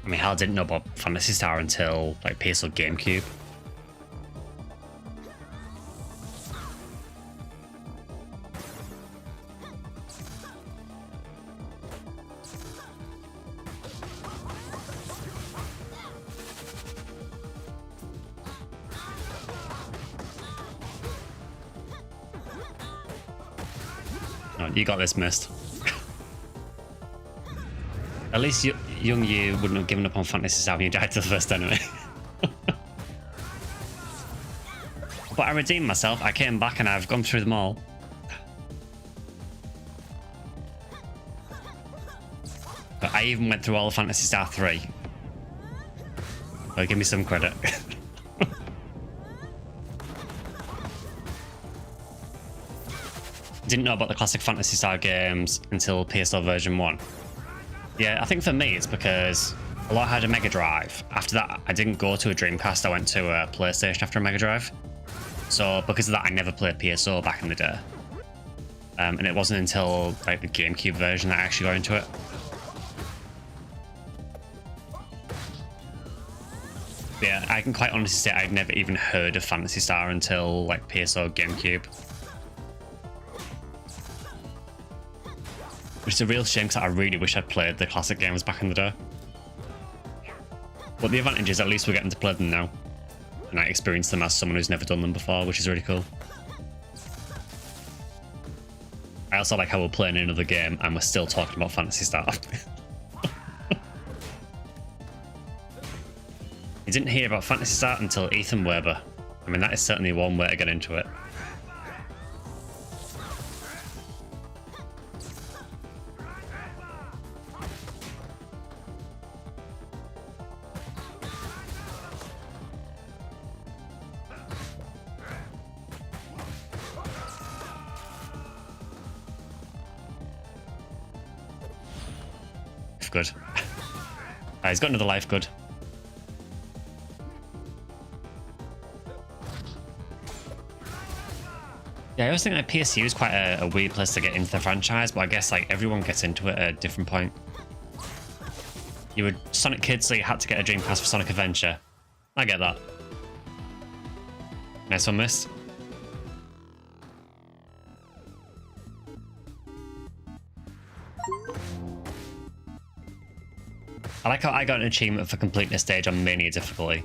I mean, hell, I didn't know about Phantasy Star until like PS or GameCube. Oh, you got this, missed. At least young you wouldn't have given up on Fantasy Star when you died to the first enemy. But I redeemed myself. I came back and I've gone through them all. But I even went through all of Phantasy Star 3. So give me some credit. Didn't know about the classic Phantasy Star games until PSO version 1. Yeah, I think for me it's because a lot had a Mega Drive. After that, I didn't go to a Dreamcast, I went to a PlayStation after a Mega Drive. So because of that, I never played PSO back in the day. And it wasn't until like the GameCube version that I actually got into it. Yeah, I can quite honestly say I'd never even heard of Phantasy Star until like PSO GameCube. It's a real shame because I really wish I'd played the classic games back in the day. But the advantage is at least we're getting to play them now. And I experience them as someone who's never done them before, which is really cool. I also like how we're playing another game and we're still talking about Phantasy Star. You didn't hear about Phantasy Star until Ethan Weber. I mean, that is certainly one way to get into it. Good. He's got another life good. Yeah, I always think that PSU is quite a weird place to get into the franchise, but I guess like everyone gets into it at a different point. You were Sonic Kid, so you had to get a Dreamcast for Sonic Adventure. I get that. Nice one, miss. I like how I got an achievement for completing a stage on Mania difficulty.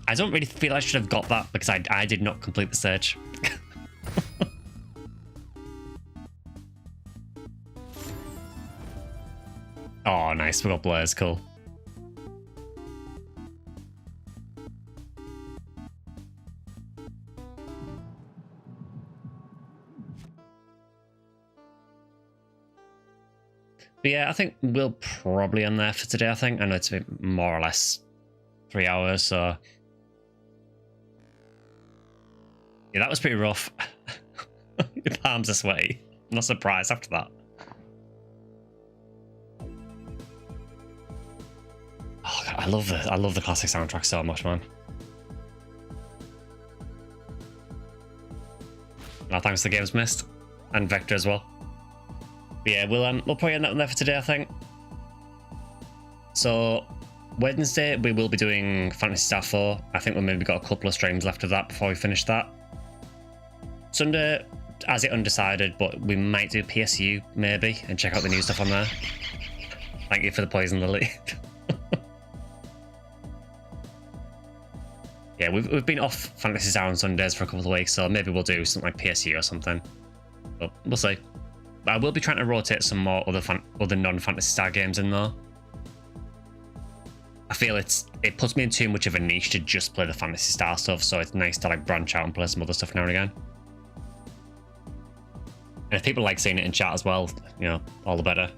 I don't really feel I should have got that because I did not complete the stage. Oh, nice. We got Blaze. Cool. But yeah, I think we'll probably end there for today, I think. I know it's been more or less 3 hours, so... Yeah, that was pretty rough. Your palms are sweaty. I'm not surprised after that. Oh, God, I love the classic soundtrack so much, man. No, thanks to Games Missed. And Vector as well. But yeah, we'll probably end that there for today, I think. So Wednesday we will be doing Phantasy Star 4. I think we've maybe got a couple of streams left of that before we finish that. Sunday, as it undecided, but we might do PSU maybe and check out the new stuff on there. Thank you for the poison lily. Yeah, we've been off Phantasy Star on Sundays for a couple of weeks, so maybe we'll do something like PSU or something. But we'll see. I will be trying to rotate some more other non-Phantasy Star games in though. I feel it puts me in too much of a niche to just play the Phantasy Star stuff, so it's nice to like branch out and play some other stuff now and again. And if people like seeing it in chat as well, you know, all the better.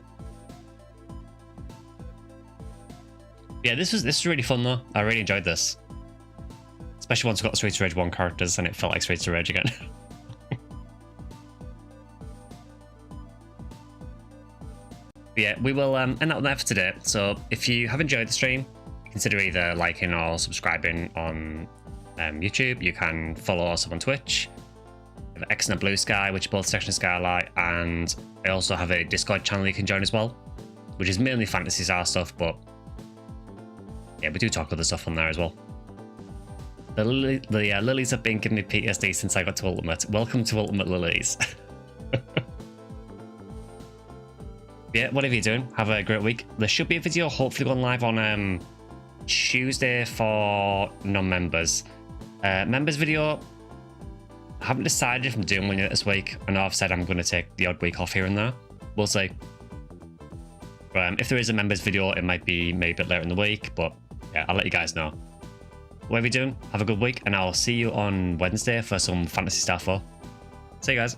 Yeah, this was really fun though. I really enjoyed this. Especially once we got the Streets of Rage 1 characters and it felt like Streets of Rage again. But yeah, we will end that there for today. So if you have enjoyed the stream, consider either liking or subscribing on YouTube. You can follow us up on Twitch. We have X and BlueSky, which are both SectionSkyly, and I also have a Discord channel you can join as well, which is mainly Phantasy Star stuff, but yeah, we do talk other stuff on there as well. The lilies have been giving me PTSD since I got to Ultimate. Welcome to Ultimate Lilies. Yeah, whatever you're doing, have a great week. There should be a video hopefully going live on Tuesday for non-members. Members video, I haven't decided if I'm doing one yet this week. I know I've said I'm going to take the odd week off here and there. We'll see. But, if there is a members video, it might be maybe a bit later in the week, but yeah, I'll let you guys know. Whatever you're doing, have a good week, and I'll see you on Wednesday for some Phantasy Star 4. See you guys.